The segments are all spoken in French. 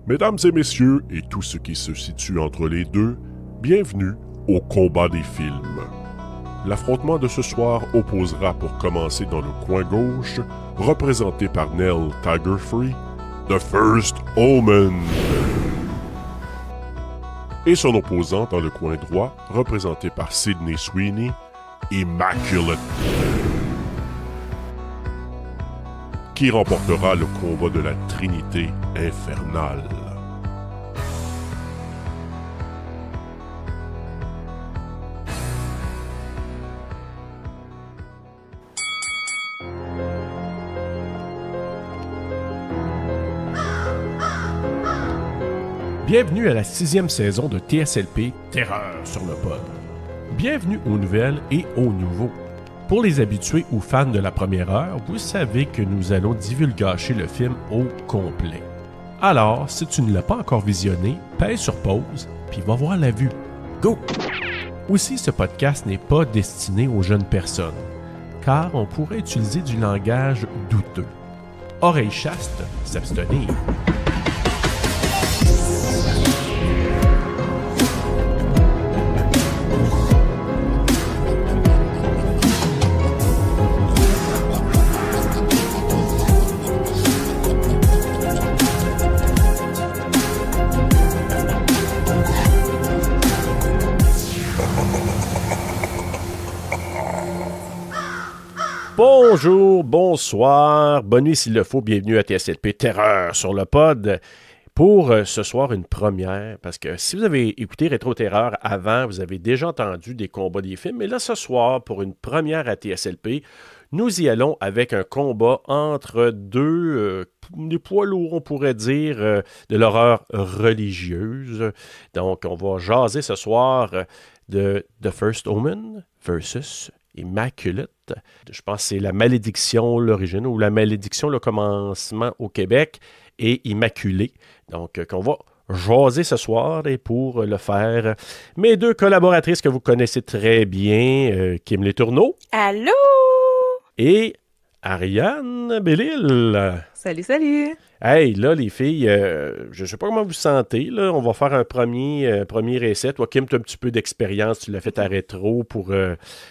Mesdames et messieurs, et tout ce qui se situe entre les deux, bienvenue au combat des films. L'affrontement de ce soir opposera pour commencer dans le coin gauche, représenté par Nell Tigerfree, The First Omen. Et son opposant dans le coin droit, représenté par Sydney Sweeney, Immaculate. Qui remportera le combat de la Trinité infernale. Bienvenue à la 6e saison de TSLP Terreur sur le pod. Bienvenue aux nouvelles et aux nouveaux. Pour les habitués ou fans de la première heure, vous savez que nous allons divulgacher le film au complet. Alors, si tu ne l'as pas encore visionné, pèse sur pause, puis va voir la vue. Go! Aussi, ce podcast n'est pas destiné aux jeunes personnes, car on pourrait utiliser du langage douteux. Oreilles chastes, s'abstenir. Bonjour, bonsoir, bonne nuit s'il le faut, bienvenue à TSLP Terreur sur le pod. Pour ce soir, une première, parce que si vous avez écouté Rétro Terreur avant, vous avez déjà entendu des combats des films, mais là ce soir, pour une première à TSLP, nous y allons avec un combat entre deux des poids lourds, on pourrait dire, de l'horreur religieuse. Donc, on va jaser ce soir de The First Omen versus Immaculate. Je pense que c'est la malédiction, l'origine, ou la malédiction, le commencement au Québec, et Immaculée. Donc, qu'on va jaser ce soir, et pour le faire, mes deux collaboratrices que vous connaissez très bien, Kim Letourneau. Allô? Et Ariane Bellil. Salut, salut! Hey, là, les filles, je ne sais pas comment vous sentez, là. On va faire un premier essai. Toi, Kim, tu as un petit peu d'expérience. Tu l'as fait à rétro pour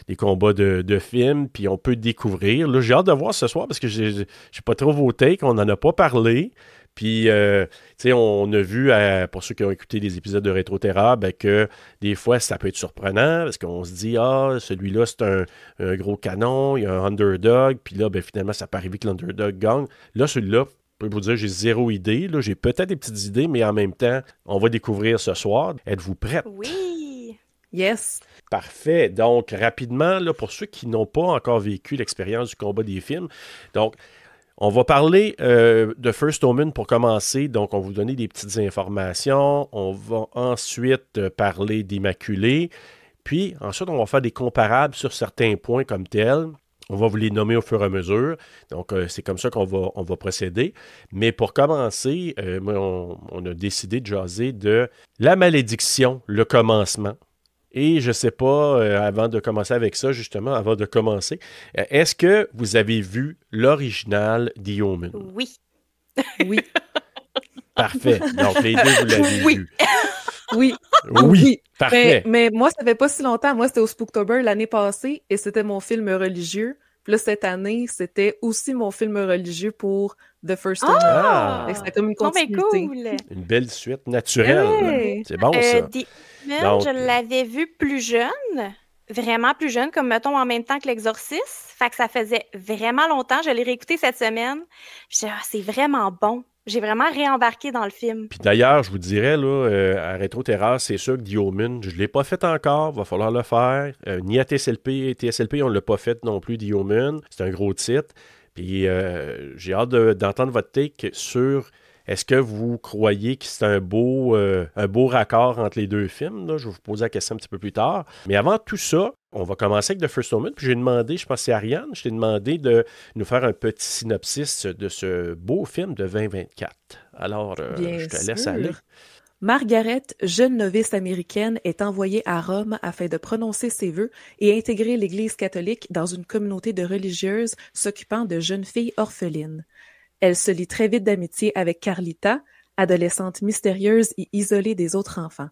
des combats de films, puis on peut découvrir. Là, j'ai hâte de voir ce soir parce que je n'ai pas trop vos takes. On n'en a pas parlé. Puis, tu sais, on a vu, pour ceux qui ont écouté les épisodes de Rétro Terreur, ben, que des fois, ça peut être surprenant parce qu'on se dit, celui-là, c'est un gros canon, il y a un underdog, puis là, ben, finalement, ça peut arriver que l'underdog gagne. Là, celui-là, je peux vous dire, j'ai zéro idée. Là, j'ai peut-être des petites idées, mais en même temps, on va découvrir ce soir. Êtes-vous prêtes? Oui! Yes! Parfait. Donc, rapidement, là, pour ceux qui n'ont pas encore vécu l'expérience du combat des films, donc, on va parler de First Omen pour commencer. Donc, on va vous donner des petites informations. On va ensuite parler d'Immaculée. Puis, ensuite, on va faire des comparables sur certains points comme tels. On va vous les nommer au fur et à mesure. Donc, c'est comme ça qu'on va procéder. Mais pour commencer, moi, on a décidé de jaser de la malédiction, le commencement. Et je ne sais pas, avant de commencer avec ça, justement, avant de commencer, est-ce que vous avez vu l'original The Omen? Oui. Oui. Parfait. Donc, les deux, vous l'avez vu. Oui. Oui. Parfait. Mais moi, ça fait pas si longtemps. Moi, c'était au Spooktober l'année passée et c'était mon film religieux. Puis là, cette année, c'était aussi mon film religieux pour The First Omen. Ah! C'était comme une continuité. Cool. Une belle suite naturelle. Hey! C'est bon, ça. The Omen, Donc, je l'avais vu plus jeune, vraiment plus jeune, comme mettons en même temps que l'Exorciste. Fait que ça faisait vraiment longtemps. Je l'ai réécouté cette semaine. Je disais, c'est vraiment bon. J'ai vraiment réembarqué dans le film. Puis d'ailleurs, je vous dirais, là, à Rétro Terreur, c'est sûr que The Omen, je ne l'ai pas fait encore, va falloir le faire. Ni à TSLP, on ne l'a pas fait non plus, The Omen. C'est un gros titre. Puis j'ai hâte d'entendre votre take sur est-ce que vous croyez que c'est un beau raccord entre les deux films? Là? Je vais vous poser la question un petit peu plus tard. Mais avant tout ça, on va commencer avec The First Omen. Puis j'ai demandé, je pense que c'est Ariane, je t'ai demandé de nous faire un petit synopsis de ce beau film de 2024. Alors, je te laisse aller. Margaret, jeune novice américaine, est envoyée à Rome afin de prononcer ses vœux et intégrer l'Église catholique dans une communauté de religieuses s'occupant de jeunes filles orphelines. Elle se lie très vite d'amitié avec Carlita, adolescente mystérieuse et isolée des autres enfants.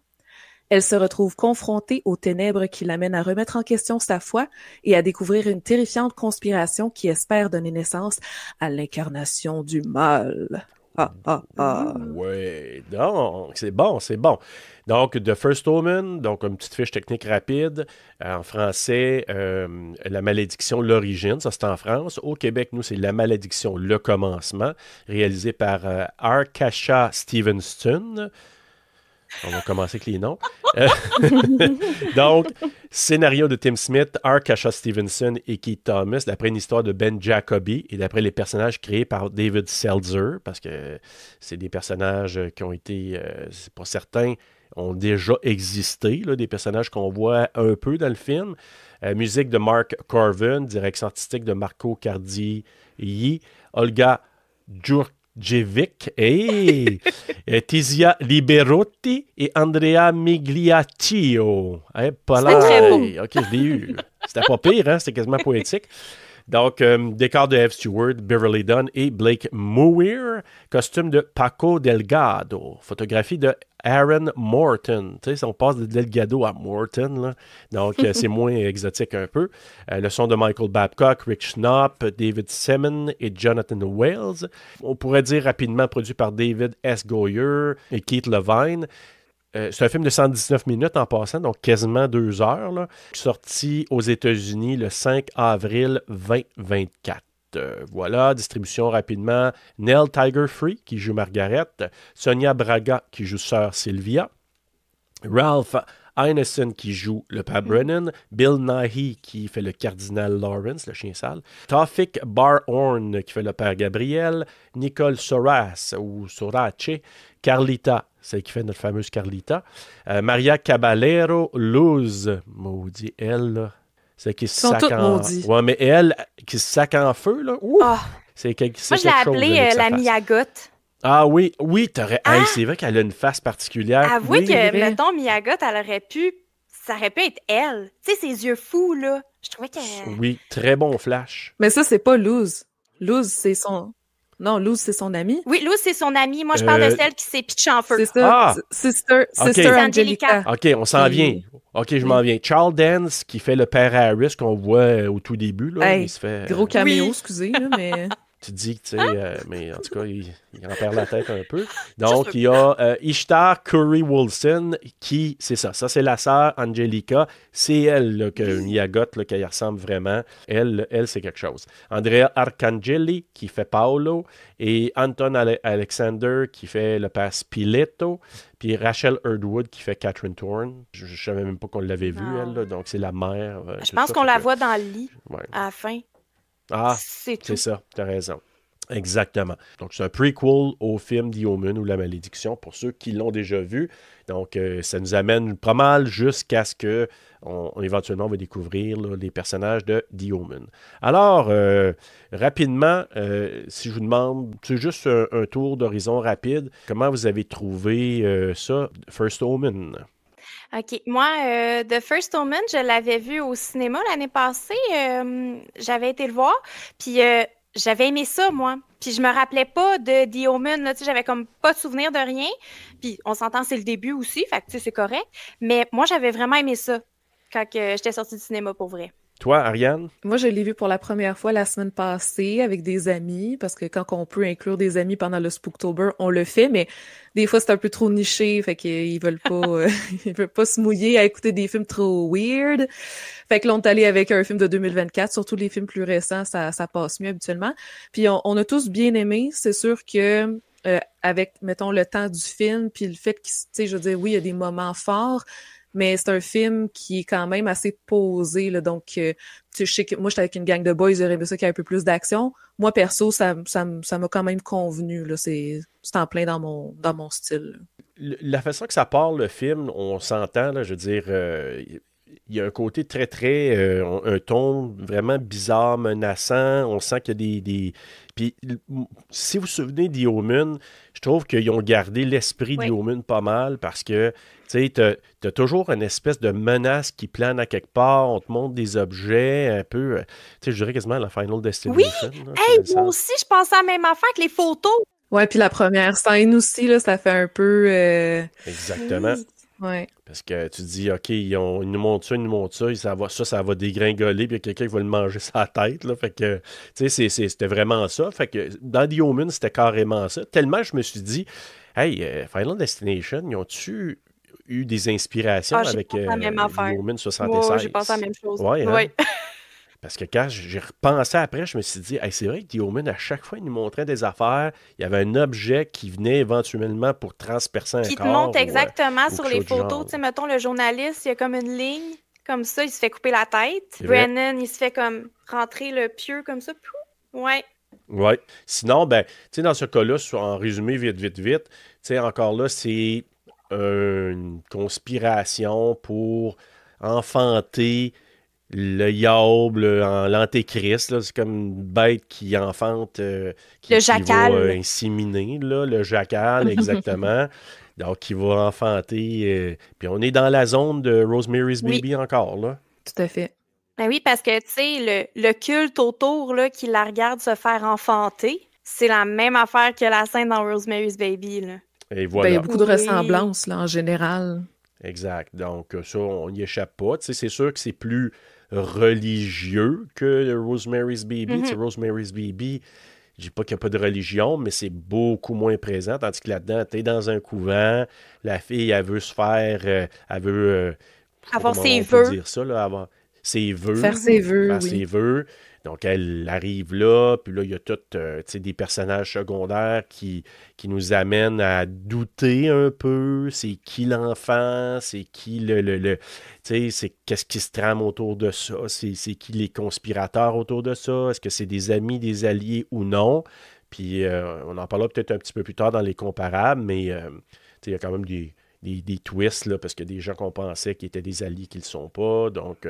Elle se retrouve confrontée aux ténèbres qui l'amènent à remettre en question sa foi et à découvrir une terrifiante conspiration qui espère donner naissance à l'incarnation du mal. Ah, ah, ah. Ouais, donc, c'est bon, c'est bon. Donc, The First Omen, donc une petite fiche technique rapide. En français, La malédiction, l'origine, ça c'est en France. Au Québec, nous, c'est La malédiction, le commencement, réalisé par Arkasha Stevenson. On va commencer avec les noms. Donc, scénario de Tim Smith, Arkasha Stevenson et Keith Thomas, d'après une histoire de Ben Jacoby et d'après les personnages créés par David Seltzer, parce que c'est des personnages qui ont été, pour certains, ont déjà existé, là, des personnages qu'on voit un peu dans le film. Musique de Mark Corvin, direction artistique de Marco Cardi, Olga Djurjevic et Tizia Liberotti et Andrea Migliaccio. Pas là. Très beau. OK, je l'ai eu. C'était pas pire, hein? C'était quasiment poétique. Donc, décor de Eve Stewart, Beverly Dunn et Blake Muir. Costume de Paco Delgado. Photographie de Aaron Morton. Tu sais, on passe de Delgado à Morton, là. Donc, c'est moins exotique un peu. Le son de Michael Babcock, Rick Schnopp, David Seaman et Jonathan Wales. On pourrait dire rapidement produit par David S. Goyer et Keith Levine. C'est un film de 119 minutes en passant, donc quasiment 2 heures, là, sorti aux États-Unis le 5 avril 2024. Voilà, distribution rapidement. Nell Tiger-Free qui joue Margaret, Sonia Braga qui joue Sœur Sylvia, Ralph Ineson qui joue le père Brennan, Bill Nighy qui fait le cardinal Lawrence, le chien sale, Taufik Barhorn qui fait le père Gabriel, Nicole Sorace ou Sorace, Carlita, celle qui fait notre fameuse Carlita, Maria Caballero Luz, maudit elle, là. C'est qui se sac en... maudits. Ouais, mais elle, qui se sac en feu, là, ouf, c'est quelque chose. Moi, je l'ai appelée la Miyagotte. Ah oui, oui, t'aurais... Hey, c'est vrai qu'elle a une face particulière. Avouez oui, que, mettons, Miyagotte, elle aurait pu... Ça aurait pu être elle. Tu sais, ses yeux fous, là. Je trouvais qu'elle... Oui, très bon flash. Mais ça, c'est pas Luz. Luz, c'est son... Non, Luz, c'est son ami. Oui, Luz, c'est son amie. Moi, je parle de celle qui s'est pitchée en feu. C'est ça. Ah! Sister Okay. Angelica. OK, on s'en vient. OK, je m'en viens. Charles Dance, qui fait le père Harris qu'on voit au tout début. Là, Hey, il se fait, gros caméo, Oui. excusez, là, mais... tu te dis que, tu sais, mais en tout cas, il en perd la tête un peu. Donc, il y a Ishtar Curry-Wilson, qui, c'est ça c'est la sœur Angelica. C'est elle là, que Miyagotte, là, qu'elle ressemble vraiment. Elle, c'est quelque chose. Andrea Arcangeli, qui fait Paolo, et Anton Alexander, qui fait le père Spiletto, puis Rachel Hurdwood, qui fait Catherine Thorne. Je ne savais même pas qu'on l'avait vue, Non. elle, là, donc c'est la mère. Je tout pense ça, qu'on fait la que- voit dans le lit Ouais. à la fin. Ah, C'est tout. c'est ça, t'as raison. Exactement. Donc, c'est un prequel au film The Omen ou La Malédiction pour ceux qui l'ont déjà vu. Donc, ça nous amène pas mal jusqu'à ce que éventuellement on va découvrir là, les personnages de The Omen. Alors, rapidement, si je vous demande, c'est juste un tour d'horizon rapide, comment vous avez trouvé ça, First Omen? OK. Moi, The First Omen, je l'avais vu au cinéma l'année passée. J'avais été le voir. Puis j'avais aimé ça, moi. Puis je me rappelais pas de The Omen. Là, tu sais, j'avais comme pas de souvenir de rien. Puis on s'entend, c'est le début aussi. Fait que tu sais, c'est correct. Mais moi, j'avais vraiment aimé ça quand j'étais sortie du cinéma pour vrai. Toi, Ariane? Moi, je l'ai vu pour la première fois la semaine passée avec des amis, parce que quand on peut inclure des amis pendant le Spooktober, on le fait, mais des fois, c'est un peu trop niché, fait qu'ils veulent pas, ils veulent pas se mouiller à écouter des films trop weird. Fait que là, on est allé avec un film de 2024, surtout les films plus récents, ça passe mieux habituellement. Puis on a tous bien aimé, c'est sûr que avec, mettons, le temps du film, puis le fait que, tu sais, je veux dire, oui, il y a des moments forts, mais c'est un film qui est quand même assez posé, là, donc tu sais, je sais que moi, j'étais avec une gang de boys, j'aurais aimé ça qu'il y ait un peu plus d'action. Moi, perso, ça m'a quand même convenu, là, c'est en plein dans mon style, là. La façon que ça part, le film, on s'entend, là, je veux dire, il y a un côté très, très, un ton vraiment bizarre, menaçant. On sent qu'il y a des... Puis, si vous vous souvenez d'E Omen, je trouve qu'ils ont gardé l'esprit Oui. d'E Omen pas mal parce que, tu sais, t'as toujours une espèce de menace qui plane à quelque part. On te montre des objets un peu, tu sais, je dirais quasiment la Final Destination. là, Hey, dans le moi sens. aussi, je pensais à la même affaire que les photos. Ouais, puis la première scène aussi, là, ça fait un peu... Exactement. Ouais. Parce que tu te dis, OK, ils nous montrent ça, ça va dégringoler, puis il y a quelqu'un qui va le manger sa tête. Là, fait que, tu sais, c'était vraiment ça. Fait que dans The Omen, c'était carrément ça. Tellement je me suis dit, hey, Final Destination, ils ont-tu eu des inspirations Ah, j'ai avec pensé à la même The affaire. Omen Ouais, j'ai pensé à 76? la même chose. Ouais, hein? Ouais. Parce que quand j'ai repensé après, je me suis dit, hey, c'est vrai que The Omen, à chaque fois, il nous montrait des affaires. Il y avait un objet qui venait éventuellement pour transpercer un Qui te corps montre exactement ou sur quelque les chose du photos. genre. Tu sais, mettons, le journaliste, il y a comme une ligne, comme ça, il se fait couper la tête. C'est vrai. Brennan, il se fait comme rentrer le pieu comme ça. Pouf. Ouais. Oui. Sinon, ben, tu sais, dans ce cas-là, en résumé, vite, tu sais, encore là, c'est une conspiration pour enfanter le diable en l'antéchrist, là. C'est comme une bête qui enfante, Le qui va jacal. inséminer, là, le jacal, exactement. Donc, qui va enfanter. Puis on est dans la zone de Rosemary's Oui. Baby encore, là. Tout à fait. Ben oui, parce que, tu sais, le culte autour, là, qui la regarde se faire enfanter, c'est la même affaire que la scène dans Rosemary's Baby, là. Et Ben, il y a voilà. beaucoup de Oui. ressemblances, là, en général. Exact. Donc, ça, on n'y échappe pas. Tu sais, c'est sûr que c'est plus religieux que Rosemary's Baby. Tu sais, Rosemary's Baby, je dis pas qu'il n'y a pas de religion, mais c'est beaucoup moins présent. Tandis que là-dedans, tu es dans un couvent, la fille, elle veut se faire, elle veut, je sais pas Avoir comment ses on peut vœux. dire ça, là, avoir ses vœux, Faire ses vœux, faire ses oui. vœux. Donc, elle arrive là, puis là, il y a tout, tu sais, des personnages secondaires qui nous amènent à douter un peu. C'est qui l'enfant? C'est qui tu sais, c'est qu'est-ce qui se trame autour de ça? C'est qui les conspirateurs autour de ça? Est-ce que c'est des amis, des alliés ou non? Puis, on en parlera peut-être un petit peu plus tard dans les comparables, mais tu sais, il y a quand même des twists, là, parce que des gens qu'on pensait qui étaient des alliés qui ne le sont pas. Donc,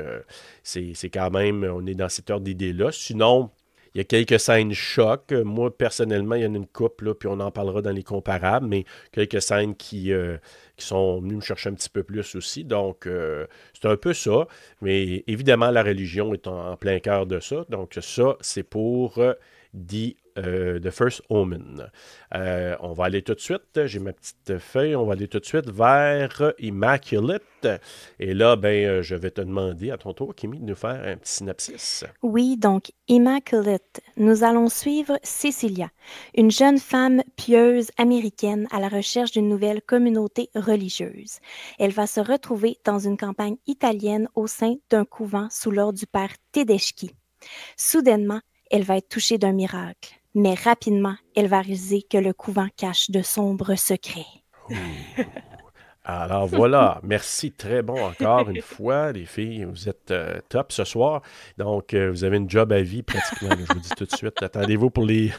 c'est quand même, on est dans cette ordre d'idée-là. Sinon, il y a quelques scènes choc. Moi, personnellement, il y en a une couple, là, puis on en parlera dans les comparables, mais quelques scènes qui sont venues me chercher un petit peu plus aussi. Donc, c'est un peu ça. Mais évidemment, la religion est en plein cœur de ça. Donc, ça, c'est pour The First Omen. On va aller tout de suite, j'ai ma petite feuille, on va aller tout de suite vers Immaculate. Et là, ben, je vais te demander à ton tour, Kimi, de nous faire un petit synopsis. Oui, donc Immaculate. Nous allons suivre Cecilia, une jeune femme pieuse américaine à la recherche d'une nouvelle communauté religieuse. Elle va se retrouver dans une campagne italienne au sein d'un couvent sous l'ordre du père Tedeschi. Soudainement, elle va être touchée d'un miracle, mais rapidement, elle va réaliser que le couvent cache de sombres secrets. Ouh. Alors voilà, merci, très bon encore une fois, les filles, vous êtes top ce soir. Donc, vous avez une job à vie pratiquement, là, je vous dis tout de suite. Attendez-vous pour les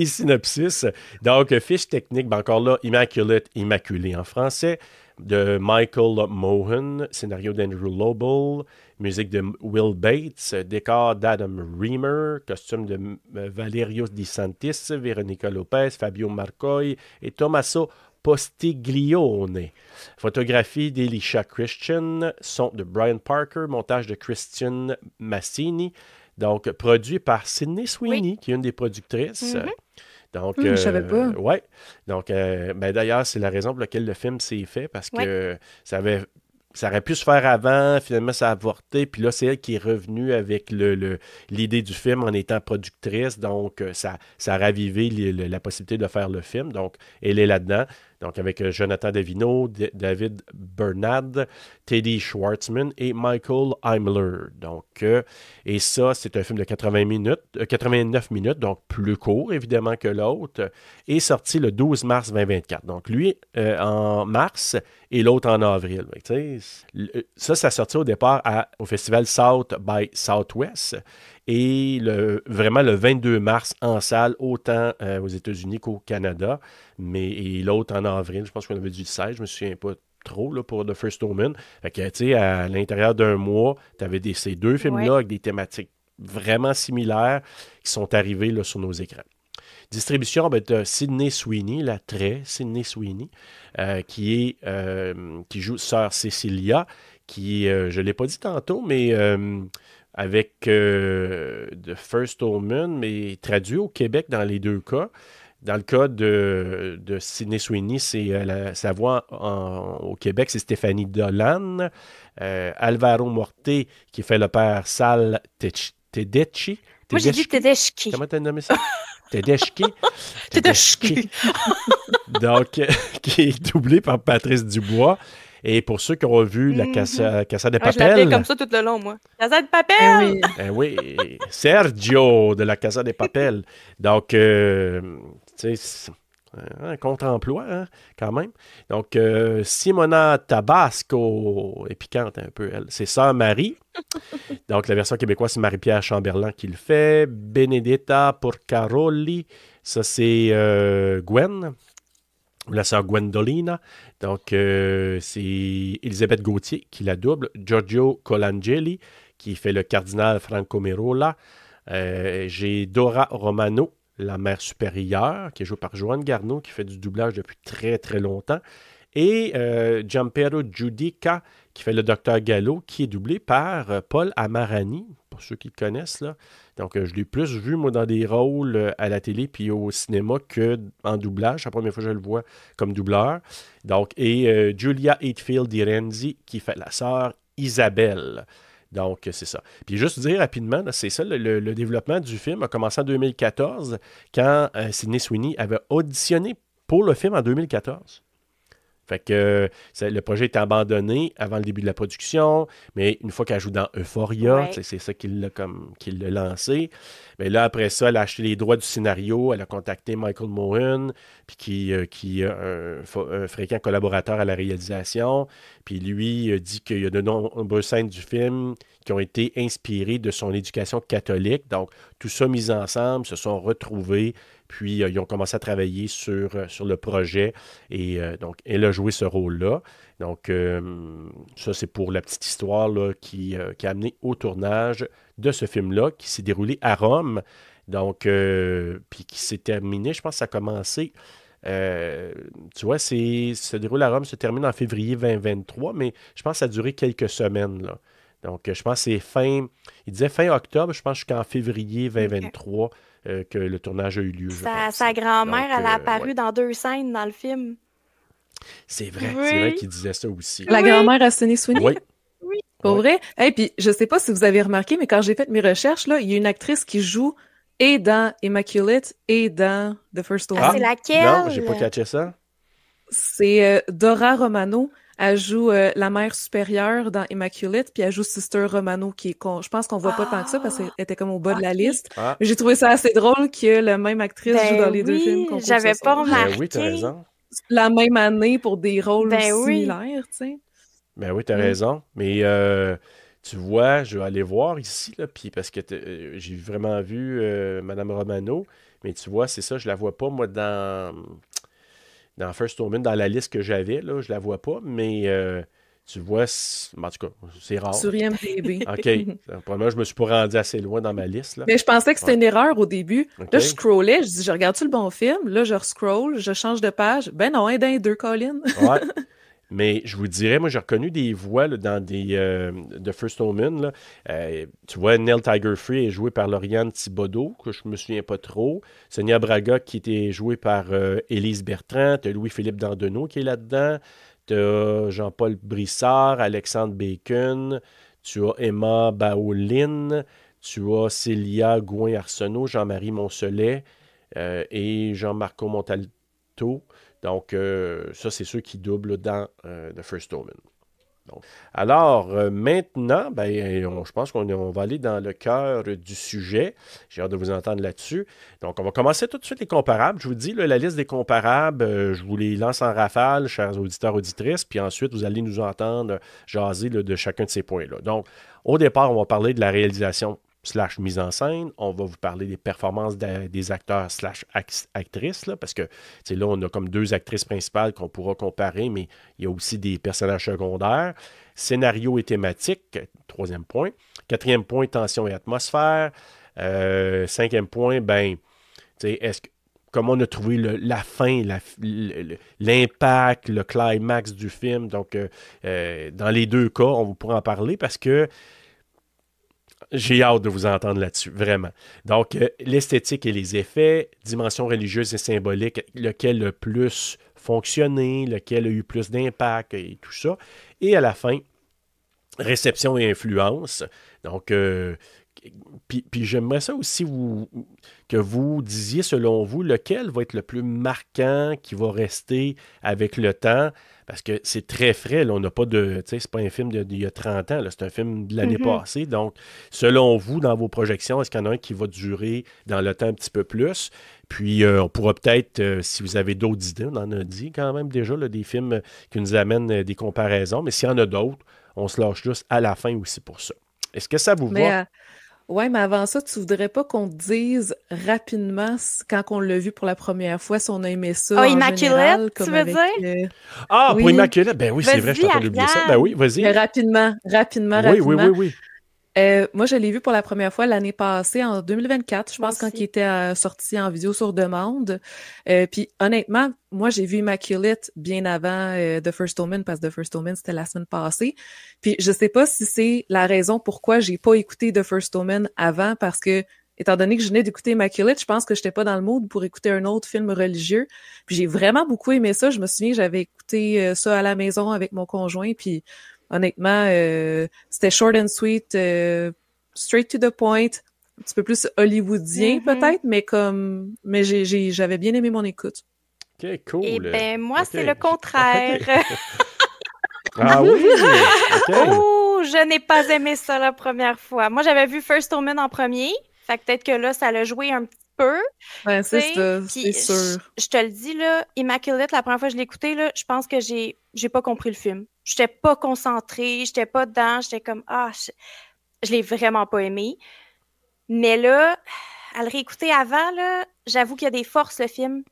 synopsis. Donc, fiche technique, ben encore là, Immaculate, Immaculée en français, de Michael Mohan, scénario d'Andrew Lobel, musique de Will Bates, décor d'Adam Reamer, costume de Valerio Di Santis, Veronica Lopez, Fabio Marcoy et Tommaso Postiglione. Photographie d'Elisha Christian, son de Brian Parker, montage de Christian Massini. Donc, produit par Sydney Sweeney, qui est une des productrices. Donc, je savais pas. ouais. Donc, ben, d'ailleurs, c'est la raison pour laquelle le film s'est fait, parce que ça aurait pu se faire avant, finalement ça a avorté, puis là c'est elle qui est revenue avec l'idée du film en étant productrice, donc ça a ravivé la possibilité de faire le film, donc elle est là-dedans, donc avec Jonathan Davino, David Bernard, Teddy Schwartzman et Michael Heimler, donc et ça c'est un film de 89 minutes, donc plus court évidemment que l'autre, et sorti le 12 mars 2024, donc lui en mars et l'autre en avril. Ça sortit au départ au festival South by Southwest et vraiment le 22 mars en salle, autant aux États-Unis qu'au Canada, et l'autre en avril, je pense qu'on avait dit le 16, je me souviens pas trop là, pour The First Omen. Fait que, tu sais, à l'intérieur d'un mois, tu avais ces deux films-là avec des thématiques vraiment similaires qui sont arrivés là, sur nos écrans. Distribution de Sydney Sweeney, la Sydney Sweeney, qui joue Sœur Cecilia, qui, je ne l'ai pas dit tantôt, mais avec The First Omen, mais traduit au Québec dans les deux cas. Dans le cas de Sydney Sweeney, c'est sa voix au Québec, c'est Stéphanie Dolan. Alvaro Morte, qui fait le père Sal Tedeschi. Moi, j'ai dit Tedeschi. Comment t'as nommé ça? Tedeschi. Tedeschi. Donc, qui est doublé par Patrice Dubois. Et pour ceux qui ont vu la Casa de Papel... Je l'appelais comme ça tout le long, moi. Casa de Papel! Oui, Sergio de la Casa de Papel. Donc, tu sais, un contre-emploi, hein, quand même. Donc, Simona Tabasco est piquante un peu, elle. C'est Sœur Marie. Donc, la version québécoise, c'est Marie-Pierre Chamberlain qui le fait. Benedetta Porcaroli, ça, c'est Gwen. La sœur Gwendolina. Donc, c'est Elisabeth Gauthier qui la double. Giorgio Colangeli qui fait le cardinal Franco Merola. J'ai Dora Romano, la mère supérieure, qui est jouée par Joanne Garneau, qui fait du doublage depuis très, très longtemps. Et Giampiero Giudica, qui fait le docteur Gallo, qui est doublé par Paul Amarani, pour ceux qui le connaissent, là. Donc, je l'ai plus vu, moi, dans des rôles à la télé puis au cinéma qu'en doublage. C'est la première fois que je le vois comme doubleur. Donc, et Julia Hatfield di Renzi, qui fait la sœur Isabelle. Donc, c'est ça. Puis, juste dire rapidement, là, c'est ça, le développement du film a commencé en 2014, quand Sydney Sweeney avait auditionné pour le film en 2014. Fait que le projet était abandonné avant le début de la production, mais une fois qu'elle joue dans Euphoria, c'est ça qui l'a lancé. Mais là, après ça, elle a acheté les droits du scénario, elle a contacté Michael Mohan, puis qui est un fréquent collaborateur à la réalisation. Puis lui dit qu'il y a de nombreuses scènes du film qui ont été inspirées de son éducation catholique. Donc, tout ça mis ensemble, se sont retrouvés. Puis, ils ont commencé à travailler sur le projet. Et donc, elle a joué ce rôle-là. Donc, ça, c'est pour la petite histoire là, qui a amené au tournage de ce film-là, qui s'est déroulé à Rome. Donc, puis qui s'est terminé, je pense que ça a commencé... tu vois, se déroule à Rome, se termine en février 2023, mais je pense que ça a duré quelques semaines, là. Donc, je pense que c'est il disait fin octobre, je pense jusqu'en février 2023 que le tournage a eu lieu. Sa grand-mère, elle a apparu dans 2 scènes dans le film. C'est vrai qu'il disait ça aussi. La grand-mère à Sydney Sweeney? Oui. Pour vrai? Et puis, je sais pas si vous avez remarqué, mais quand j'ai fait mes recherches, là, il y a une actrice qui joue et dans Immaculate et dans The First Woman. C'est laquelle? Non, j'ai pas catché ça. C'est Dora Romano. Elle joue la mère supérieure dans Immaculate, puis elle joue Sister Romano, qui est je pense qu'on voit pas tant que ça, parce qu'elle était comme au bas de la liste. Mais j'ai trouvé ça assez drôle que la même actrice joue dans les deux films. J'avais pas remarqué. Oui, t'as raison. La même année pour des rôles similaires, tu sais. Ben oui, t'as raison. Mais tu vois, je vais aller voir ici, là, puis parce que j'ai vraiment vu Mme Romano, mais tu vois, c'est ça, je la vois pas, moi, dans First Woman, dans la liste que j'avais, là, je la vois pas, mais tu vois, en tout cas, c'est rare. Sur IMDb. OK. Probablement, je me suis pas rendu assez loin dans ma liste, là. Mais je pensais que c'était une erreur au début. Okay. Là, je scrollais, je dis, je regarde-tu le bon film? Là, je scroll, je change de page. Ben non, d'un 2, Colin. Ouais. Mais je vous dirais, moi, j'ai reconnu des voix là, dans des de First Woman. Là. Tu vois, Neil Tiger-Free est joué par Lauriane Thibodeau, que je me souviens pas trop. Sonia Braga, qui était jouée par Élise Bertrand. Tu as Louis-Philippe Dandonneau qui est là-dedans. Tu as Jean-Paul Brissard, Alexandre Bacon. Tu as Emma Baoline. Tu as Célia Gouin-Arsenault, Jean-Marie Moncelet et Jean-Marco Montalto. Donc, ça, c'est ceux qui doublent dans The First Woman. Donc, alors, maintenant, je pense qu'on va aller dans le cœur du sujet. J'ai hâte de vous entendre là-dessus. Donc, on va commencer tout de suite les comparables. Je vous dis, là, la liste des comparables, je vous les lance en rafale, chers auditeurs, auditrices, puis ensuite, vous allez nous entendre jaser là, de chacun de ces points-là. Donc, au départ, on va parler de la réalisation / mise en scène. On va vous parler des performances des acteurs / actrices, là, parce que là, on a comme 2 actrices principales qu'on pourra comparer, mais il y a aussi des personnages secondaires. Scénario et thématique, 3e point. 4e point, tension et atmosphère. 5e point, comment on a trouvé la fin, l'impact, le climax du film. Donc, dans les 2 cas, on pourra en parler parce que J'ai hâte de vous entendre là-dessus, vraiment. Donc, l'esthétique et les effets, dimension religieuse et symbolique, lequel le plus fonctionné, lequel a eu plus d'impact et tout ça. Et à la fin, réception et influence. Donc, puis j'aimerais ça aussi que vous disiez, selon vous, lequel va être le plus marquant, qui va rester avec le temps, parce que c'est très frais, là, on n'a pas de... Tu sais, c'est pas un film d'il y a 30 ans, là, c'est un film de l'année passée. Donc, selon vous, dans vos projections, est-ce qu'il y en a un qui va durer dans le temps un petit peu plus? Puis, on pourra peut-être, si vous avez d'autres idées, on en a dit quand même déjà, là, des films qui nous amènent des comparaisons, mais s'il y en a d'autres, on se lâche juste à la fin aussi pour ça. Est-ce que ça vous va? Ouais, mais avant ça, tu voudrais pas qu'on te dise rapidement, quand on l'a vu pour la première fois, si on a aimé ça en Immaculate, général, comme tu veux avec, dire? Oui. Pour Immaculate, ben oui, c'est vrai, je suis en train d'oublier ça. Ben oui, vas-y. Mais rapidement. Oui. Moi, je l'ai vu pour la première fois l'année passée, en 2024, je Moi pense, quand aussi. il était sorti en vidéo sur demande. Puis honnêtement, moi, j'ai vu Immaculate bien avant The First Omen, parce que The First Omen, c'était la semaine passée. Puis je sais pas si c'est la raison pourquoi j'ai pas écouté The First Omen avant, parce que, étant donné que je venais d'écouter Immaculate, je pense que j'étais pas dans le mood pour écouter un autre film religieux. Puis j'ai vraiment beaucoup aimé ça. Je me souviens, j'avais écouté ça à la maison avec mon conjoint, puis honnêtement, c'était short and sweet, straight to the point, un petit peu plus hollywoodien peut-être, mais j'avais bien aimé mon écoute. OK, cool. Eh bien, moi, OK. c'est le contraire. Ah oui? OK. Oh, je n'ai pas aimé ça la première fois. Moi, j'avais vu First Omen en premier. Fait que peut-être que là, ça l'a joué un petit peu. Ouais, c'est ça, Puis, c'est sûr. Je te le dis, là, Immaculate, la première fois que je l'ai écouté, là, je pense que j'ai pas compris le film. J'étais pas concentrée, j'étais pas dedans, j'étais comme, je l'ai vraiment pas aimé. Mais là, à le réécouter avant, là, j'avoue qu'il y a des forces, le film.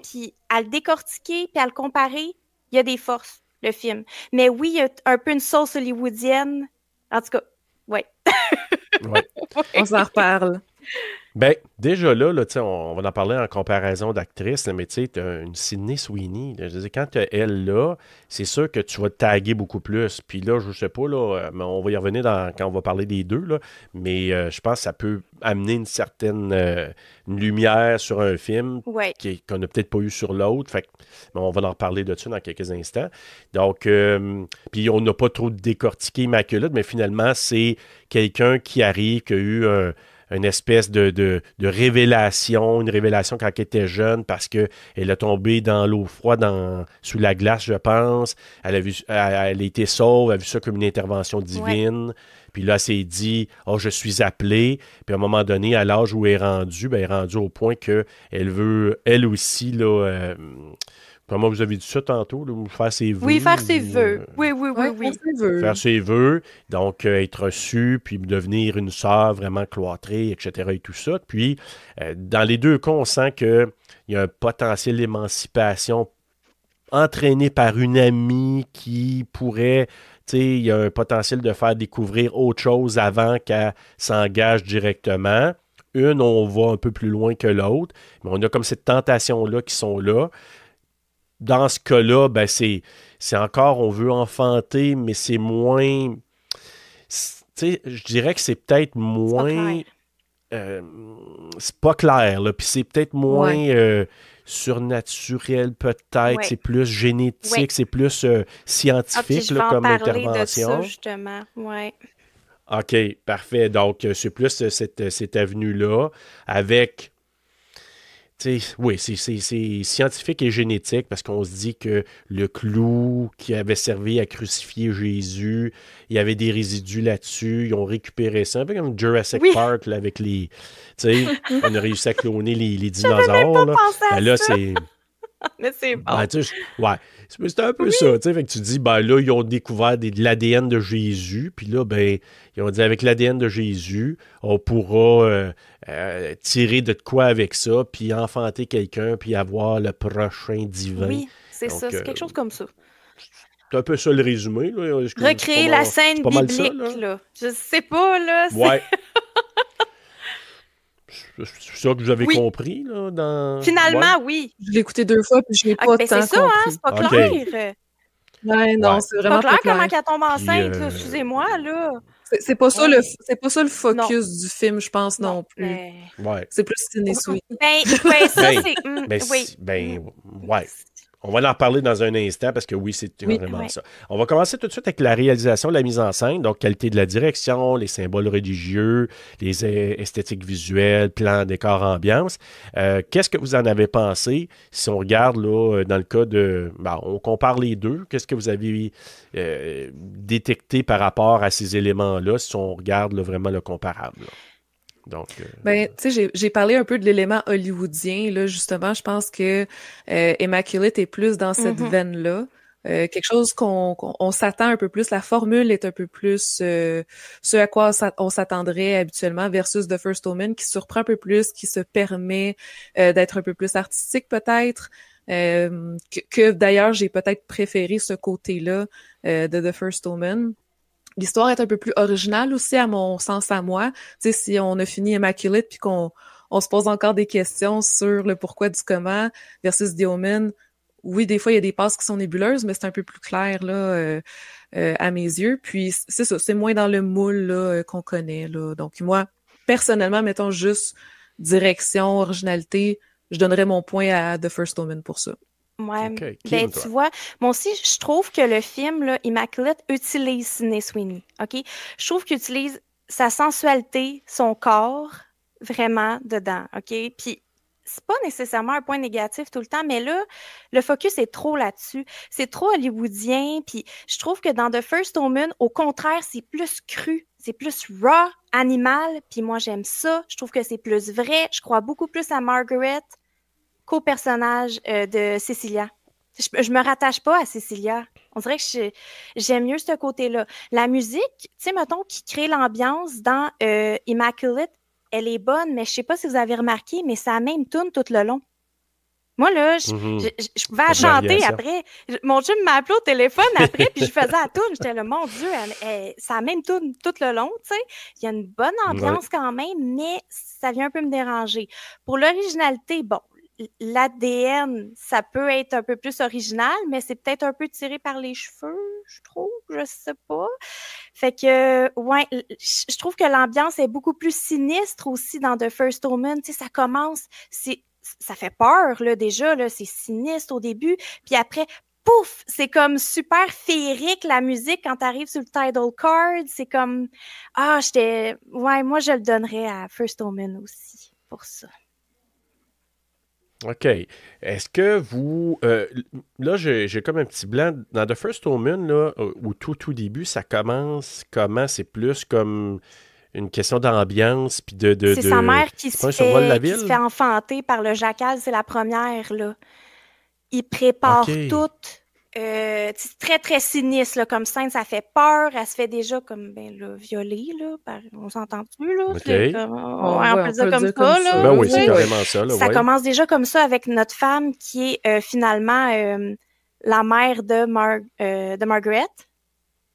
Puis à le décortiquer, puis à le comparer, il y a des forces, le film. Mais oui, il y a un peu une sauce hollywoodienne. En tout cas, ouais. Ouais. On s'en reparle. Ben, déjà là, on va en parler en comparaison d'actrices, mais tu sais, tu as une Sydney Sweeney. Là, je veux dire, quand tu as elle là, c'est sûr que tu vas te taguer beaucoup plus. Puis là, je sais pas, là, mais on va y revenir quand on va parler des deux, là, mais je pense que ça peut amener une certaine une lumière sur un film qu'on n'a peut-être pas eu sur l'autre. Fait que, on va en reparler de ça dans quelques instants. Donc, puis on n'a pas trop décortiqué Immaculate, mais finalement, c'est quelqu'un qui arrive, qui a eu une espèce de révélation, une révélation quand elle était jeune parce qu'elle est tombée dans l'eau froide, sous la glace, je pense. Elle a été sauve, elle a vu ça comme une intervention divine. Puis là, elle s'est dit « Oh, je suis appelée ». Puis à un moment donné, à l'âge où elle est rendue, elle est rendue au point qu'elle veut, elle aussi, là... Comment vous avez dit ça tantôt? Là, faire ses vœux. Oui, faire ses vœux. Oui. Faire ses vœux, donc être reçu, puis devenir une sœur vraiment cloîtrée, etc. et tout ça. Puis, dans les deux cas, on sent qu'il y a un potentiel d'émancipation entraîné par une amie qui pourrait... Il y a un potentiel de faire découvrir autre chose avant qu'elle s'engage directement. Une, on va un peu plus loin que l'autre, mais on a comme cette tentation-là qui sont là. Dans ce cas-là, ben c'est encore, on veut enfanter, mais c'est moins... Je dirais que c'est peut-être moins... C'est pas clair, là. Puis c'est peut-être moins surnaturel, peut-être. C'est plus génétique, c'est plus scientifique là, comme intervention. De ça, justement. OK, parfait. Donc, c'est plus cette avenue-là avec... oui, c'est scientifique et génétique parce qu'on se dit que le clou qui avait servi à crucifier Jésus, il y avait des résidus là-dessus, ils ont récupéré ça, un peu comme Jurassic Park là, avec les... on a réussi à cloner les dinosaures. Là, c'est... Mais c'est bon. C'est un peu ça. Fait que tu dis, là, ils ont découvert de l'ADN de Jésus, puis là, ils ont dit, avec l'ADN de Jésus, on pourra tirer de quoi avec ça, puis enfanter quelqu'un, puis avoir le prochain divin. Oui, c'est ça. C'est quelque chose comme ça. C'est un peu ça le résumé. Là. Recréer la scène biblique, là. Je sais pas, là. Ouais. C'est ça que vous avez compris, là, Finalement, oui. Je l'ai écouté 2 fois, puis je l'ai pas tant compris. C'est ça, hein, c'est pas clair. Ouais, non, c'est vraiment pas clair comment qu'elle tombe enceinte, là, excusez-moi, là. C'est pas ça le focus du film, je pense, non plus. Ouais. C'est plus Sydney Sweeney. Ouais. On va en reparler dans un instant parce que oui, c'est vraiment ça. On va commencer tout de suite avec la réalisation, la mise en scène, donc qualité de la direction, les symboles religieux, les esthétiques visuelles, plans, décors, ambiance. Qu'est-ce que vous en avez pensé? Si on regarde là, dans le cas de... on compare les deux. Qu'est-ce que vous avez détecté par rapport à ces éléments-là si on regarde là, vraiment le comparable? Là? Donc, tu sais, j'ai parlé un peu de l'élément hollywoodien, là, justement. Je pense que Immaculate est plus dans cette veine-là. Quelque chose qu'on s'attend un peu plus. La formule est un peu plus ce à quoi on s'attendrait habituellement versus The First Omen, qui surprend un peu plus, qui se permet d'être un peu plus artistique peut-être. Que d'ailleurs, j'ai peut-être préféré ce côté-là de The First Omen. L'histoire est un peu plus originale aussi, à mon sens, à moi. Tu sais, si on a fini Immaculate puis qu'on se pose encore des questions sur le pourquoi du comment versus The Omen, oui, des fois, il y a des passes qui sont nébuleuses, mais c'est un peu plus clair, là, à mes yeux. Puis, c'est ça, c'est moins dans le moule, là, qu'on connaît, là. Donc, moi, personnellement, mettons juste direction, originalité, je donnerais mon point à The First Omen pour ça. Ouais, tu vois, moi aussi, je trouve que le film, là, Immaculate, utilise Sydney Sweeney, OK? Je trouve qu'il utilise sa sensualité, son corps, vraiment dedans, OK? Puis, c'est pas nécessairement un point négatif tout le temps, mais là, le focus est trop là-dessus. C'est trop hollywoodien, puis je trouve que dans The First Omen, au contraire, c'est plus cru, c'est plus raw, animal, puis moi, j'aime ça. Je trouve que c'est plus vrai. Je crois beaucoup plus à Margaret qu'au personnage de Cecilia. Je me rattache pas à Cecilia. On dirait que j'aime mieux ce côté-là. La musique, tu sais, mettons, qui crée l'ambiance dans Immaculate, elle est bonne, mais je sais pas si vous avez remarqué, mais ça même tune tout le long. Moi, là, je pouvais la chanter après. Mon chum m'a appelé au téléphone après, puis je faisais la toune. J'étais là, mon Dieu, ça même tune tout le long, tu sais. Il y a une bonne ambiance quand même, mais ça vient un peu me déranger. Pour l'originalité, bon, l'ADN, ça peut être un peu plus original, mais c'est peut-être un peu tiré par les cheveux, je trouve, je sais pas. Fait que, ouais, je trouve que l'ambiance est beaucoup plus sinistre aussi dans The First Omen. Tu sais, ça commence, ça fait peur, là, déjà, là, c'est sinistre au début, puis après, pouf, c'est comme super féerique, la musique, quand t'arrives sur le title card, c'est comme, ouais, moi, je le donnerais à First Omen aussi, pour ça. OK. Est-ce que vous... là, j'ai comme un petit blanc. Dans The First Omen, là, au tout début, ça commence comment? C'est plus comme une question d'ambiance, puis c'est sa mère qui se fait enfanter par le jackal, c'est la première, là. Il prépare tout. C'est très, très sinistre, là, comme scène, ça fait peur. Elle se fait déjà comme, violée, là. On s'entend-tu, là? Okay. On peut le dire comme ça, là. Ben oui, c'est carrément ça, là. Ça commence déjà comme ça avec notre femme qui est finalement la mère de Margaret.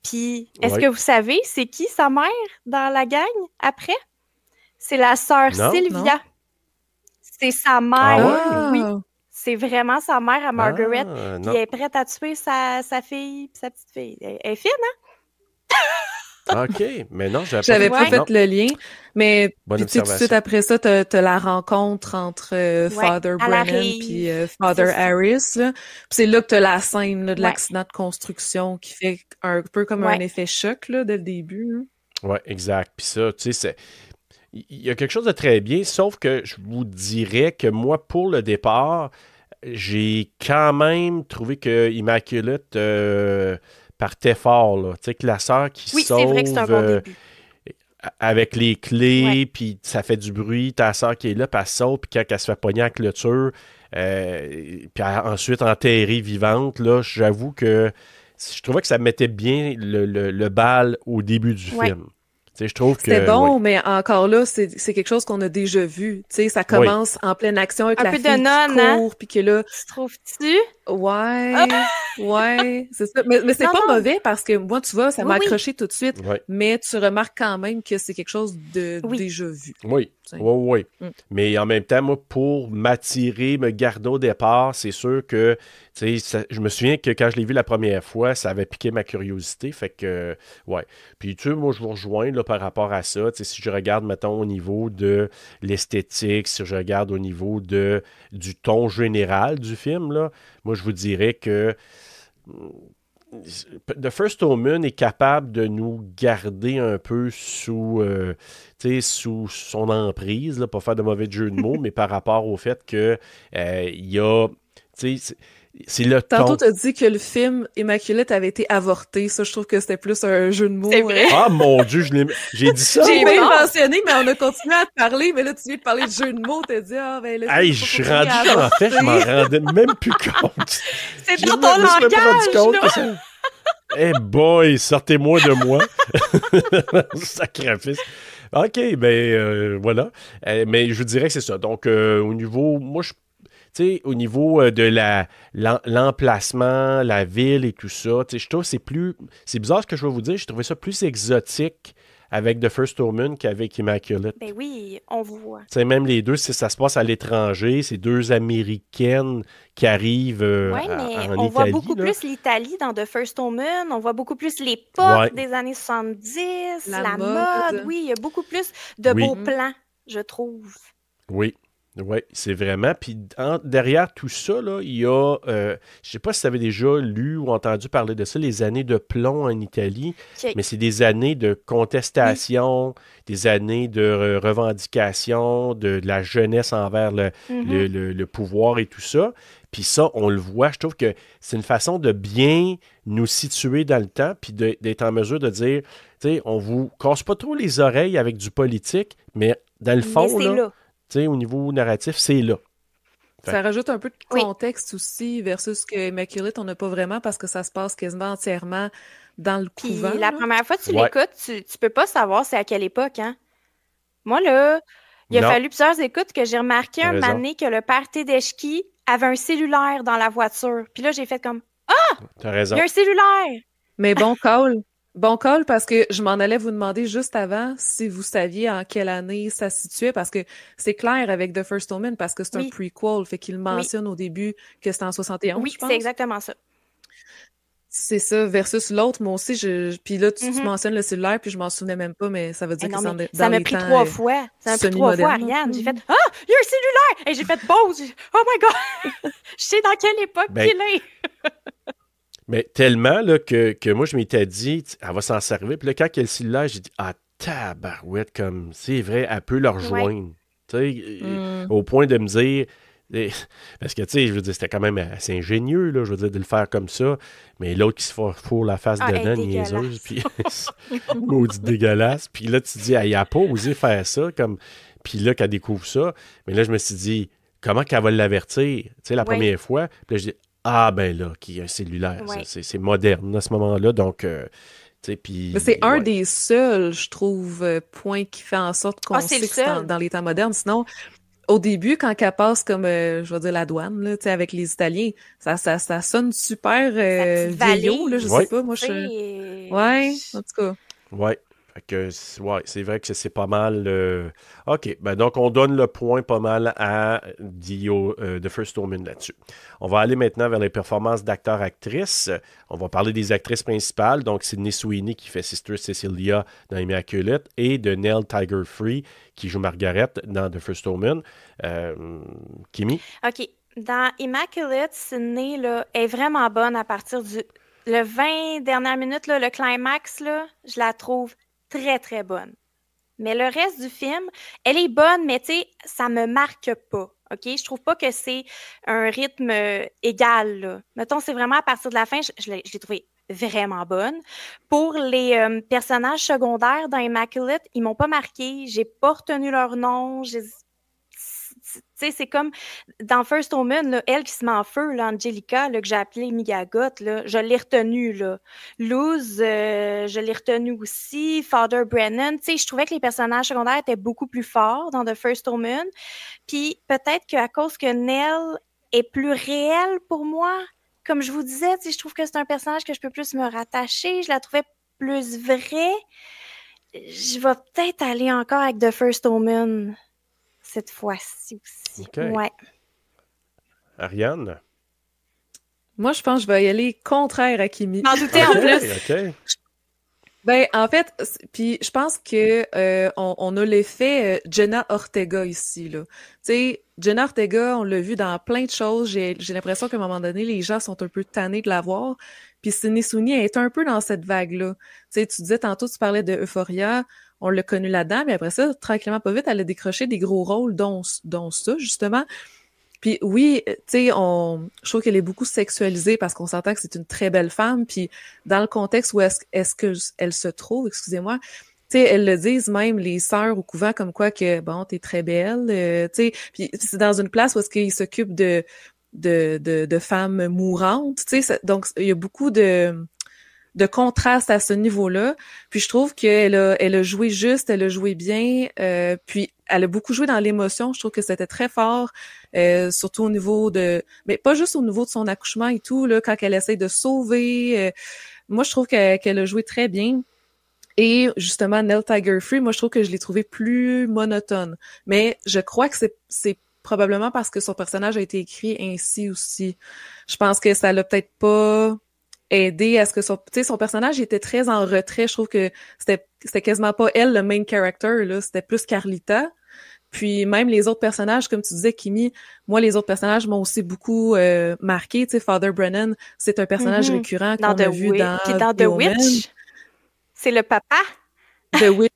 Puis, est-ce que vous savez, c'est qui sa mère dans la gang après? C'est la sœur Sylvia. Non. C'est sa mère, oui. C'est vraiment sa mère à Margaret. Puis elle est prête à tuer sa fille et sa petite fille. Elle est fine, hein? OK, mais non, j'avais pas fait le lien. Mais puis, tout de suite après ça, t'as la rencontre entre Father Brennan puis Father Harris. Là. Puis c'est là que t'as la scène là, de l'accident de construction qui fait un peu comme un effet choc là, dès le début. Oui, exact. Puis ça, tu sais, il y a quelque chose de très bien, sauf que je vous dirais que moi, pour le départ, j'ai quand même trouvé que Immaculate partait fort. Là. Tu sais, que la sœur qui sauve c'est vrai que c'est un bon début. Avec les clés, puis ça fait du bruit, ta sœur qui est là, puis elle saute, puis quand elle se fait pogner à la clôture, puis ensuite enterrée vivante, là, j'avoue que je trouvais que ça mettait bien le bal au début du film. sais, je trouve que... C'était bon, oui. mais encore là, c'est quelque chose qu'on a déjà vu. Tu sais, ça commence en pleine action avec Un la peu fille de qui nonne, court, puis que là, Tu trouves-tu? ouais, c'est ça. Mais c'est Non, pas non. mauvais parce que moi, tu vois, ça m'a Oui, oui. accroché tout de suite, Oui. mais tu remarques quand même que c'est quelque chose de Oui. déjà vu. Oui, T'sais. oui. Mm. Mais en même temps, moi, pour m'attirer, me garder au départ, c'est sûr que, tu sais, je me souviens que quand je l'ai vu la première fois, ça avait piqué ma curiosité. Fait que, ouais. Puis, tu sais, moi, je vous rejoins là, par rapport à ça. Tu sais, si je regarde, mettons, au niveau de l'esthétique, si je regarde au niveau du ton général du film, là, moi, je vous dirais que The First Omen est capable de nous garder un peu sous son emprise, là, pas faire de mauvais jeu de mots, mais par rapport au fait que il y a, c'est le Tantôt, ton. t'as dit que le film Immaculate avait été avorté. Ça, je trouve que c'était plus un jeu de mots. C'est vrai. Ah mon Dieu, j'ai dit ça. J'ai moi? bien mentionné, mais on a continué à te parler. Mais là, tu viens de parler de jeu de mots. T'as dit, ben là, Hey, je suis rendu, en fait, je m'en rendais même plus compte. C'est Je dans me ton suis même pas rendu langage, compte là. que ça... Eh boy, sortez-moi de moi. Sacrifice. OK, ben voilà. Mais je vous dirais que c'est ça. Donc, au niveau, moi, tu sais, au niveau de l'emplacement, la ville et tout ça, tu sais, je trouve que c'est bizarre ce que je vais vous dire, j'ai trouvé ça plus exotique avec The First Omen qu'avec Immaculate. Ben oui, on voit. Tu sais, même les deux, ça se passe à l'étranger, c'est deux Américaines qui arrivent Oui, mais en on voit Italie, beaucoup là. plus l'Italie dans The First Omen. On voit beaucoup plus les Ouais. pop des années 70, La la mode. mode. Oui, il y a beaucoup plus de Oui. beaux plans, je trouve. Oui, c'est vraiment. Puis derrière tout ça, là, il y a, je sais pas si tu avais déjà lu ou entendu parler de ça, les années de plomb en Italie, OK. mais c'est des années de contestation, des années de revendication, de la jeunesse envers Mhm. le pouvoir et tout ça. Puis ça, on le voit, je trouve que c'est une façon de bien nous situer dans le temps, puis d'être en mesure de dire, tu sais, on vous casse pas trop les oreilles avec du politique, mais dans le Mais fond, c'est là. tu sais, au niveau narratif, c'est là. Ça rajoute un peu de Oui. contexte aussi versus que Immaculate, on n'a pas vraiment parce que ça se passe quasiment entièrement dans le Puis couvent. la là. première fois que tu Ouais. l'écoutes, tu peux pas savoir c'est à quelle époque, hein? Moi, là, il a Non. fallu plusieurs écoutes que j'ai remarqué T'as un raison. moment donné que le père Tedeschi avait un cellulaire dans la voiture. Puis là, j'ai fait comme, T'as il raison. y a un cellulaire! Mais bon call. Bon call parce que je m'en allais vous demander juste avant si vous saviez en quelle année ça se situait parce que c'est clair avec The First Omen parce que c'est un Oui. prequel, fait qu'il mentionne au début que c'était en 71, Oui, je pense. c'est exactement ça. C'est ça, versus l'autre, moi aussi, puis là, tu Mhm. mentionnes le cellulaire, puis je m'en souvenais même pas, mais ça veut dire Eh que non, c'est mais dans ça m'a les pris temps 3 fois. Ça m'a pris 3 fois, semi-modernes. Ariane. J'ai fait, ah, il y a un cellulaire! Et j'ai fait pause. Oh my God! Je sais dans quelle époque Ben, qu'il est. Mais tellement là, que moi, je m'étais dit, elle va s'en servir. Puis là, quand il y a le cellulaire, j'ai dit, ah, tabarouette, comme c'est vrai, elle peut leur rejoindre. Tu sais, Mm. au point de me dire. Parce que, tu sais, je veux dire, c'était quand même assez ingénieux, là, je veux dire, de le faire comme ça. Mais l'autre qui se fourre la face Ah, elle est dedans, niaiseuse, dégueulasse. puis maudit dégueulasse. Puis là, tu te dis, elle n'a pas osé faire ça. Comme... Puis là, qu'elle découvre ça. Mais là, je me suis dit, comment qu'elle va l'avertir? Tu sais, la Oui. première fois. Puis là, je dis, ah, ben là, qui a un cellulaire. Oui. C'est moderne à ce moment-là. Donc, tu sais, puis. Mais c'est un ouais. des seuls, je trouve, points qui fait en sorte qu'on Ah, c'est sait le que c'est seul. dans les temps modernes. Sinon, au début, quand elle passe comme, je vais dire, la douane, là, tu sais, avec les Italiens, ça sonne super petite vieillot, là, valise. je Ouais. sais pas, moi, je... C'est- Ouais, en tout cas. Ouais. Fait que, ouais, c'est vrai que c'est pas mal. OK. Ben donc, on donne le point pas mal à The First Omen là-dessus. On va aller maintenant vers les performances d'acteurs-actrices. On va parler des actrices principales. Donc, Sydney Sweeney qui fait Sister Cecilia dans Immaculate et de Nell Tiger-Free qui joue Margaret dans The First Omen. Kimi? OK. Dans Immaculate, Sydney là, est vraiment bonne à partir du... Le 20 dernières minutes, là, le climax, là, je la trouve très, très bonne. Mais le reste du film, elle est bonne, mais tu sais, ça me marque pas. OK? Je trouve pas que c'est un rythme égal, là. Mettons, c'est vraiment à partir de la fin, je l'ai trouvée vraiment bonne. Pour les personnages secondaires dans Immaculate, ils m'ont pas marqué. J'ai pas retenu leur nom. Tu Tu sais, c'est comme dans First Omen, là, elle qui se met en feu, là, Angelica, là, que j'ai appelée Migagot, là, je l'ai retenue, là. Luz, je l'ai retenue aussi. Father Brennan, tu sais, je trouvais que les personnages secondaires étaient beaucoup plus forts dans The First Omen. Puis peut-être qu'à cause que Nell est plus réelle pour moi, comme je vous disais, tu sais, je trouve que c'est un personnage que je peux plus me rattacher. Je la trouvais plus vraie. Je vais peut-être aller encore avec The First Omen cette fois-ci aussi. OK. Ouais. Ariane? Moi, je pense que je vais y aller contraire à Kimi. M'en doutais en plus. OK. Ben, en fait, puis je pense que on a l'effet Jenna Ortega ici, là. Tu sais, Jenna Ortega, on l'a vu dans plein de choses. J'ai l'impression qu'à un moment donné, les gens sont un peu tannés de la voir. Puis Sydney Sweeney est un peu dans cette vague-là. Tu sais, tu disais tantôt, tu parlais de Euphoria, on l'a connue là-dedans, mais après ça, tranquillement, pas vite, elle a décroché des gros rôles, dont ça, justement. Puis oui, tu sais, je trouve qu'elle est beaucoup sexualisée parce qu'on s'entend que c'est une très belle femme. Puis dans le contexte où est-ce que elle se trouve, excusez-moi, tu sais, elles le disent même les sœurs au couvent comme quoi que bon, t'es très belle, tu sais. Puis c'est dans une place où est-ce qu'ils s'occupent de femmes mourantes, tu sais. Donc il y a beaucoup de contraste à ce niveau-là. Puis je trouve qu'elle a joué juste, elle a joué bien, puis elle a beaucoup joué dans l'émotion. Je trouve que c'était très fort, surtout au niveau mais pas juste au niveau de son accouchement et tout, là, quand elle essaie de sauver. Moi, je trouve qu'elle a joué très bien. Et justement, Nell Tiger-Free, moi, je trouve que je l'ai trouvé plus monotone. Mais je crois que c'est probablement parce que son personnage a été écrit ainsi aussi. Je pense que ça l'a peut-être pas aider à ce que son personnage était très en retrait. Je trouve que c'était quasiment pas elle le main character, là, c'était plus Carlita. Puis même les autres personnages, comme tu disais, Kimi, moi les autres personnages m'ont aussi beaucoup marqué. Tu sais, Father Brennan, c'est un personnage récurrent qu'on a vu dans puis dans The Witch. C'est le papa. The Witch.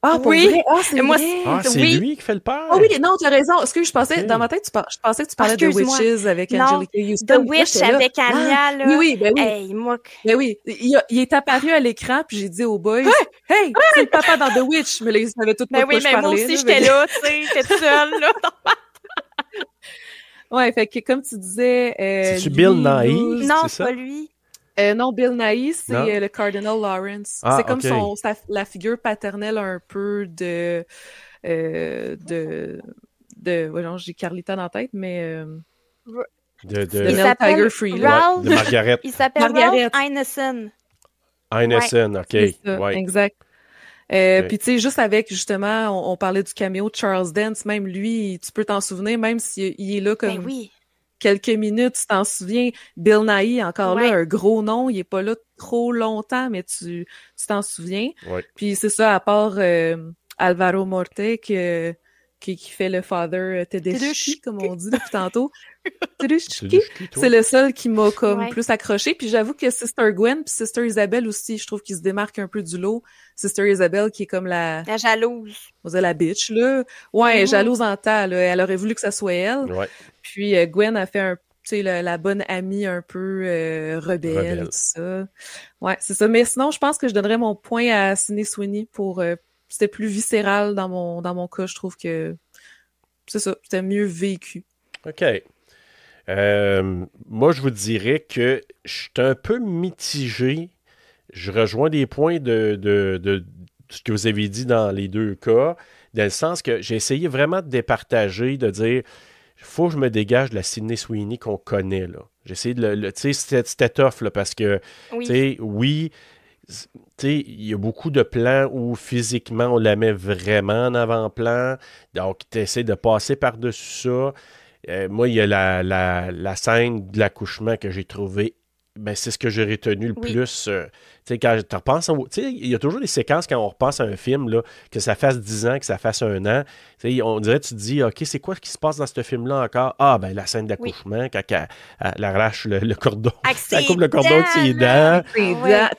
Ah, pour oui. vrai? Ah, c'est moi, vrai. Ah, c'est oui. lui qui fait le père? Ah oui, non, tu as raison. Excuse, je pensais, Ok. dans ma tête, je pensais que tu parlais de Excuse-moi. Witches avec Non, Angelica Houston. The Witch avec Anya, là. Oui, ben oui. Hey, moi... Ben oui, il est apparu à l'écran, puis j'ai dit aux boys, « Hey, c'est le papa dans The Witch! » Mais là, ils savaient tout pas de quoi je parlais. moi aussi, j'étais là, tu sais, j'étais toute seule, là. Ouais, fait que comme tu disais... C'est-tu Bill Nighy? Non, c'est c'est ça? pas lui. Non, Bill Nighy, c'est Non. le Cardinal Lawrence. Ah, c'est comme ok. la figure paternelle un peu voyons, j'ai Carlita dans la tête, mais... De de Il Nell s'appelle Tiger-Free, là. Ralph. de Margaret Il s'appelle Margaret. Ralph Ineson. Ineson, OK. C'est ça, Ouais. exact. Ok. Puis tu sais, juste avec, justement, on parlait du caméo de Charles Dance, même lui, tu peux t'en souvenir, même s'il est là comme Ben oui. quelques minutes, tu t'en souviens. Bill Nighy, encore Ouais. là, un gros nom, il est pas là trop longtemps, mais tu t'en souviens. Ouais. Puis c'est ça, à part Alvaro Morte qui fait le father Tedeschi, comme on dit depuis tantôt. Tedeschi, c'est le seul qui m'a comme plus accroché. Puis j'avoue que Sister Gwen puis Sister Isabelle aussi, je trouve qu'ils se démarquent un peu du lot. Sister Isabelle qui est comme la jalouse. On dirait la bitch, là. Ouais, elle est jalouse en temps, là. Elle aurait voulu que ça soit elle. Ouais. Puis Gwen a fait tu sais, la bonne amie un peu rebelle et tout ça. Ouais, c'est ça. Mais sinon, je pense que je donnerais mon point à Sydney Sweeney pour... c'était plus viscéral dans mon cas. Je trouve que c'est ça, c'était mieux vécu. OK. Moi, je vous dirais que je suis un peu mitigé. Je rejoins des points de ce que vous avez dit dans les deux cas, dans le sens que j'ai essayé vraiment de départager, de dire il faut que je me dégage de la Sydney Sweeney qu'on connaît, là. J'ai essayé de tu sais, c'était tough, là, parce que, tu sais, oui, tu sais, il y a beaucoup de plans où physiquement on la met vraiment en avant-plan, donc tu essaies de passer par-dessus ça. Moi, il y a la scène de l'accouchement que j'ai trouvé, ben, c'est ce que j'ai retenu le plus. Tu sais, quand tu repenses, tu sais, il y a toujours des séquences quand on repense à un film, là, que ça fasse 10 ans, que ça fasse 1 an. Tu sais, on dirait, tu te dis, OK, c'est quoi qui se passe dans ce film-là encore? Ah, ben, la scène d'accouchement, quand elle arrache le cordon. Elle coupe le cordon de ses dents.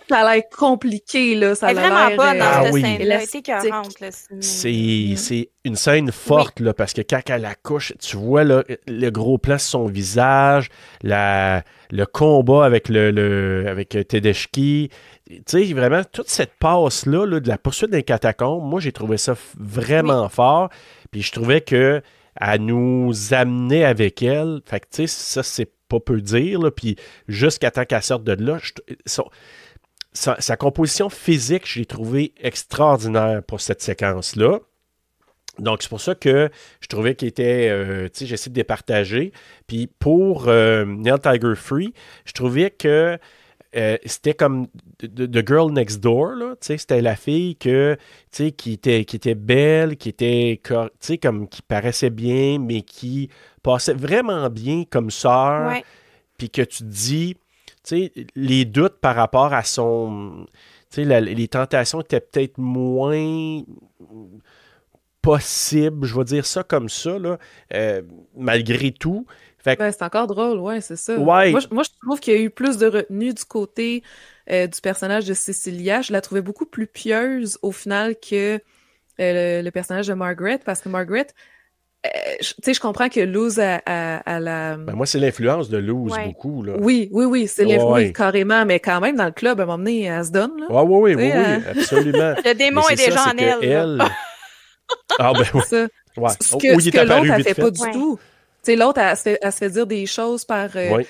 Ça a l'air compliqué, là. Ça a elle est vraiment bonne dans cette scène-là. C'est écœurante, là. C'est une scène forte, là, parce que quand elle accouche, tu vois là, le gros plan sur son visage, le combat avec avec Tedeschi. Tu sais, vraiment, toute cette passe-là, là, de la poursuite des catacombes, moi, j'ai trouvé ça vraiment fort. Puis je trouvais que elle nous amenait avec elle. Fait que, tu sais, ça, c'est pas peu dire, là. Puis jusqu'à temps qu'elle sorte de là, sa composition physique, je l'ai trouvée extraordinaire pour cette séquence-là. Donc, c'est pour ça que je trouvais qu'il était... tu sais, j'essaie de départager. Puis pour Neil Tiger Free, je trouvais que c'était comme The Girl Next Door, là. Tu sais, c'était la fille que, tu sais, qui était belle, qui était, tu sais, comme qui paraissait bien, mais qui passait vraiment bien comme sœur. Ouais. Puis que tu te dis, tu sais, les doutes par rapport à son... Tu sais, les tentations étaient peut-être moins possibles, je vais dire ça comme ça, là, malgré tout. Fait que, Ben, c'est encore drôle, ouais, c'est ça. ouais, Moi, je trouve qu'il y a eu plus de retenue du côté du personnage de Cecilia. Je la trouvais beaucoup plus pieuse au final que le personnage de Margaret, parce que Margaret, tu sais, je comprends que Luz a la... ben moi, c'est l'influence de Luz Ouais. beaucoup, là. Oui, c'est Ouais. oui, carrément, mais quand même, dans le club, à un moment donné, elle se donne, là. Oui, Tu sais, absolument. Le démon Mais est c'est déjà ça, en c'est que elle. là. Ah, ben oui. Ça. Ouais. Ce Oh, que, il ce est que apparu l'autre, elle vite fait fait. pas du Ouais. tout. Tu sais, l'autre, elle se fait dire des choses par Oui.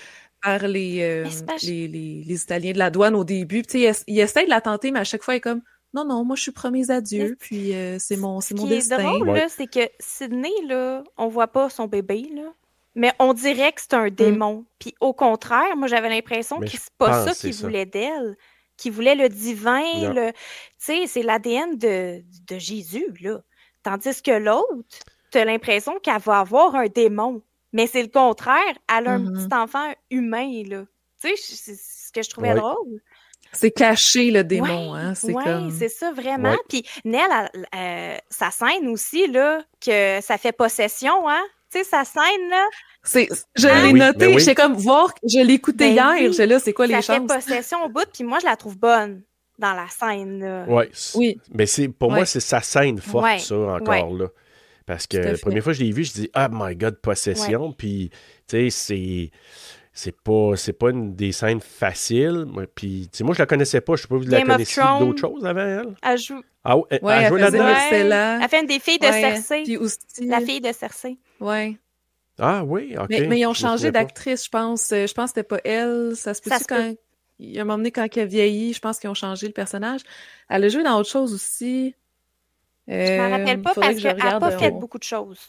les c'est pas- les Italiens de la douane au début. Puis, tu sais, il essaie de la tenter, mais à chaque fois, elle est comme, non, moi, je suis promise à Dieu, Mais puis c'est mon Ce qui destin. est drôle, Ouais. là, c'est que Sydney, là, on voit pas son bébé, là, mais on dirait que c'est un démon. Puis au contraire, moi, j'avais l'impression Mais que je c'est pas pense ça que c'est qu'il ça. voulait d'elle, qu'il voulait le divin, Non. tu sais, c'est l'ADN de Jésus, là. Tandis que l'autre, t'as l'impression qu'elle va avoir un démon. Mais c'est le contraire, elle a un Mhm. petit enfant humain, là. Tu sais, c'est ce que je trouvais Ouais. drôle. C'est caché, le démon, Ouais, hein. C'est ouais, comme... c'est ça, vraiment. Ouais. Puis Nell, sa scène aussi, là, que ça fait possession, hein? Tu sais, sa scène, là, Je Ah l'ai oui, noté, ben oui. j'étais comme, voir, je l'ai écouté Ben hier, oui, j'étais là, c'est quoi ça les fait chances? possession au bout, puis moi, je la trouve bonne dans la scène, là. Ouais. Oui. Mais pour moi, Ouais. c'est sa scène forte, Ouais, ça, encore, là. Parce que Tout à la fait. première fois que je l'ai vu, je dis, oh my God, possession. Puis, tu sais, c'est pas une des scènes faciles. Puis, tu sais, moi, je la connaissais pas. Je sais pas, vous la Game of connaissiez Thrones. d'autres choses avant, elle? Elle joue. Ah, ouais, Ouais, elle elle jouait faisait là-dedans? Myrcella. Elle fait une des filles de Ouais, Cersei. puis aussi... La fille de Cersei. Ouais. Ah oui, OK. Mais ils ont Je me changé souviens pas. d'actrice, je pense. Je pense que c'était pas elle. Ça se Ça peut-tu se peut. quand... Il y a un moment donné, quand elle a vieilli, je pense qu'ils ont changé le personnage. Elle a joué dans autre chose aussi. Je m'en rappelle pas faudrait parce que je qu'elle n'a regarde. pas fait beaucoup de choses.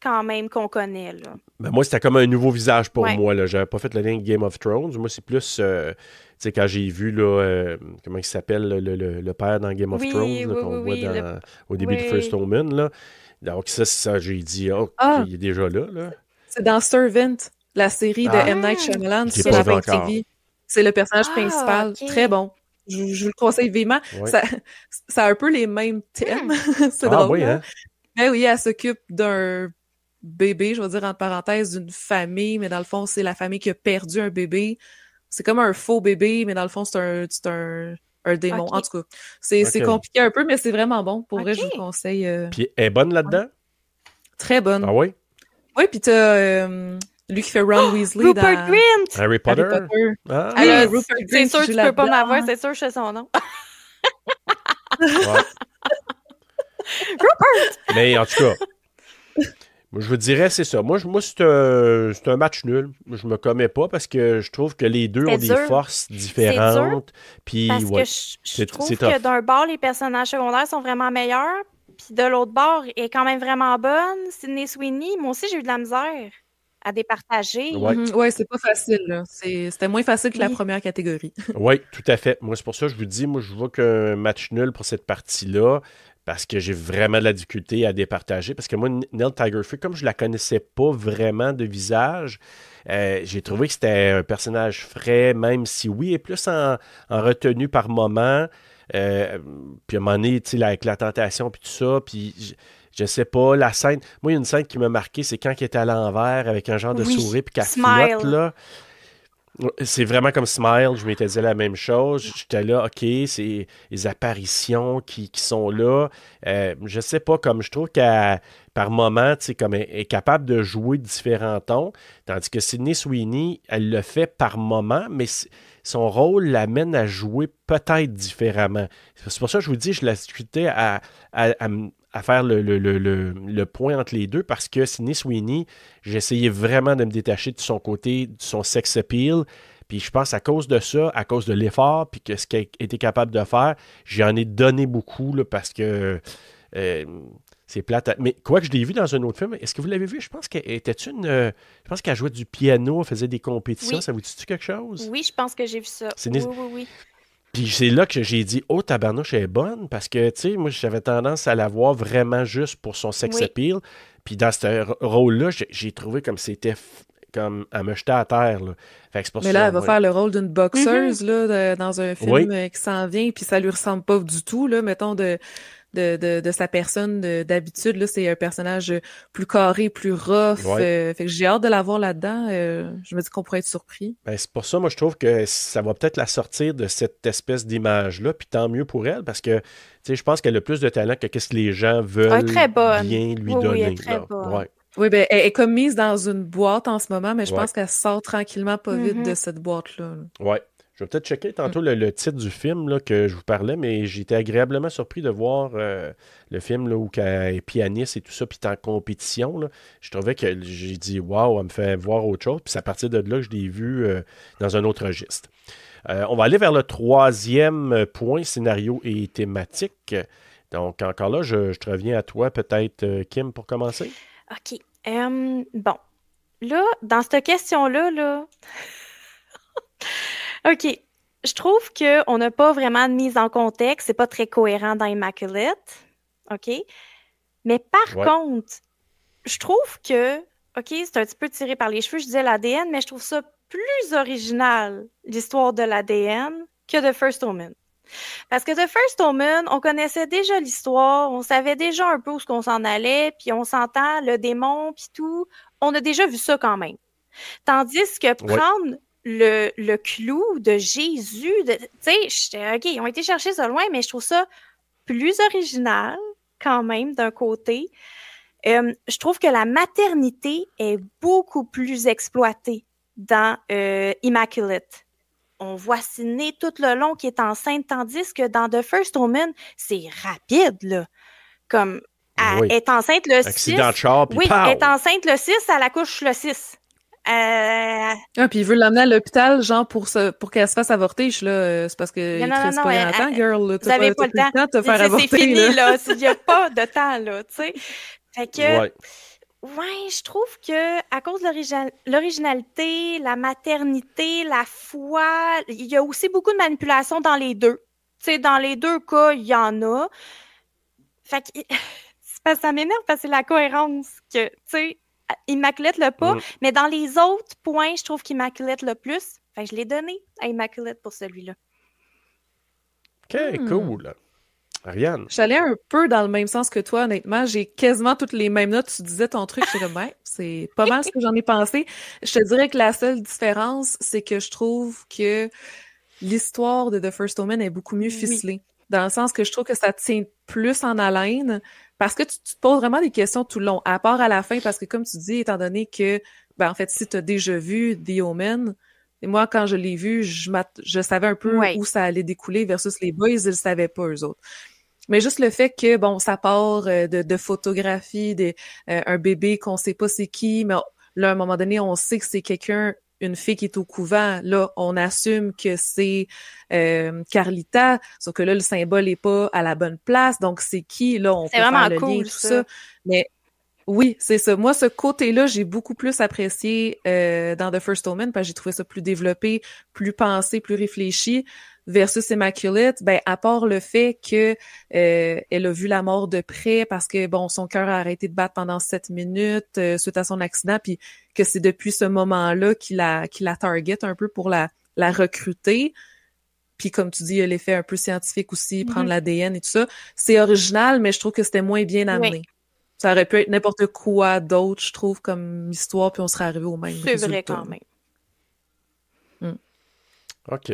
Quand même, qu'on connaît, là. Ben, moi, c'était comme un nouveau visage pour Ouais. moi. Là. J'avais pas fait le lien avec Game of Thrones. Moi, c'est plus, tu sais, quand j'ai vu, là, comment il s'appelle, le père dans Game of Oui, Thrones, là, oui, qu'on oui, voit oui, au début de oui. First Omen. Là. Donc, ça, j'ai dit, oh, Ah! il est déjà là. Là. C'est dans Servant, la série de Ah. M. Night Shyamalan Je l'ai sur pas la vu Apple encore. TV. C'est le personnage Ah, principal. ok. Très bon. Je vous le conseille vivement. Ouais. Ça a un peu les mêmes thèmes. C'est Ah drôle. oui, hein? hein? Mais oui, elle s'occupe d'un bébé, je vais dire entre parenthèses, d'une famille, mais dans le fond, c'est la famille qui a perdu un bébé. C'est comme un faux bébé, mais dans le fond, c'est un démon. Ok. En tout cas, c'est Ok. compliqué un peu, mais c'est vraiment bon. Pour vrai, Ok. je vous le conseille. Puis, elle est bonne là-dedans? Très bonne. Ah oui? Oui, puis t'as lui qui fait Ron Weasley Rupert dans Grint! Harry Harry Potter? Potter. Ah, Oui, Alors, Rupert c'est Grint sûr qui que joue tu peux pas là-dedans. m'avoir, c'est sûr que je sais son nom. ouais. Mais en tout cas, moi, je vous dirais, c'est ça. Moi, c'est un match nul. Je me commets pas parce que je trouve que les deux ont C'est des dur. forces différentes. Puis, Parce ouais. que je c'est trouve tough. que d'un bord, les personnages secondaires sont vraiment meilleurs, puis de l'autre bord, elle est quand même vraiment bonne. Sydney Sweeney, moi aussi, j'ai eu de la misère à départager. Ouais. Ouais, c'est pas facile, là. C'était moins facile que la Oui. première catégorie. Oui, tout à fait. Moi, c'est pour ça que je vous dis, moi, je vois qu'un match nul pour cette partie-là, parce que j'ai vraiment de la difficulté à départager. Parce que moi, Neil Tiger Free, comme je la connaissais pas vraiment de visage, j'ai trouvé que c'était un personnage frais, même si oui, et plus en retenue par moment. Puis à un moment donné, tu sais, avec la tentation, puis tout ça, puis je sais pas, la scène... Moi, il y a une scène qui m'a marqué, c'est quand il est à l'envers avec un genre de Oui, sourire, puis qu'elle Smile. flotte, là. C'est vraiment comme Smile, je m'étais dit la même chose. J'étais là, OK, c'est les apparitions qui sont là. Je sais pas, comme je trouve qu'elle, par moment, tu sais, comme elle est capable de jouer différents tons, tandis que Sydney Sweeney, elle le fait par moment, mais son rôle l'amène à jouer peut-être différemment. C'est pour ça que je vous dis, je la discutais à à faire le point entre les deux parce que Sydney Sweeney, j'essayais vraiment de me détacher de son côté, de son sex appeal. Puis je pense à cause de ça, à cause de l'effort, puis que ce qu'elle était capable de faire, j'en ai donné beaucoup là, parce que c'est plate. Mais quoi que je l'ai vu dans un autre film, est-ce que vous l'avez vu? Je pense je pense qu'elle jouait du piano, elle faisait des compétitions. Oui. Ça vous dit-tu quelque chose? Oui, je pense que j'ai vu ça. Oui. Puis c'est là que j'ai dit, oh, tabarnouche, elle est bonne, parce que, tu sais, moi, j'avais tendance à la voir vraiment juste pour son sex appeal. Puis dans ce rôle-là, j'ai trouvé comme c'était comme à me jeter à terre, là. Fait que c'est pour Mais ça, là, elle va faire le rôle d'une boxeuse, là, dans un film Oui. qui s'en vient, puis ça lui ressemble pas du tout, là, mettons, de sa personne d'habitude, là, c'est un personnage plus carré, plus rough. Fait que j'ai hâte de la voir là-dedans. Je me dis qu'on pourrait être surpris. Ben, c'est pour ça, moi, je trouve que ça va peut-être la sortir de cette espèce d'image-là, puis tant mieux pour elle, parce que, tu sais, je pense qu'elle a plus de talent que ce que les gens veulent bien lui donner. Oui, elle est très bonne. Ouais. Oui, ben, elle est comme mise dans une boîte en ce moment, mais je pense qu'elle sort tranquillement pas vite de Mm-hmm. cette boîte-là. Ouais. Je vais peut-être checker tantôt le titre du film là, que je vous parlais, mais j'ai été agréablement surpris de voir le film là, où elle est pianiste et tout ça, puis t'es en compétition. Là. Je trouvais que j'ai dit, waouh, elle me fait voir autre chose. Puis c'est à partir de là que je l'ai vu dans un autre registre. On va aller vers le troisième point, scénario et thématique. Donc, encore là, je te reviens à toi, peut-être, Kim, pour commencer. OK. Bon. Là, dans cette question-là, là... OK. Je trouve qu'on n'a pas vraiment de mise en contexte. C'est pas très cohérent dans Immaculate. OK? Mais par contre, je trouve que, OK, c'est un petit peu tiré par les cheveux, je disais l'ADN, mais je trouve ça plus original, l'histoire de l'ADN, que The First Omen. Parce que The First Omen, on connaissait déjà l'histoire, on savait déjà un peu où on s'en allait, puis on s'entend, le démon, puis tout. On a déjà vu ça quand même. Tandis que prendre le clou de Jésus, tu sais, j'étais OK, ils ont été chercher ça loin, mais je trouve ça plus original quand même d'un côté. Je trouve que la maternité est beaucoup plus exploitée dans Immaculate. On voit Sydney tout le long qui est enceinte, tandis que dans The First Omen, c'est rapide, là. Comme, elle est enceinte le 6. Accident de char, puis oui, elle est enceinte le 6, elle accouche le 6. Ah, puis il veut l'emmener à l'hôpital, genre, pour qu'elle se fasse avorter. Je suis là, c'est parce qu'il te reste pas grand temps, girl. Là. Vous avez pas le temps de te faire avorter. C'est fini, là. Il n'y a pas de temps, là, tu sais. Fait que, je trouve que à cause de l'originalité, la maternité, la foi, il y a aussi beaucoup de manipulation dans les deux. Tu sais, dans les deux cas, il y en a. Fait que, ça m'énerve parce que c'est la cohérence que, tu sais, Immaculate l'a pas, mais dans les autres points, je trouve qu'Immaculate l'a plus. Fait que je l'ai donné à Immaculate pour celui-là. OK, cool. Ariane? Je suis allée un peu dans le même sens que toi, honnêtement. J'ai quasiment toutes les mêmes notes. Tu disais ton truc, j'étais comme, c'est pas mal ce que j'en ai pensé. Je te dirais que la seule différence, c'est que je trouve que l'histoire de The First Omen est beaucoup mieux ficelée. Dans le sens que je trouve que ça tient plus en haleine, parce que tu te poses vraiment des questions tout le long, à part à la fin, parce que comme tu dis, étant donné que, en fait, si tu as déjà vu The Omen, et moi, quand je l'ai vu, je savais un peu où ça allait découler versus les boys, ils le savaient pas, eux autres. Mais juste le fait que, ça part de photographie, un bébé qu'on sait pas c'est qui, mais là, à un moment donné, on sait que c'est quelqu'un, une fille qui est au couvent, là, on assume que c'est Carlita, sauf que là, le symbole est pas à la bonne place, donc c'est qui? Là, on peut faire le lien, tout ça. Mais oui, c'est ça. Moi, ce côté-là, j'ai beaucoup plus apprécié dans The First Omen, parce que j'ai trouvé ça plus développé, plus pensé, plus réfléchi, versus Immaculate, à part le fait que elle a vu la mort de près parce que, son cœur a arrêté de battre pendant 7 minutes suite à son accident, puis que c'est depuis ce moment-là qu'il la target un peu pour la recruter. Puis comme tu dis, il y a l'effet un peu scientifique aussi, prendre l'ADN et tout ça. C'est original, mais je trouve que c'était moins bien amené. Ça aurait pu être n'importe quoi d'autre, je trouve, comme histoire, puis on serait arrivé au même résultat. C'est vrai quand même. OK.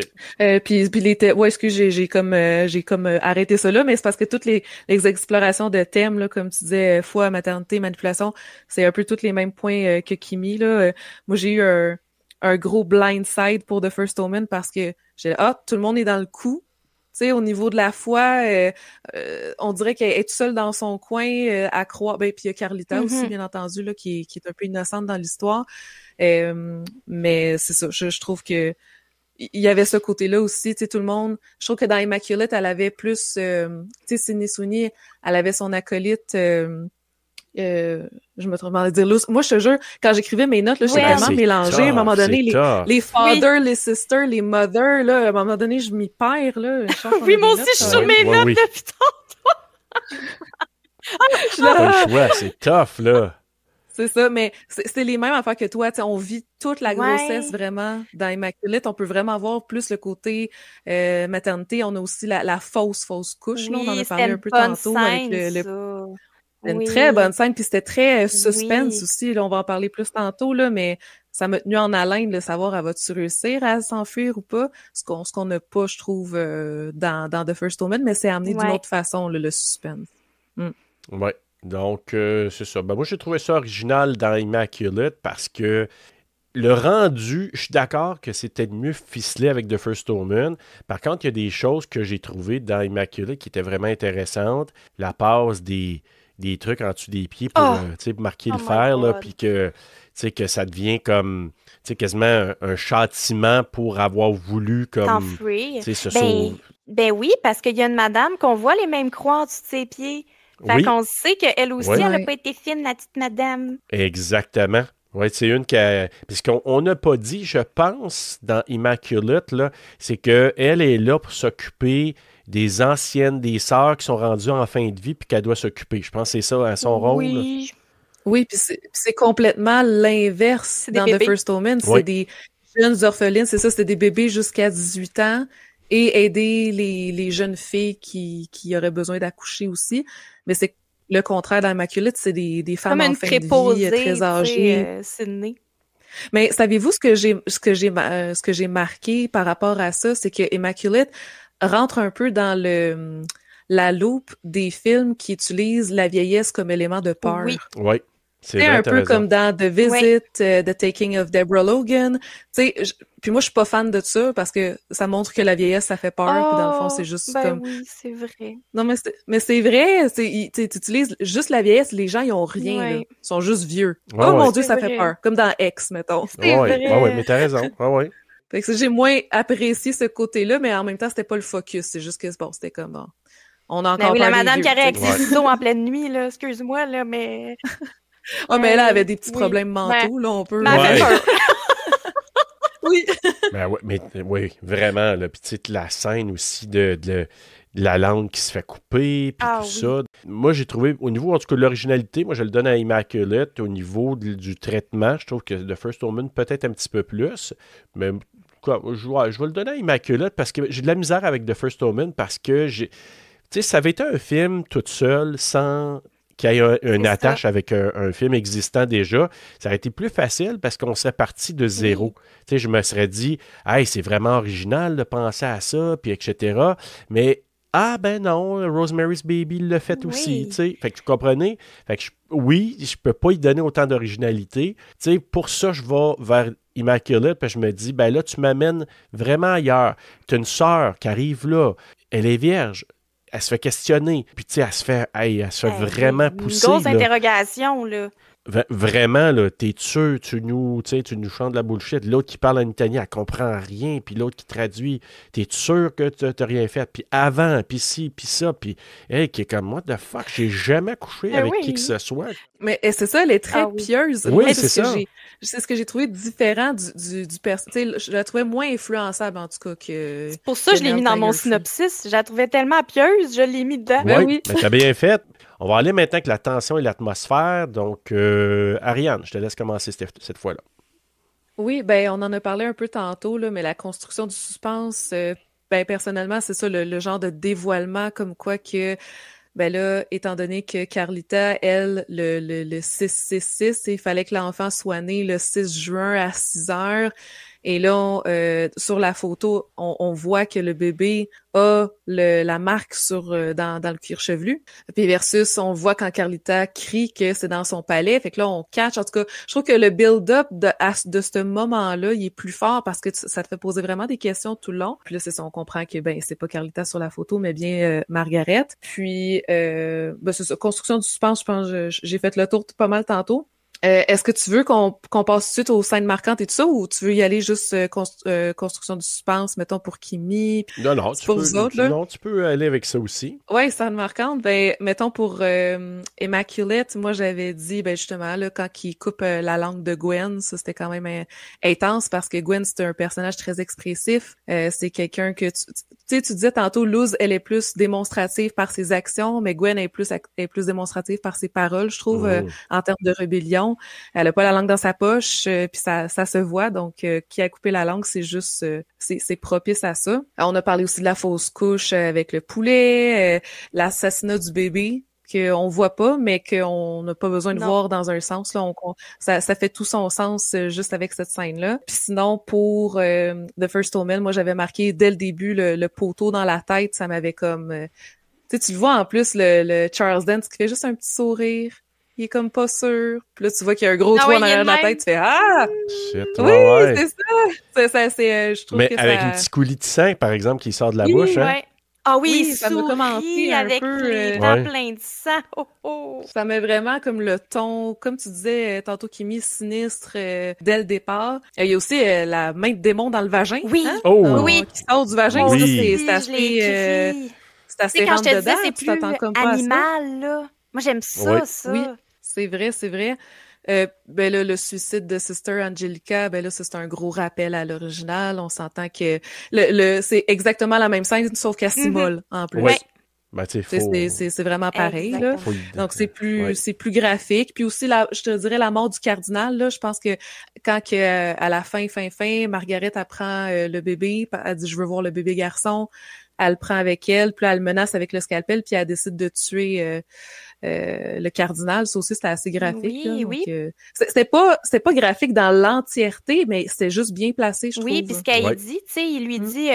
Puis j'ai comme arrêté ça là, mais c'est parce que toutes les explorations de thèmes, là, comme tu disais, foi, maternité, manipulation, c'est un peu tous les mêmes points que Kimi, là. Moi, j'ai eu un gros blind side pour The First Omen parce que tout le monde est dans le coup, sais, au niveau de la foi, on dirait qu'elle est toute seule dans son coin à croire. Ben, puis il y a Carlita aussi, bien entendu, là, qui est un peu innocente dans l'histoire. Mais c'est ça, je trouve que il y avait ce côté-là aussi, tu sais, tout le monde. Je trouve que dans Immaculate, elle avait plus, tu sais, Sydney Sweeney, elle avait son acolyte. Je me trompe de dire loose. Moi, je te jure, quand j'écrivais mes notes, là, j'étais vraiment mélangée. À un moment donné, les fathers, les sisters, les mothers, là, à un moment donné, je m'y perds, là. Oui, moi aussi, je suis sur mes notes depuis tantôt. Pas le choix, c'est tough, là. C'est ça, mais c'est les mêmes affaires que toi. Tu sais, on vit toute la grossesse vraiment dans Immaculate. On peut vraiment voir plus le côté maternité. On a aussi la fausse couche. Là, on en a parlé un peu tantôt avec une très bonne scène, puis c'était très suspense aussi. Là, on va en parler plus tantôt, là, mais ça m'a tenu en haleine de savoir elle va-tu réussir à s'enfuir ou pas. Ce qu'on n'a pas, je trouve, dans The First Omen, mais c'est amené d'une autre façon, là, le suspense. Ouais. Donc, c'est ça. Ben, moi, j'ai trouvé ça original dans Immaculate parce que le rendu, je suis d'accord que c'était mieux ficelé avec The First Omen. Par contre, il y a des choses que j'ai trouvées dans Immaculate qui étaient vraiment intéressantes. La passe des trucs en dessous des pieds pour marquer le fer, là, puis que ça devient comme quasiment un châtiment pour avoir voulu s'enfuir. Ben oui, parce qu'il y a une madame qu'on voit les mêmes croix en dessous de ses pieds. Fait qu'on sait qu'elle aussi, elle n'a pas été fine, la petite madame. Exactement. Oui, c'est une qui a... Puisqu'on n'a pas dit, je pense, dans Immaculate, là, c'est qu'elle est là pour s'occuper des anciennes, des sœurs qui sont rendues en fin de vie puis qu'elle doit s'occuper. Je pense que c'est ça, son rôle. Oui, puis c'est complètement l'inverse dans The First Omen. C'est des jeunes orphelines, c'est ça, c'est des bébés jusqu'à 18 ans et aider les jeunes filles qui auraient besoin d'accoucher aussi. Mais c'est le contraire dans Immaculate, c'est des femmes en fin de vie très âgées. Sydney. Mais savez-vous ce que j'ai marqué par rapport à ça, c'est que Immaculate rentre un peu dans la loupe des films qui utilisent la vieillesse comme élément de peur. Oui. C'est un peu comme dans The Visit, The Taking of Deborah Logan. Tu sais, puis moi, je suis pas fan de ça parce que ça montre que la vieillesse, ça fait peur. Puis dans le fond, c'est juste comme... oui, c'est vrai. Non, mais c'est vrai. Tu utilises juste la vieillesse, les gens, ils ont rien. Là. Ils sont juste vieux. Mon Dieu, ça fait peur. Comme dans X, mettons. C'est vrai. Oui, mais t'as raison. Fait que j'ai moins apprécié ce côté-là, mais en même temps, c'était pas le focus. C'est juste que, c'était comme... Bon, on a encore la madame qui arrive avec ses ciseaux en pleine nuit, là, excuse-moi, là, mais... mais elle avait des petits problèmes mentaux, là, on peut... Oui. Oui, vraiment. Puis tu sais, la scène aussi de la langue qui se fait couper, puis tout ça. Moi, j'ai trouvé, au niveau, en tout cas, de l'originalité, moi, je le donne à Immaculate. Au niveau du traitement, je trouve que The First Omen, peut-être un petit peu plus. Mais je vais le donner à Immaculate parce que j'ai de la misère avec The First Omen parce que tu sais, ça avait été un film toute seule, sans... qu'il y ait une attache avec un film existant déjà, ça aurait été plus facile parce qu'on serait parti de zéro. Tu sais, je me serais dit, hey, c'est vraiment original de penser à ça, puis etc. Mais, ben non, Rosemary's Baby l'a fait aussi, tu sais. Fait que vous comprenez? Fait que je peux pas y donner autant d'originalité. Tu sais, pour ça, je vais vers Immaculate, puis je me dis, ben là, tu m'amènes vraiment ailleurs. Tu as une sœur qui arrive là, elle est vierge. Elle se fait questionner. Puis, tu sais, elle se fait vraiment pousser. Une grosse interrogation, là. Vraiment, là, t'es sûr, tu nous chantes de la bullshit. L'autre qui parle en italien, elle comprend rien. Puis l'autre qui traduit, t'es sûr que t'as rien fait. Puis avant, puis ci, puis ça. Puis, qui est comme, what the fuck, j'ai jamais couché avec qui que ce soit. Mais c'est ça, elle est très pieuse. Oui, c'est ça. C'est ce que j'ai trouvé différent du personnage. Je la trouvais moins influençable, en tout cas, que... C'est pour ça que je l'ai mis dans mon synopsis. Je la trouvais tellement pieuse, je l'ai mis dedans. Oui, mais t'as bien fait. On va aller maintenant avec la tension et l'atmosphère. Donc, Ariane, je te laisse commencer cette fois-là. Oui, ben on en a parlé un peu tantôt, là, mais la construction du suspense, personnellement, c'est ça, le genre de dévoilement comme quoi que, ben là, étant donné que Carlita, elle, le 6-6-6, il fallait que l'enfant soit né le 6 juin à 6 heures, Et là, sur la photo, on voit que le bébé a la marque dans le cuir chevelu. Puis versus, on voit quand Carlita crie que c'est dans son palais. Fait que là, on catch. En tout cas, je trouve que le build-up de ce moment-là, il est plus fort parce que ça te fait poser vraiment des questions tout le long. Puis là, c'est ça, on comprend que c'est pas Carlita sur la photo, mais bien Margaret. Puis, c'est ça, construction du suspense, je pense j'ai fait le tour pas mal tantôt. Est-ce que tu veux qu'on passe tout de suite aux scènes marquantes et tout ça, ou tu veux y aller juste construction du suspense, mettons, pour Kimi? Non, pour vous autres, là? Non, tu peux aller avec ça aussi. Ouais, scène marquante. Mettons pour Immaculate, moi j'avais dit, justement, là, quand il coupe la langue de Gwen, ça c'était quand même intense parce que Gwen, c'est un personnage très expressif. C'est quelqu'un que tu disais tantôt, Luz, elle est plus démonstrative par ses actions, mais Gwen est plus démonstrative par ses paroles, je trouve, en termes de rébellion. Elle a pas la langue dans sa poche, puis ça se voit. Donc, qui a coupé la langue, c'est juste, c'est propice à ça. On a parlé aussi de la fausse couche avec le poulet, l'assassinat du bébé qu'on voit pas, mais qu'on n'a pas besoin de voir dans un sens. Là, ça fait tout son sens juste avec cette scène-là. Puis sinon, pour The First Omen, moi j'avais marqué dès le début le poteau dans la tête, ça m'avait comme... tu le vois en plus, le Charles Dance qui fait juste un petit sourire. Il est comme pas sûr. Puis là, tu vois qu'il y a un gros trou en arrière de la tête. Tu fais « Ah! » Shit, Oui, ouais. c'est ça. Je trouve que avec ça... un petit coulis de sang, par exemple, qui sort de la bouche. Hein? Ouais. Ah oui, ça m'a commencé avec les dents pleines de sang. Ça met vraiment comme le ton, comme tu disais tantôt, Kimi, sinistre dès le départ. Il y a aussi la main de démon dans le vagin. Oui. Hein? Oui. Qui sort du vagin. Oui. C'est assez rentre dedans. C'est plus animal, là. Moi, j'aime ça, ça. Oui, c'est vrai. Là, le suicide de Sister Angelica, là, c'est un gros rappel à l'original. On s'entend que c'est exactement la même scène, sauf qu'elle s'immole, en plus. Oui. C'est vraiment pareil, là. Donc, c'est plus graphique. Puis aussi, je te dirais la mort du cardinal, là. Je pense que quand à la fin, Margaret apprend le bébé, elle dit « Je veux voir le bébé garçon », elle le prend avec elle, puis là, elle le menace avec le scalpel, puis elle décide de tuer le cardinal. Ça aussi, c'était assez graphique. Oui. C'était pas graphique dans l'entièreté, mais c'était juste bien placé, je trouve. Oui, puis ce qu'elle dit, tu sais, il lui dit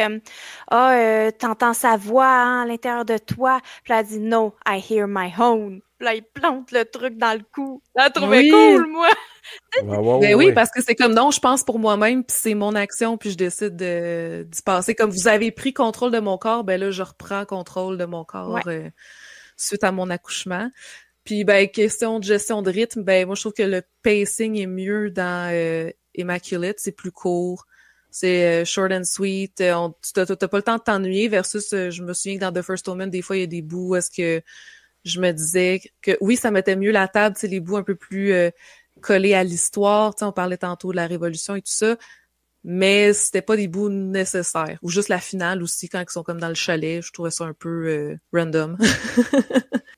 t'entends sa voix à l'intérieur de toi. Puis là, elle dit « No, I hear my own ». Puis là, il plante le truc dans le cou. Je la trouvais cool, moi! Oui, parce que c'est comme non, je pense pour moi-même, puis c'est mon action, puis je décide d'y passer. Comme vous avez pris contrôle de mon corps, là, je reprends contrôle de mon corps suite à mon accouchement. Puis, question de gestion de rythme, moi, je trouve que le pacing est mieux dans Immaculate. C'est plus court. C'est short and sweet. T'as pas le temps de t'ennuyer versus, je me souviens que dans The First Omen, des fois, il y a des bouts où est-ce que je me disais que oui, ça mettait mieux la table, les bouts un peu plus collés à l'histoire. On parlait tantôt de la Révolution et tout ça. Mais c'était pas des bouts nécessaires. Ou juste la finale aussi, quand ils sont comme dans le chalet, je trouvais ça un peu random.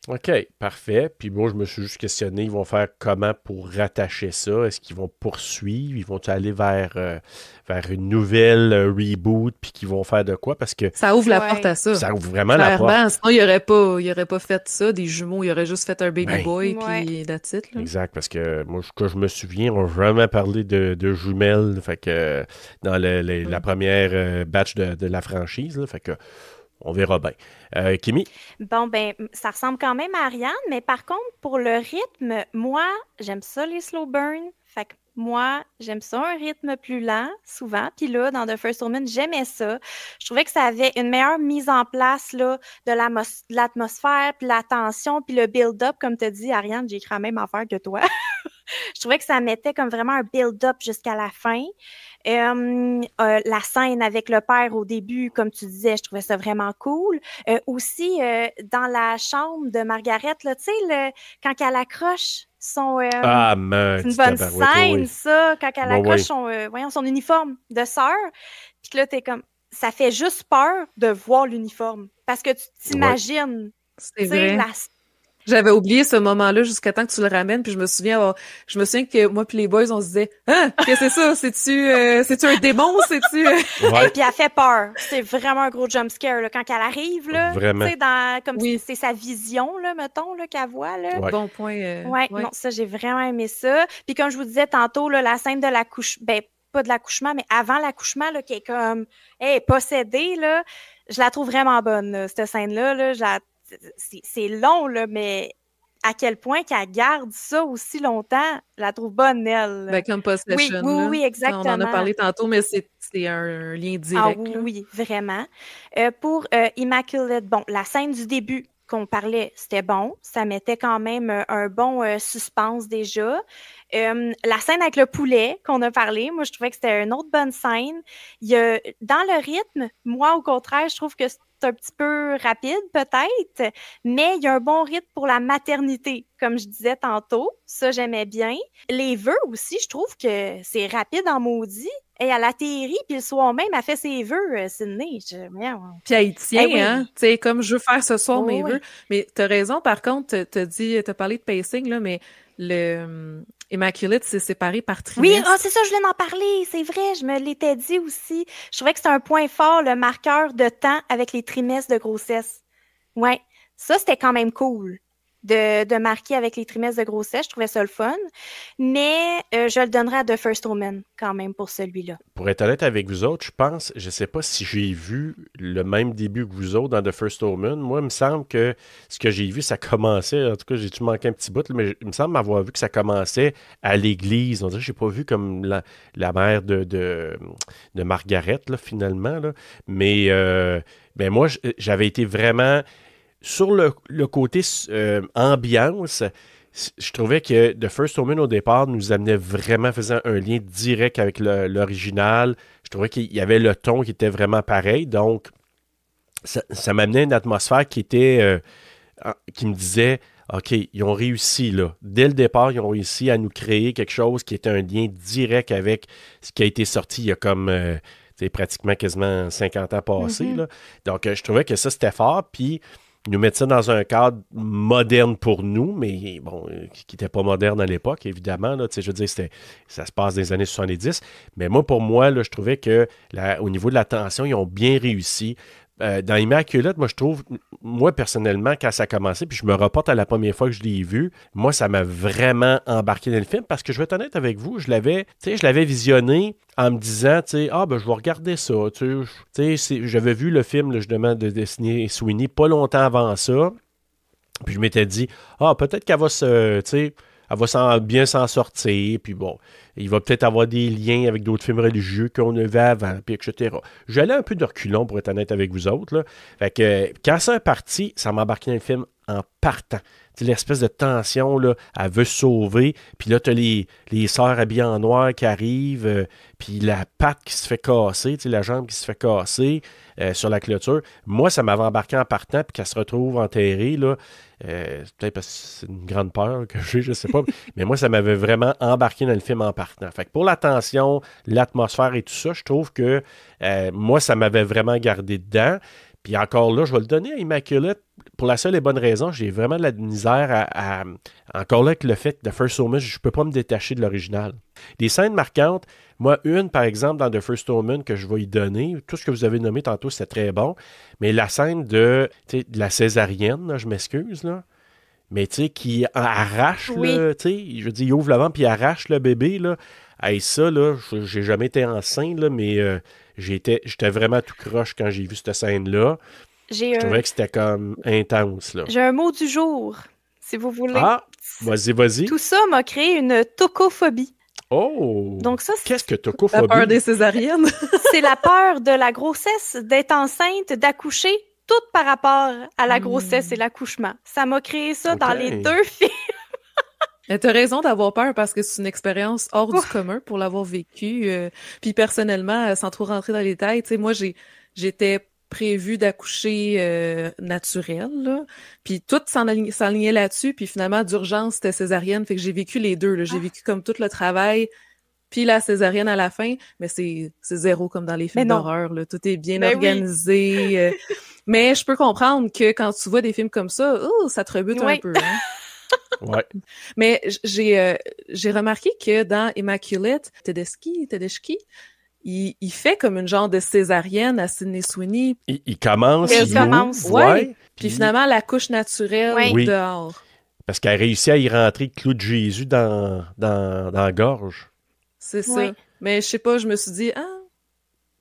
OK, parfait. Puis moi, je me suis juste questionné, ils vont faire comment pour rattacher ça? Est-ce qu'ils vont poursuivre? Ils vont aller vers une nouvelle reboot, puis qu'ils vont faire de quoi? Parce que... Ça ouvre la porte à ça. Ça ouvre vraiment la porte. Sinon, il aurait pas fait ça, des jumeaux. Il aurait juste fait un baby boy, puis that's it. Là. Exact, parce que moi, que je me souviens, on n'a jamais parlé de jumelles, fait que dans la première batch de la franchise, là, fait que on verra bien. Kimi? Bon, ça ressemble quand même à Ariane, mais par contre, pour le rythme, moi, j'aime ça, les slow burn. Fait que moi, j'aime ça, un rythme plus lent, souvent. Puis là, dans The First Omen, j'aimais ça. Je trouvais que ça avait une meilleure mise en place là, de l'atmosphère, puis la tension, puis le build-up, comme tu as dit, Ariane, j'ai écrit la même affaire que toi. Je trouvais que ça mettait comme vraiment un build-up jusqu'à la fin. La scène avec le père au début, comme tu disais, je trouvais ça vraiment cool. Aussi, dans la chambre de Margaret, là, tu sais, quand elle accroche son... c'est une bonne scène, ça, quand elle accroche son uniforme de sœur. Puis que là, t'es comme... Ça fait juste peur de voir l'uniforme. Parce que tu t'imagines... C'est vrai. J'avais oublié ce moment-là jusqu'à temps que tu le ramènes, puis je me souviens que moi puis les boys, on se disait « Ah, qu'est-ce que c'est ça? C'est-tu un démon? C'est-tu... » Et puis elle fait peur. C'est vraiment un gros jump scare, là, quand elle arrive, là. Vraiment. Tu sais, c'est sa vision, là, mettons, là, qu'elle voit, là. Bon point. Non, ça, j'ai vraiment aimé ça. Puis comme je vous disais tantôt, là, la scène de la couche... pas de l'accouchement, mais avant l'accouchement, là, qui est comme possédée, là, je la trouve vraiment bonne, là, cette scène-là. Là, c'est long, là, mais à quel point qu'elle garde ça aussi longtemps, je la trouve bonne, elle. Ben, comme Possession, oui, exactement. On en a parlé tantôt, mais c'est un lien direct. Oui, vraiment. Pour Immaculate, bon, la scène du début qu'on parlait, c'était bon. Ça mettait quand même un bon suspense déjà. La scène avec le poulet qu'on a parlé, moi, je trouvais que c'était une autre bonne scène. Dans le rythme, moi, au contraire, je trouve que c'est un petit peu rapide, peut-être, mais il y a un bon rythme pour la maternité, comme je disais tantôt. Ça, j'aimais bien. Les vœux aussi, je trouve que c'est rapide en maudit. Et elle atterrit, puis le soir même, elle fait ses vœux, Sydney. Puis elle y tient, hein? Tu sais, comme je veux faire ce soir mes vœux. Mais t'as raison, par contre, t'as parlé de pacing, là, mais le Immaculate s'est séparé par trimestre. Oui, c'est ça, je voulais en parler, c'est vrai, je me l'étais dit aussi. Je trouvais que c'était un point fort, le marqueur de temps avec les trimestres de grossesse. Ouais, ça, c'était quand même cool de marquer avec les trimestres de grossesse. Je trouvais ça le fun. Mais je le donnerais à The First Woman quand même pour celui-là. Pour être honnête avec vous autres, je ne sais pas si j'ai vu le même début que vous autres dans The First Woman. Moi, il me semble que ce que j'ai vu, ça commençait, en tout cas, j'ai-tu manqué un petit bout, mais il me semble m'avoir vu que ça commençait à l'église. On dirait que je n'ai pas vu comme la mère de Margaret, là, finalement. Là. Mais moi, j'avais été vraiment... Sur le côté ambiance, je trouvais que The First Woman, au départ, nous amenait vraiment, faisant un lien direct avec l'original. Je trouvais qu'il y avait le ton qui était vraiment pareil. Donc, ça m'amenait une atmosphère qui me disait, OK, ils ont réussi, là. Dès le départ, ils ont réussi à nous créer quelque chose qui était un lien direct avec ce qui a été sorti il y a comme... pratiquement quasiment 50 ans passés. Là. Donc, je trouvais que ça, c'était fort. Puis, nous mettre ça dans un cadre moderne pour nous, mais bon, qui n'était pas moderne à l'époque, évidemment. Là, je veux dire, ça se passe des années 70. Mais pour moi, là, je trouvais que au niveau de la tension, ils ont bien réussi. Dans Immaculate, moi, je trouve, moi, personnellement, quand ça a commencé, puis je me reporte à la première fois que je l'ai vu, moi, ça m'a vraiment embarqué dans le film parce que je vais être honnête avec vous, je l'avais visionné en me disant, je vais regarder ça. J'avais vu le film, là, justement, de Sydney Sweeney pas longtemps avant ça. Puis je m'étais dit, peut-être qu'elle va bien s'en sortir, puis bon, il va peut-être avoir des liens avec d'autres films religieux qu'on a vu avant, puis etc. J'allais un peu de reculons, pour être honnête avec vous autres, là. Fait que, quand ça est parti, ça m'a embarqué dans le film en partant. L'espèce de tension, là, elle veut se sauver, puis là, t'as les sœurs habillées en noir qui arrivent, puis la patte qui se fait casser, la jambe qui se fait casser sur la clôture. Moi, ça m'avait embarqué en partant, puis qu'elle se retrouve enterrée, là. Peut-être parce que c'est une grande peur que j'ai, je sais pas, mais moi, ça m'avait vraiment embarqué dans le film en partant. Fait que pour la tension, l'atmosphère et tout ça, je trouve que moi, ça m'avais vraiment gardé dedans. Puis encore là, je vais le donner à Immaculate pour la seule et bonne raison, j'ai vraiment de la misère encore là avec le fait que The First Woman, je ne peux pas me détacher de l'original. Des scènes marquantes, moi, par exemple, dans The First Woman que je vais y donner, tout ce que vous avez nommé tantôt, c'était très bon, mais la scène de la césarienne, là, je m'excuse, là, mais qui arrache, là, je veux dire, il ouvre le ventre puis il arrache le bébé, là. Hey, ça, là, j'ai jamais été enceinte, là, mais j'étais vraiment tout croche quand j'ai vu cette scène-là. Je trouvais que c'était comme intense, là. J'ai un mot du jour, si vous voulez. Ah, vas-y. Tout ça m'a créé une tocophobie. Oh! Donc ça, qu'est-ce que tocophobie? La peur des césariennes. C'est la peur de la grossesse, d'être enceinte, d'accoucher, tout par rapport à la grossesse et l'accouchement. Ça m'a créé ça dans les deux films. T'as raison d'avoir peur parce que c'est une expérience hors du commun pour l'avoir vécu. Puis personnellement, sans trop rentrer dans les détails, moi, j'étais prévue d'accoucher naturel, là. Puis tout s'enlignait là-dessus. Puis finalement, d'urgence, c'était césarienne. Fait que j'ai vécu les deux, là. J'ai vécu comme tout le travail, puis la césarienne à la fin. Mais c'est zéro comme dans les films d'horreur, là. Tout est bien organisé. Oui. Mais je peux comprendre que quand tu vois des films comme ça, ça te rebute un peu, hein. Ouais. Mais j'ai remarqué que dans Immaculate, Tedeschi, il fait comme une genre de césarienne à Sydney Sweeney. Il commence. Ouais. Puis finalement, la couche naturelle dehors. Parce qu'elle a réussi à y rentrer le clou de Jésus dans la gorge. C'est ça. Mais je sais pas, je me suis dit,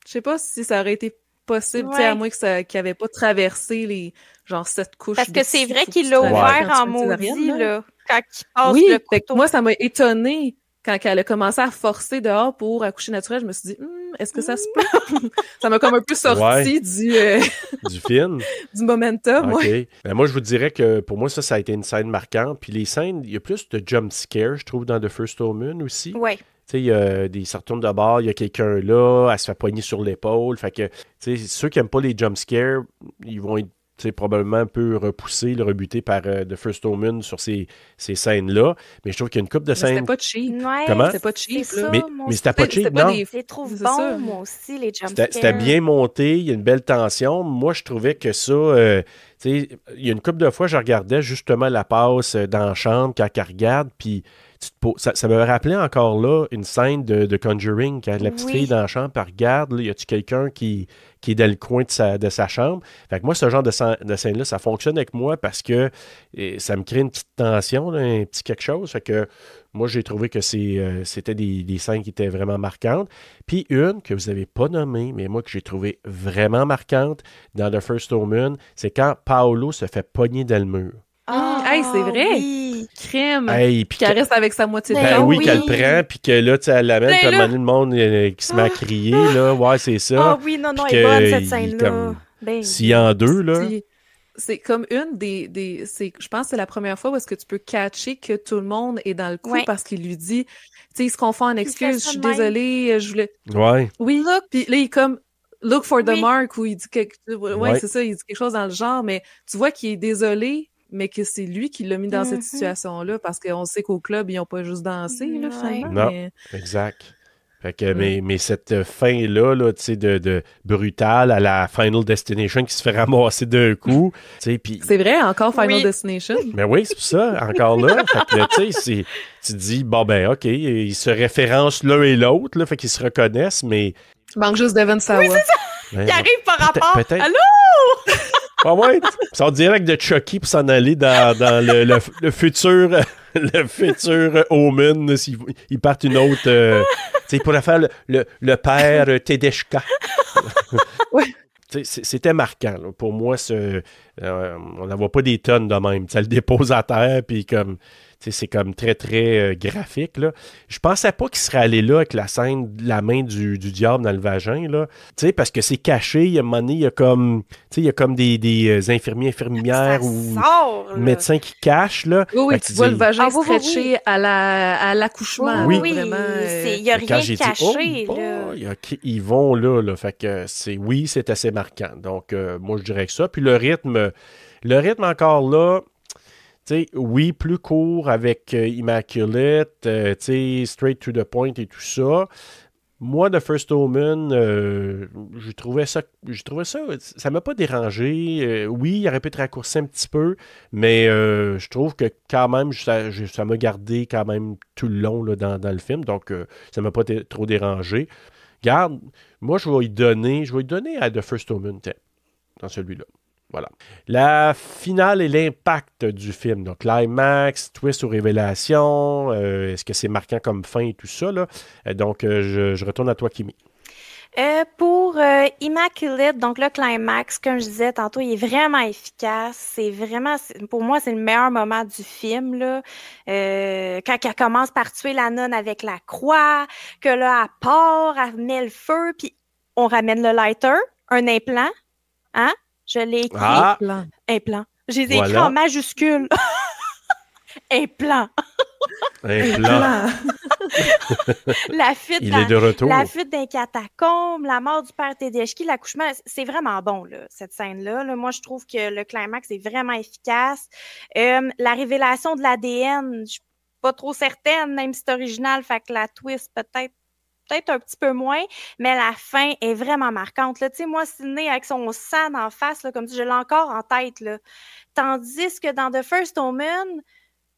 je sais pas si ça aurait été possible, tu sais, à moins qu'il avait pas traversé les, genre, 7 couches. Parce que c'est vrai qu'il l'a l'a ouvert en maudit, là, quand il passe le couteau. Moi, ça m'a étonnée quand elle a commencé à forcer dehors pour accoucher naturel. Je me suis dit, est-ce que ça se peut? Ça m'a comme un peu sorti du film. Du momentum, OK. Ben, moi, je vous dirais que pour moi, ça a été une scène marquante. Puis les scènes, il y a plus de jump scare, je trouve, dans The First Omen aussi. Oui. Tu sais, il y a des ça retourne de bord, il y a quelqu'un là, elle se fait poigner sur l'épaule. Fait que, tu sais, ceux qui n'aiment pas les jump scares, ils vont être probablement un peu repoussés, rebutés par The First Omen sur ces scènes-là. Mais je trouve qu'il y a une couple de scènes... C'était pas cheap. Ouais, comment? C'était pas cheap, là. Mais c'était pas cheap, non? Je les trouve bons, moi aussi, les jump scares. C'était bien monté, il y a une belle tension. Moi, je trouvais que ça... il y a une couple de fois, je regardais justement la passe dans la chambre quand elle regarde, puis ça me rappelait encore là une scène de Conjuring, quand la petite fille dans la chambre, elle regarde, là, y a-tu quelqu'un qui est dans le coin de sa chambre? Fait que moi, ce genre de scène-là, ça fonctionne avec moi parce que ça me crée une petite tension, là, un petit quelque chose. Fait que moi, j'ai trouvé que c'était des scènes qui étaient vraiment marquantes. Puis une que vous n'avez pas nommée, mais moi que j'ai trouvé vraiment marquante dans The First Omen, c'est quand Paolo se fait pogner dans le mur. Hey, c'est vrai! Oui. Crème! Hey, puis qu'elle reste avec sa moitié de ben peau. oui, qu'elle prend, puis que là, tu sais, elle l'amène, puis à un moment donné, le monde qui se met à crier, là. Ouais, c'est ça. Ah oui, non, elle est bonne, cette scène-là. S'il y en deux, là. C'est comme une je pense que c'est la première fois où est-ce que tu peux catcher que tout le monde est dans le coup parce qu'il lui dit, tu sais, il se confond en excuses, je suis désolée, je voulais... Ouais. Oui, puis là, il est comme, look for the mark, où il dit c'est ça, il dit quelque chose dans le genre, mais tu vois qu'il est désolé, mais que c'est lui qui l'a mis dans cette situation-là, parce qu'on sait qu'au club, ils n'ont pas juste dansé, là, finalement. Non, exact. Fait que, mais cette fin-là, là, tu sais, de brutale à la Final Destination qui se fait ramasser d'un coup, tu sais, puis... C'est vrai, encore Final Destination? Mais oui, c'est pour ça, encore là. Fait que, tu sais, tu dis, bon, ben, OK, ils se référencent l'un et l'autre, là, fait qu'ils se reconnaissent, mais... Tu manques juste Devon Sawa. Oui, c'est ça! Il arrive par rapport. Peut-être. Allô? Ah ouais, ils sont direct de Chucky pour s'en aller dans le futur le futur Omen, s'ils partent une autre... tu sais, ils pourraient faire le père Tedeshka. Ouais. C'était marquant. Là. Pour moi, on n'en voit pas des tonnes de même. Ça le dépose à terre, puis comme... c'est comme très, très graphique. Là. Je pensais pas qu'il serait allé là avec la scène de la main du diable dans le vagin. Là. Parce que c'est caché. Il y a un moment donné, il y a comme des infirmières ou médecins qui cachent. Là. Oui, tu vois le vagin stretché à l'accouchement. Oui, vraiment. Il n'y a rien caché. Ils vont là. Fait que c'est assez marquant. Donc, moi, je dirais que ça. Puis le rythme encore là, oui, plus court avec Immaculate, straight to the point et tout ça. Moi, The First Omen, je trouvais ça, ça m'a pas dérangé. Oui, il aurait pu être raccourci un petit peu, mais je trouve que quand même, ça m'a gardé quand même tout le long là, dans le film, donc ça m'a pas trop dérangé. Garde, moi, je vais y donner à The First Omen, dans celui-là. Voilà. La finale et l'impact du film. Donc, climax, twist ou révélation, est-ce que c'est marquant comme fin et tout ça, là? Donc, je retourne à toi, Kimi. Pour Immaculate, donc le climax, comme je disais tantôt, il est vraiment efficace. Pour moi, c'est le meilleur moment du film, là. Quand elle commence par tuer la nonne avec la croix, que là, elle part, elle met le feu, puis on ramène le lighter, un implant, hein? Je l'ai écrit. Implant. Je les ai écrits en majuscule. Implant. Implant. La fuite Il est de retour. La fuite d'un catacombe, la mort du père Tedeshki, l'accouchement, c'est vraiment bon, là, cette scène-là. Là, moi, je trouve que le climax est vraiment efficace. La révélation de l'ADN, je suis pas trop certaine, même si c'est original, fait que la twist, peut-être un petit peu moins, mais la fin est vraiment marquante. Tu sais, moi, Sidney, avec son sang en face, là, comme ça, je l'ai encore en tête. Là. Tandis que dans The First Omen,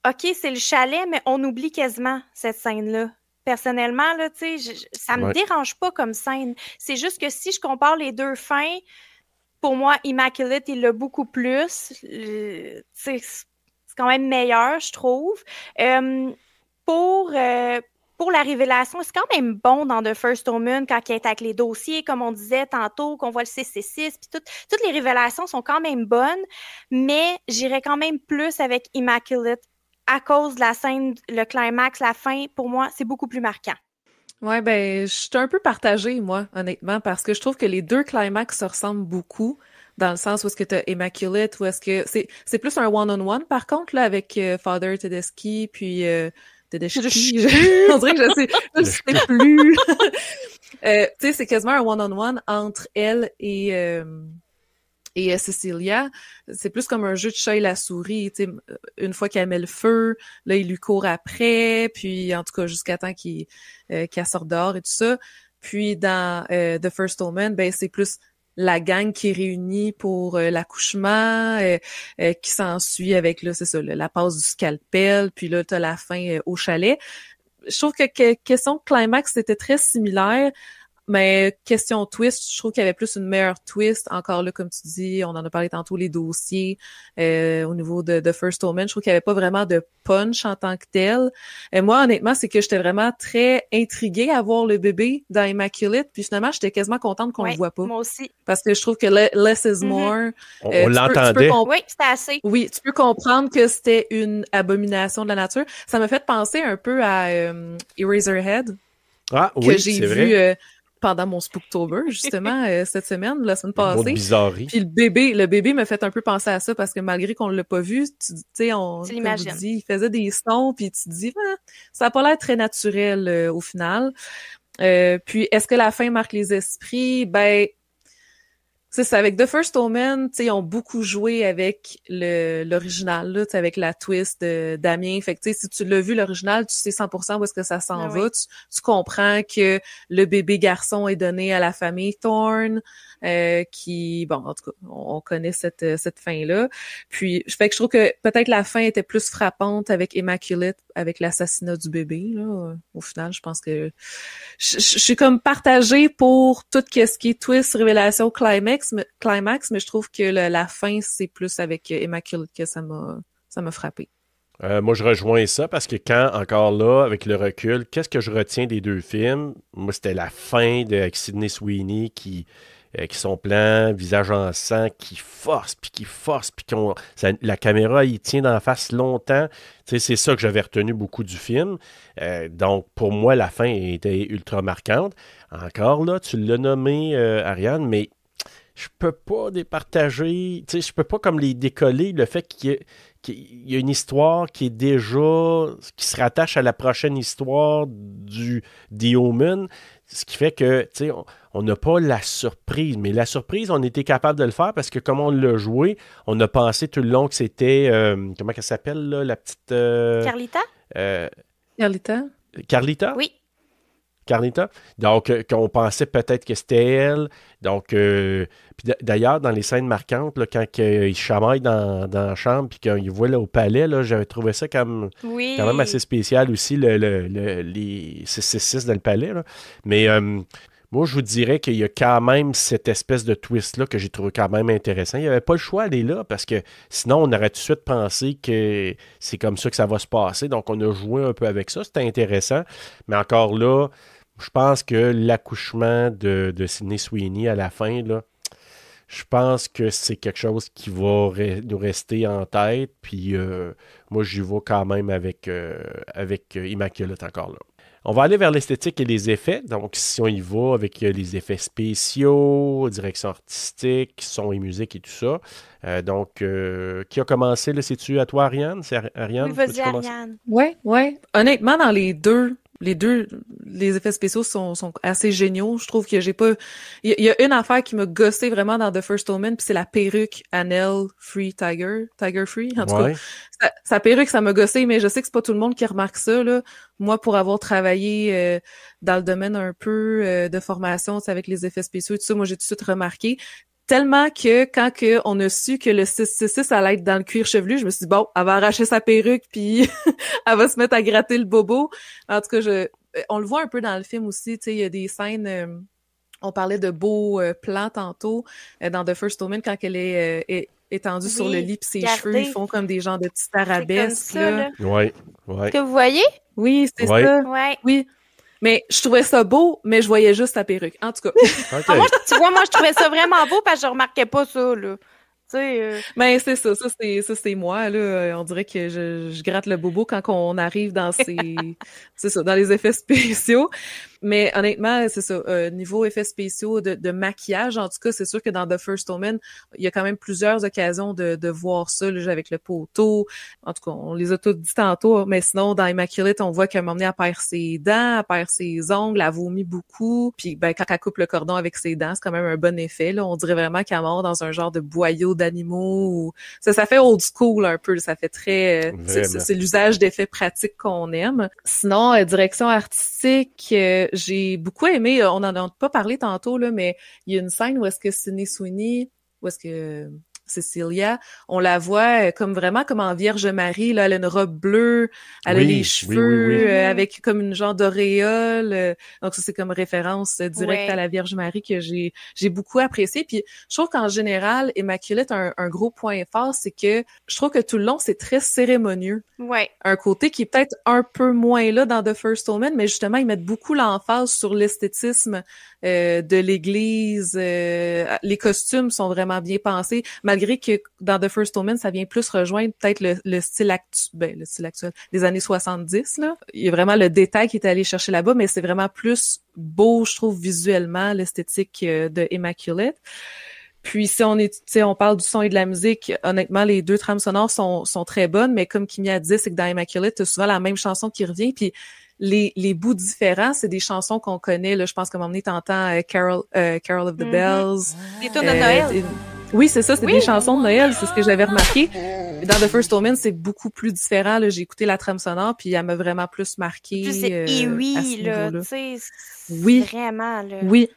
OK, c'est le chalet, mais on oublie quasiment cette scène-là. Personnellement, là, tu sais, ça me dérange pas comme scène. C'est juste que si je compare les deux fins, pour moi, Immaculate, il l'a beaucoup plus. C'est quand même meilleur, je trouve. Pour pour la révélation, c'est quand même bon dans The First Omen quand il est avec les dossiers, comme on disait tantôt, qu'on voit le 666, puis toutes les révélations sont quand même bonnes, mais j'irais quand même plus avec Immaculate à cause de la scène, le climax, la fin, pour moi, c'est beaucoup plus marquant. Ouais, ben, je suis un peu partagée, moi, honnêtement, parce que je trouve que les deux climax se ressemblent beaucoup, dans le sens où est-ce que t'as Immaculate, où est-ce que c'est plus un one-on-one, par contre, là, avec Father Tedeschi, puis Tedeschi, on dirait que je sais plus. Tu sais, c'est quasiment un one-on-one entre elle et Cecilia. C'est plus comme un jeu de chat et la souris, tu sais, une fois qu'elle met le feu, là, il lui court après, puis en tout cas, jusqu'à temps qu'elle sorte dehors et tout ça. Puis dans The First Omen, ben c'est plus la gang qui est réunie pour l'accouchement, qui s'ensuit avec, là, c'est ça, la passe du scalpel, puis là, t'as la fin au chalet. Je trouve que question de climax, c'était très similaire. Mais question twist, je trouve qu'il y avait plus une meilleure twist. Encore là, comme tu dis, on en a parlé tantôt, les dossiers au niveau de First Omen. Je trouve qu'il n'y avait pas vraiment de punch en tant que tel. Moi, honnêtement, c'est que j'étais vraiment très intriguée à voir le bébé dans Immaculate. Puis finalement, j'étais quasiment contente qu'on le voit pas. Moi aussi. Parce que je trouve que less is more. On l'entendait. Oui, c'était assez. Oui, tu peux comprendre que c'était une abomination de la nature. Ça m'a fait penser un peu à Eraserhead. Ah oui, que j'ai vu pendant mon Spooktober, justement, cette semaine, la semaine passée. Bizarrerie. Puis le bébé m'a fait un peu penser à ça parce que malgré qu'on l'a pas vu, tu sais, tu l'imagines. il faisait des sons puis tu te dis, ça a pas l'air très naturel au final. Puis est-ce que la fin marque les esprits? Ben, c'est ça, avec The First Omen, tu sais, ils ont beaucoup joué avec l'original, là, tu sais, avec la twist de Damien. Fait que, tu sais, si tu l'as vu, l'original, tu sais 100% où est-ce que ça s'en va. Oui. Tu comprends que le bébé garçon est donné à la famille Thorne, qui, bon, en tout cas, on connaît cette fin-là. Puis, fait que je trouve que peut-être la fin était plus frappante avec Immaculate, avec l'assassinat du bébé, là. Au final, je pense que je suis comme partagée pour tout ce qui est twist, révélation, climax, mais je trouve que la fin, c'est plus avec Immaculate que ça m'a frappé. Moi, je rejoins ça parce que quand, encore là, avec le recul, qu'est-ce que je retiens des deux films? Moi, c'était la fin avec Sydney Sweeney qui son plan, visage en sang, qui force, puis la caméra, il tient dans la face longtemps. Tu sais, c'est ça que j'avais retenu beaucoup du film. Donc, pour moi, la fin était ultra marquante. Encore là, tu l'as nommé, Ariane, mais je peux pas départager, tu sais, je peux pas comme les décoller, le fait qu'il y a une histoire qui se rattache à la prochaine histoire du The Omen, ce qui fait que, tu sais, on n'a pas la surprise, mais la surprise, on était capable de le faire parce que comme on l'a joué, on a pensé tout le long que c'était, comment elle s'appelle, là, la petite... Carlita? Carlita? Carlita? Oui. Carlita. Donc, qu'on pensait peut-être que c'était elle. Donc, puis d'ailleurs, dans les scènes marquantes, là, quand il chamaille dans la chambre puis qu'il voit là, au palais, là, j'avais trouvé ça quand même assez spécial aussi, les 666 dans le palais. Là. Mais moi, je vous dirais qu'il y a quand même cette espèce de twist-là que j'ai trouvé quand même intéressant. Il n'y avait pas le choix d'aller là parce que sinon, on aurait tout de suite pensé que c'est comme ça que ça va se passer. Donc, on a joué un peu avec ça. C'était intéressant. Mais encore là, je pense que l'accouchement de Sydney Sweeney à la fin, là, je pense que c'est quelque chose qui va nous rester en tête. Puis moi, j'y vais quand même avec Immaculate encore là. On va aller vers l'esthétique et les effets. Donc, si on y va avec les effets spéciaux, direction artistique, son et musique et tout ça. Donc, qui a commencé, là, c'est-tu à toi, Ariane? C'est Ariane? Oui, vas-y, Ariane. Ouais. Honnêtement, dans les deux, les effets spéciaux sont assez géniaux. Je trouve que j'ai pas... Il y a une affaire qui m'a gossé vraiment dans The First Omen, puis c'est la perruque Annelle Free Tiger Free, en tout cas. Sa perruque, ça m'a gossé, mais je sais que c'est pas tout le monde qui remarque ça, là. Moi, pour avoir travaillé dans le domaine un peu de formation, avec les effets spéciaux et tout ça, moi, j'ai tout de suite remarqué. Tellement que quand on a su que le 666 allait être dans le cuir chevelu, je me suis dit, bon, elle va arracher sa perruque puis elle va se mettre à gratter le bobo. En tout cas, on le voit un peu dans le film aussi, tu sais, il y a des scènes, on parlait de beaux plans tantôt, dans The First Omen, quand elle est étendue sur le lit puis ses cheveux, ils font comme des genres de petites arabesques. Là. Ouais. Que vous voyez? Oui, c'est Ouais. ça. Ouais. Oui. Mais je trouvais ça beau, mais je voyais juste sa perruque. En tout cas. OK. Ah, moi, tu vois, moi, je trouvais ça vraiment beau parce que je remarquais pas ça, là. Tu sais, Mais c'est ça. Ça, c'est moi, là. On dirait que je gratte le bobo quand on arrive dans c'est ça, dans les effets spéciaux. Mais honnêtement, c'est ça. Niveau effets spéciaux de maquillage, en tout cas, c'est sûr que dans The First Omen, il y a quand même plusieurs occasions de voir ça, là, avec le poteau. En tout cas, on les a toutes dit tantôt, mais sinon, dans Immaculate, on voit qu'à un moment donné, elle perd ses dents, elle perd ses ongles, elle vomit beaucoup. Puis, ben, quand elle coupe le cordon avec ses dents, c'est quand même un bon effet, là. On dirait vraiment qu'elle mord dans un genre de boyau d'animaux. Ça fait old school un peu. Ça fait très... c'est l'usage d'effets pratiques qu'on aime. Sinon, direction artistique... j'ai beaucoup aimé, on en a pas parlé tantôt, là, mais il y a une scène où est-ce que Sydney Sweeney, où est-ce que Cecilia, on la voit comme vraiment comme en Vierge Marie, là, elle a une robe bleue, elle a les cheveux avec comme une genre d'auréole, donc ça c'est comme référence directe à la Vierge Marie que j'ai beaucoup apprécié. Puis je trouve qu'en général, Immaculate a un gros point fort, c'est que je trouve que tout le long c'est très cérémonieux. Ouais. Un côté qui est peut-être un peu moins là dans The First Omen, mais justement ils mettent beaucoup l'emphase sur l'esthétisme de l'église. Les costumes sont vraiment bien pensés, malgré que dans The First Omen, ça vient plus rejoindre peut-être le style actuel des années 70, là. Il y a vraiment le détail qui est allé chercher là-bas, mais c'est vraiment plus beau, je trouve, visuellement, l'esthétique de Immaculate. Puis si on parle du son et de la musique, honnêtement, les deux trames sonores sont très bonnes, mais comme Kimia disait, c'est que dans Immaculate, t'as souvent la même chanson qui revient, puis les bouts différents, c'est des chansons qu'on connaît, là, je pense qu'à un moment donné, t'entends Carol of the Bells. Des tunes de Noël. Oui, c'est ça, c'est des chansons de Noël, c'est ce que j'avais remarqué. Dans The First Omen, c'est beaucoup plus différent, là. J'ai écouté la trame sonore, puis elle m'a vraiment plus marqué. Puis c'est à ce là, niveau-là. tu sais, Oui. Vraiment, là. Oui.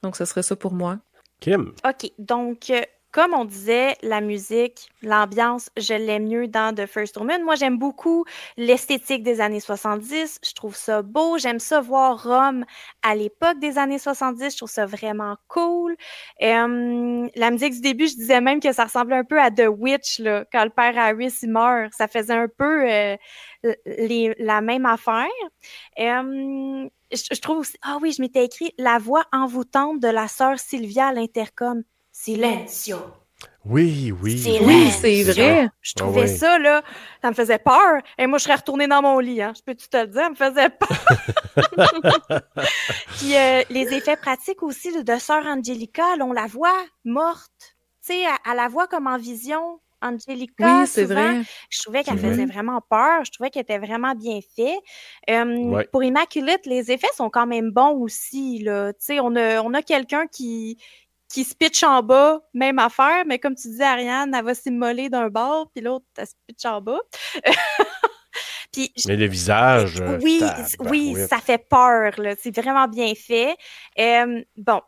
Donc, ce serait ça pour moi. Kim. OK, donc, comme on disait, la musique, l'ambiance, je l'aime mieux dans The First Omen. Moi, j'aime beaucoup l'esthétique des années 70. Je trouve ça beau. J'aime ça voir Rome à l'époque des années 70. Je trouve ça vraiment cool. La musique du début, je disais même que ça ressemblait un peu à The Witch, là, quand le père Harris il meurt. Ça faisait un peu la même affaire. Je trouve aussi... Ah oui, je m'étais écrit la voix envoûtante de la sœur Sylvia à l'intercom. Silencio. Oui. Oui, c'est vrai. Je trouvais ça, là, ça me faisait peur. Et moi, je serais retournée dans mon lit, hein. Je peux-tu te le dire? Ça me faisait peur. Puis les effets pratiques aussi là, de sœur Angelica, là, on la voit morte. Tu sais, elle la voit comme en vision. Angelica, oui, c'est vrai. Je trouvais qu'elle faisait vraiment peur. Je trouvais qu'elle était vraiment bien faite. Pour Immaculate, les effets sont quand même bons aussi, là. Tu sais, on a quelqu'un qui se pitche en bas, même affaire, mais comme tu disais, Ariane, elle va s'immoler d'un bord, puis l'autre, elle se pitche en bas. Puis, mais le visage... oui, ça fait peur, là. C'est vraiment bien fait. Bon,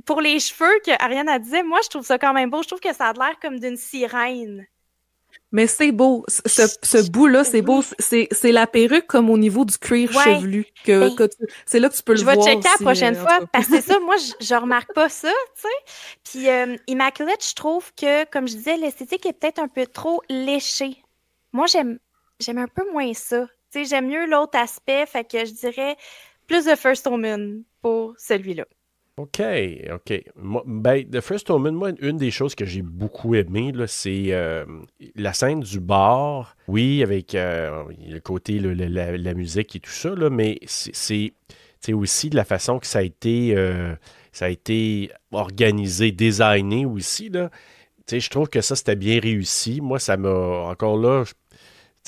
pour les cheveux que Ariane a dit, moi, je trouve ça quand même beau. Je trouve que ça a l'air comme d'une sirène. Mais c'est beau. Ce bout-là, c'est beau. C'est la perruque comme au niveau du cuir chevelu. C'est là que tu peux le voir. Je vais checker aussi, la prochaine fois parce que c'est ça, moi, je remarque pas ça, tu sais. Puis Immaculate, je trouve que, comme je disais, l'esthétique est peut-être un peu trop léchée. Moi, j'aime un peu moins ça. Tu sais, j'aime mieux l'autre aspect, fait que je dirais plus The First Omen pour celui-là. OK. The First Omen, moi, une des choses que j'ai beaucoup aimé, là, c'est la scène du bar. Oui, avec le côté, la musique et tout ça, là, mais c'est aussi de la façon que ça a été organisé, designé aussi, là. Je trouve que ça, c'était bien réussi. Moi, ça m'a, encore là...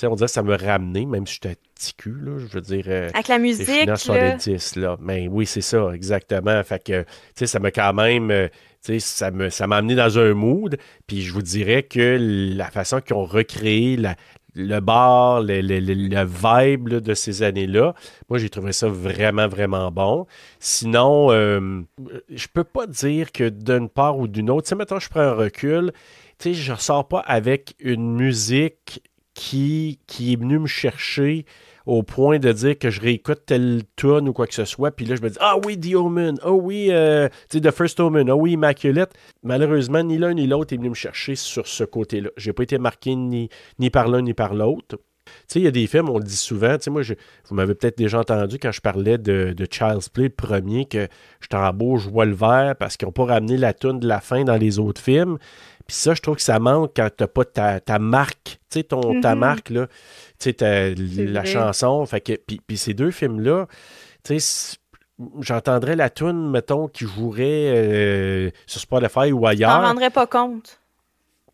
on dirait que ça me ramenait, même si j'étais petit cul, là, je veux dire... avec la musique, je suis dans 70, là. Mais oui, c'est ça, exactement. Fait que, ça m'a quand même... ça m'a amené dans un mood. Puis je vous dirais que la façon qu'ils ont recréé le bar, le vibe là, de ces années-là, moi, j'ai trouvé ça vraiment, vraiment bon. Sinon, je peux pas dire que d'une part ou d'une autre... Mettons, je prends un recul, je ressors pas avec une musique... qui est venu me chercher au point de dire que je réécoute telle tune ou quoi que ce soit, puis là, je me dis « Ah oui, The Omen! Ah oui, The First Omen! Ah oui, Immaculate! » Malheureusement, ni l'un ni l'autre est venu me chercher sur ce côté-là. J'ai pas été marqué ni par l'un ni par l'autre. Tu sais, il y a des films, on le dit souvent, tu sais, moi, vous m'avez peut-être déjà entendu quand je parlais de Child's Play, le premier, que j'étais en beau, je vois le vert parce qu'ils n'ont pas ramené la toune de la fin dans les autres films. Puis ça, je trouve que ça manque quand tu n'as pas ta marque, tu sais, ta marque, là, tu sais, la chanson. Fait que, puis ces deux films-là, tu sais, j'entendrais la toune, mettons, qui jouerait sur Spotify ou ailleurs. Je m'en rendrais pas compte.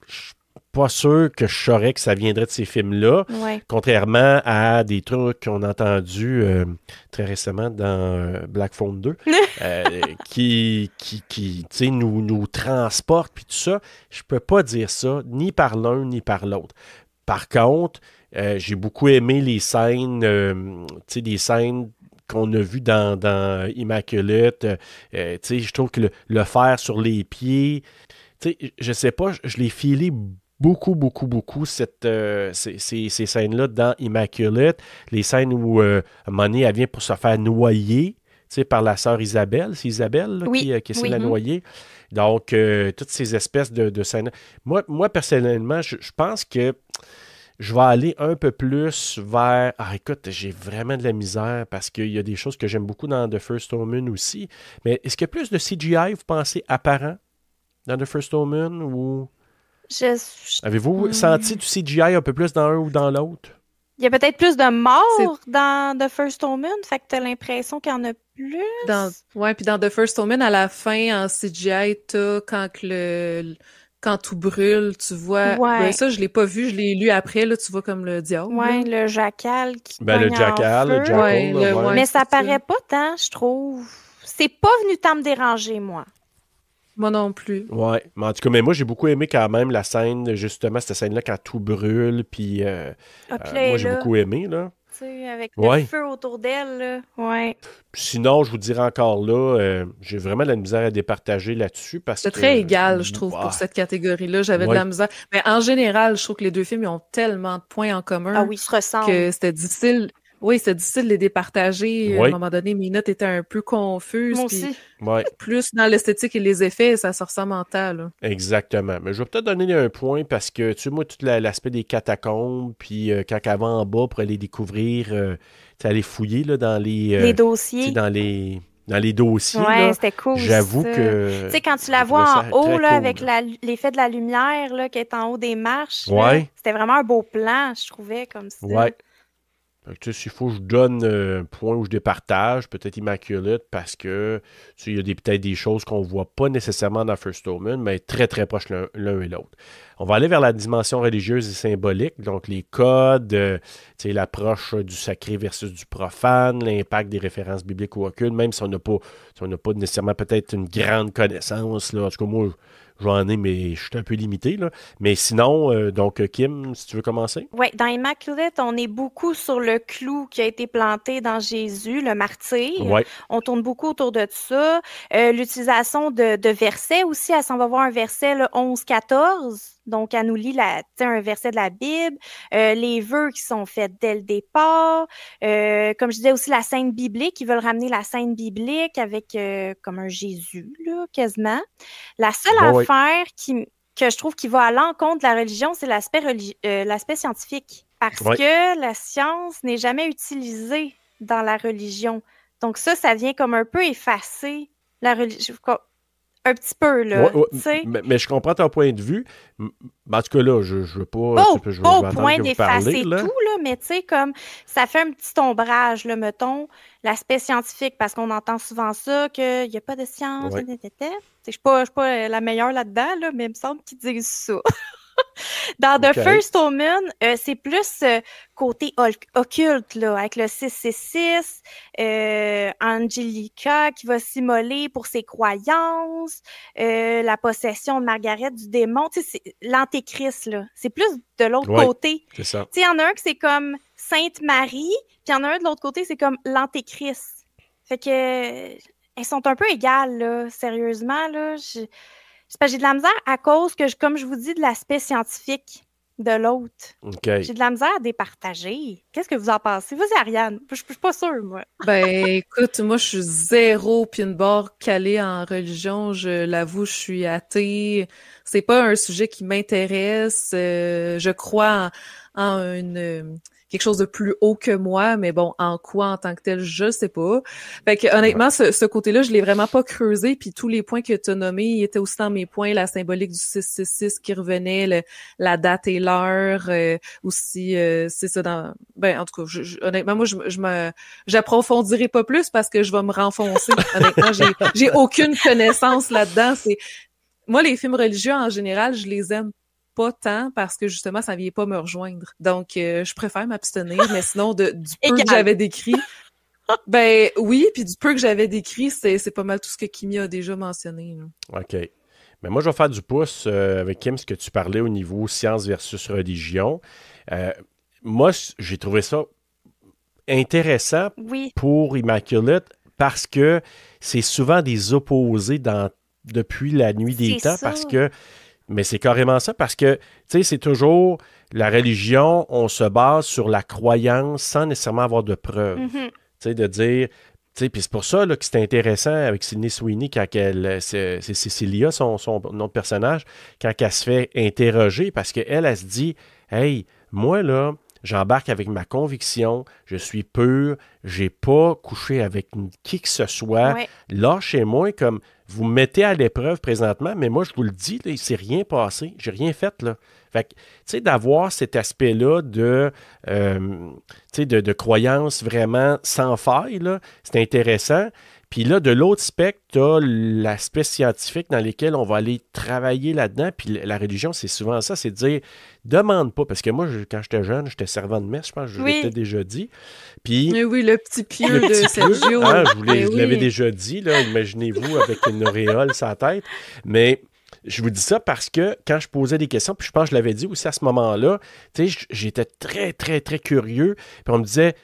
Je suis pas sûr que je saurais que ça viendrait de ces films-là, contrairement à des trucs qu'on a entendus très récemment dans Black Phone 2, qui tu sais, nous transportent, puis tout ça. Je peux pas dire ça, ni par l'un, ni par l'autre. Par contre, j'ai beaucoup aimé les scènes, tu sais, des scènes qu'on a vues dans Immaculate. Tu sais, je trouve que le faire sur les pieds, tu sais, je sais pas, je l'ai filé beaucoup, ces scènes-là dans Immaculate. Les scènes où Money, elle vient pour se faire noyer, tu sais, par la sœur Isabelle. C'est Isabelle là, qui essaie de la noyer. Donc, toutes ces espèces de scènes. Moi personnellement, je pense que je vais aller un peu plus vers... Ah, écoute, j'ai vraiment de la misère parce qu'il y a des choses que j'aime beaucoup dans The First Omen aussi. Mais est-ce qu'il y a plus de CGI, vous pensez, apparent dans The First Omen ou... Avez-vous senti du CGI un peu plus dans un ou dans l'autre? Il y a peut-être plus de morts dans The First Omen, fait que t'as l'impression qu'il y en a plus. Puis dans The First Omen, à la fin, en CGI, t'as quand tout brûle, tu vois... Ben ça, je l'ai pas vu, je l'ai lu après, là, tu vois comme le diable. Ouais, le jackal qui le jackal, le jackal. Mais ça paraît pas tant, je trouve. C'est pas venu tant me déranger, moi. Moi non plus. Ouais, mais en tout cas, mais moi, j'ai beaucoup aimé quand même la scène, justement, cette scène-là, quand tout brûle, puis moi, j'ai beaucoup aimé, là. Tu sais, avec le feu autour d'elle, là. Ouais. Sinon, je vous dirais encore là, j'ai vraiment de la misère à départager là-dessus, parce que... C'est très égal, je trouve, pour cette catégorie-là. J'avais de la misère. Mais en général, je trouve que les deux films, ils ont tellement de points en commun. Ah oui, ils se ressemblent. Que c'était difficile... Oui, c'est difficile de les départager. À un moment donné, mes notes étaient un peu confuses. Moi aussi. Plus dans l'esthétique et les effets, ça se ressent mental. Exactement. Mais je vais peut-être donner un point parce que, tu sais, moi, tout l'aspect des catacombes, puis quand elle va en bas pour aller découvrir, aller fouiller là, dans les dossiers. Dans les dossiers. Ouais, c'était cool. J'avoue que... Tu sais, quand tu la vois en haut, là, cool, avec l'effet de la lumière là, qui est en haut des marches, c'était vraiment un beau plan, je trouvais, comme ça. Ouais. S'il faut que je donne un point où je départage, peut-être Immaculate, parce que il y a peut-être des choses qu'on ne voit pas nécessairement dans First Omen, mais très, très proches l'un et l'autre. On va aller vers la dimension religieuse et symbolique, donc les codes, l'approche du sacré versus du profane, l'impact des références bibliques ou occultes, même si on n'a pas nécessairement peut-être une grande connaissance. Là. En tout cas, moi, j'en ai, mais je suis un peu limité. Là. Mais sinon, donc, Kim, si tu veux commencer. Oui, dans Immaculate, on est beaucoup sur le clou qui a été planté dans Jésus, le martyr. Ouais. On tourne beaucoup autour de ça. L'utilisation de versets aussi. Elle s'en va voir un verset, le 11-14. Donc, elle nous lit un verset de la Bible. Les vœux qui sont faits dès le départ. Comme je disais aussi, la scène biblique. Ils veulent ramener la scène biblique avec comme un Jésus, là, quasiment. La seule affaire que je trouve qui va à l'encontre de la religion, c'est l'aspect scientifique. Parce que la science n'est jamais utilisée dans la religion. Donc ça vient comme un peu effacer la religion. Un petit peu, là. Mais je comprends ton point de vue. En tout cas, là, je veux pas... Pas au point d'effacer tout, là, mais tu sais, comme ça fait un petit ombrage, là, mettons, l'aspect scientifique, parce qu'on entend souvent ça, qu'il n'y a pas de science, Je suis pas la meilleure là-dedans, là, mais il me semble qu'ils disent ça. Dans The First Omen, c'est plus côté occulte, là, avec le 666, Angelica qui va s'immoler pour ses croyances, la possession de Margaret du démon, tu sais, c'est l'antéchrist, là. C'est plus de l'autre côté. C'est ça. Tu sais, il y en a un que c'est comme Sainte Marie, puis il y en a un de l'autre côté, c'est comme l'antéchrist. Fait que elles sont un peu égales, là, sérieusement, là. J'ai de la misère à cause que, comme je vous dis, de l'aspect scientifique de l'autre. J'ai de la misère à départager. Qu'est-ce que vous en pensez? Vas-y, Ariane. Je suis pas sûre, moi. Ben, écoute, moi, je suis zéro pied de bord calée en religion. Je l'avoue, je suis athée. C'est pas un sujet qui m'intéresse. Je crois en une... quelque chose de plus haut que moi, mais bon, en quoi en tant que tel, je sais pas. Fait que honnêtement, ce côté-là, je l'ai vraiment pas creusé, puis tous les points que tu as nommés, ils étaient aussi dans mes points, la symbolique du 666 qui revenait, la date et l'heure, aussi, c'est ça en tout cas, honnêtement, moi, j'approfondirai pas plus parce que je vais me renfoncer. Honnêtement, j'ai aucune connaissance là-dedans. Moi, les films religieux, en général, je les aime pas tant parce que justement, ça vient pas me rejoindre. Donc, je préfère m'abstenir, mais sinon, du peu que j'avais décrit, ben oui, puis du peu que j'avais décrit, c'est pas mal tout ce que Kimi a déjà mentionné. Là. OK. Mais moi, je vais faire du pouce avec Kim, ce que tu parlais au niveau science versus religion. Moi, j'ai trouvé ça intéressant pour Immaculate parce que c'est souvent des opposés depuis la nuit des temps parce que mais c'est carrément ça parce que, tu sais, c'est toujours la religion, on se base sur la croyance sans nécessairement avoir de preuves. Tu sais, de dire, tu sais, puis c'est pour ça là, que c'est intéressant avec Sydney Sweeney quand c'est Cecilia, son nom de personnage, quand elle se fait interroger parce qu'elle, elle se dit, hey, moi là, j'embarque avec ma conviction, je suis pur, j'ai pas couché avec qui que ce soit. Lâchez-moi, comme vous me mettez à l'épreuve présentement, mais moi, je vous le dis, là, il ne s'est rien passé, j'ai rien fait, là. Fait que, tu sais, d'avoir cet aspect-là de croyance vraiment sans faille, là, c'est intéressant. Puis là, de l'autre spectre, tu as l'aspect scientifique dans lequel on va aller travailler là-dedans. Puis la religion, c'est souvent ça, c'est de dire, demande pas. Parce que moi, quand j'étais jeune, j'étais servant de messe, je pense que je l'ai déjà dit. Puis, oui, le petit pieux de Sergio. Je l'avais déjà dit, là, imaginez-vous, avec une auréole sur la tête. Mais je vous dis ça parce que quand je posais des questions, puis je pense que je l'avais dit aussi à ce moment-là, tu sais, j'étais très, très, très curieux. Puis on me disait,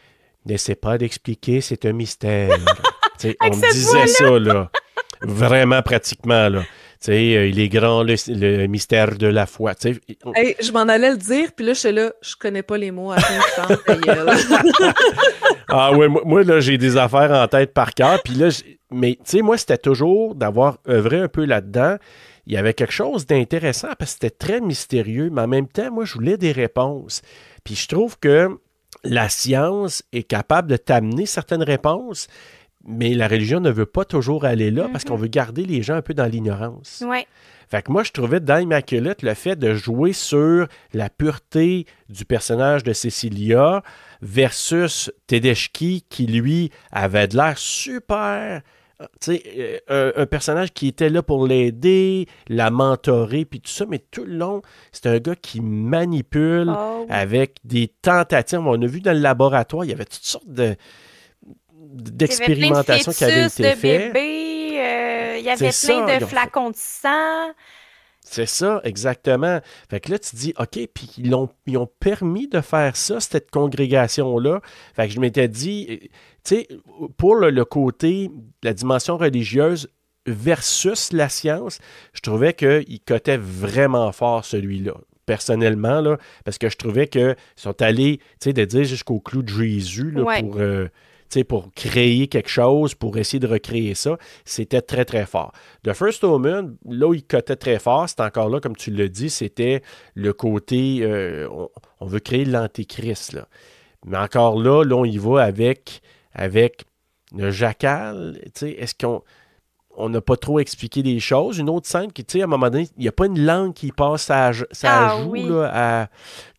n'essaie pas d'expliquer, c'est un mystère. On me disait ça, là. Vraiment, pratiquement, là. Il est grand, le mystère de la foi. Hey, je m'en allais le dire, puis là, je connais pas les mots à Ah ouais, moi, là, j'ai des affaires en tête par cœur. Puis là, mais, tu sais, moi, c'était toujours d'avoir œuvré un peu là-dedans. Il y avait quelque chose d'intéressant parce que c'était très mystérieux, mais en même temps, moi, je voulais des réponses. Puis je trouve que la science est capable de t'amener certaines réponses, mais la religion ne veut pas toujours aller là parce qu'on veut garder les gens un peu dans l'ignorance. Ouais. Fait que moi, je trouvais dans Immaculate le fait de jouer sur la pureté du personnage de Cecilia versus Tedeschi qui, lui, avait de l'air super... Tu sais, un personnage qui était là pour l'aider, la mentorer, puis tout ça, mais tout le long, c'est un gars qui manipule avec des tentatives. On a vu dans le laboratoire, il y avait toutes sortes d'expérimentations qui avaient été faites. Il y avait plein de flacons de sang. C'est ça, exactement. Fait que là, tu te dis, OK, puis ils ont permis de faire ça, cette congrégation-là. Fait que je m'étais dit, tu sais, pour le côté, la dimension religieuse versus la science, je trouvais qu'il cotait vraiment fort celui-là. Personnellement, là, parce que je trouvais qu'ils sont allés, tu sais, de dire jusqu'au clou de Jésus là, pour créer quelque chose, pour essayer de recréer ça, c'était très, très fort. The First Omen, là où il cotait très fort, c'est encore là, comme tu l'as dit, c'était le côté, on veut créer l'antéchrist, là. Mais encore là, on y va avec le jacal, tu sais, est-ce qu'on n'a pas trop expliqué les choses? Une autre scène qui, tu sais, à un moment donné, il n'y a pas une langue qui passe à joue, oui. là,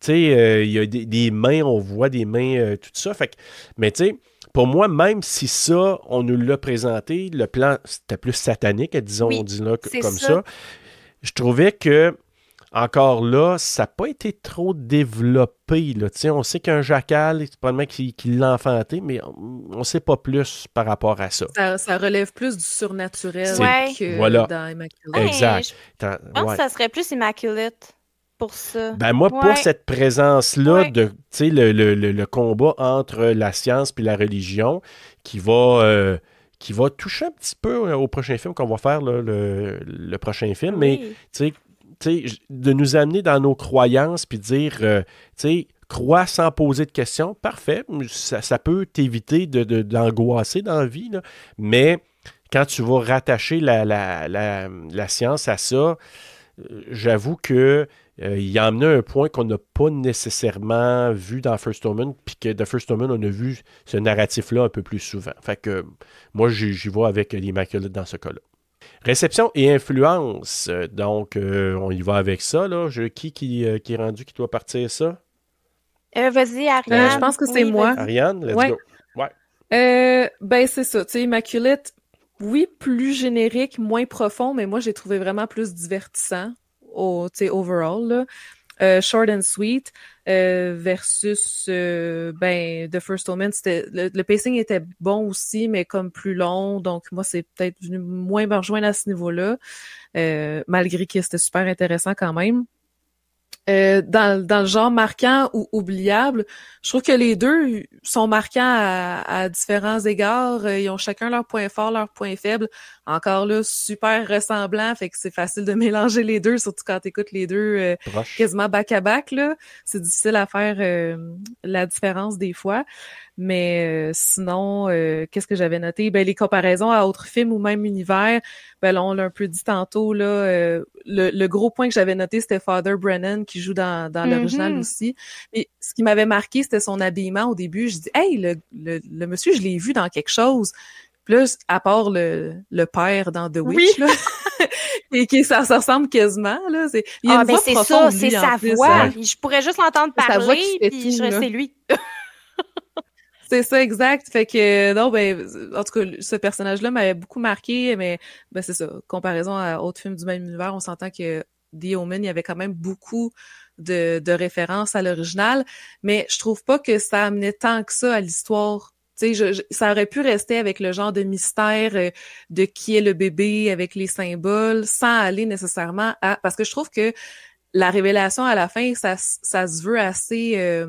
tu sais, il y a des mains, on voit des mains, tout ça, fait que, mais tu sais, pour moi, même si ça, on nous l'a présenté, le plan, c'était plus satanique, disons, on dit là comme ça. Je trouvais que, encore là, ça n'a pas été trop développé. Là. On sait qu'un jacal, c'est pas le mec qui l'a enfanté, mais on ne sait pas plus par rapport à ça. Ça relève plus du surnaturel que dans Immaculate. Exact. Je pense que ça serait plus Immaculate. Pour ça. Ben moi, pour cette présence-là de le combat entre la science et la religion qui va toucher un petit peu au prochain film qu'on va faire, là, le prochain film, mais de nous amener dans nos croyances puis dire, crois sans poser de questions, parfait, ça peut t'éviter d'angoisser dans la vie, là, mais quand tu vas rattacher la science à ça, j'avoue que il a amené un point qu'on n'a pas nécessairement vu dans First Omen, puis que The First Omen, on a vu ce narratif-là un peu plus souvent. Fait que moi, j'y vais avec l'Immaculate dans ce cas-là. Réception et influence. Donc, on y va avec ça. Là. Qui est rendu, qui doit partir ça? Vas-y, Ariane. Je pense que c'est moi. Ariane, let's go. Ben, c'est ça. Tu sais, Immaculate, oui, plus générique, moins profond, mais moi, j'ai trouvé vraiment plus divertissant, tu sais, overall, là. Short and sweet, versus, The First Omen, le pacing était bon aussi, mais comme plus long, donc moi, c'est peut-être venu moins me rejoindre à ce niveau-là, malgré que c'était super intéressant quand même. Dans le genre marquant ou oubliable, je trouve que les deux sont marquants à différents égards. Ils ont chacun leur point fort, leur point faible. Encore là, super ressemblants, fait que c'est facile de mélanger les deux, surtout quand t'écoutes les deux quasiment back-à-back, là. C'est difficile à faire la différence des fois. Mais sinon, qu'est-ce que j'avais noté? Ben, les comparaisons à autres films ou même univers, ben là, on l'a un peu dit tantôt, là, le gros point que j'avais noté, c'était Father Brennan qui joue dans l'original aussi. Et ce qui m'avait marqué, c'était son habillement au début. Je dis, hey, le monsieur, je l'ai vu dans quelque chose. Plus, à part le père dans The Witch, là, et ça ressemble quasiment, là. Il y a une voix c'est profonde, ça, c'est lui, sa plus, voix. Je pourrais juste l'entendre parler, puis c'est lui. C'est ça, exact. Fait que, non, ben, en tout cas, ce personnage-là m'avait beaucoup marqué, mais, ben, c'est ça. Comparaison à d'autres films du même univers, on s'entend que The Omen, il y avait quand même beaucoup de références à l'original, mais je trouve pas que ça amenait tant que ça à l'histoire. Tu sais, ça aurait pu rester avec le genre de mystère de qui est le bébé, avec les symboles, sans aller nécessairement à... Parce que je trouve que la révélation à la fin, ça se veut assez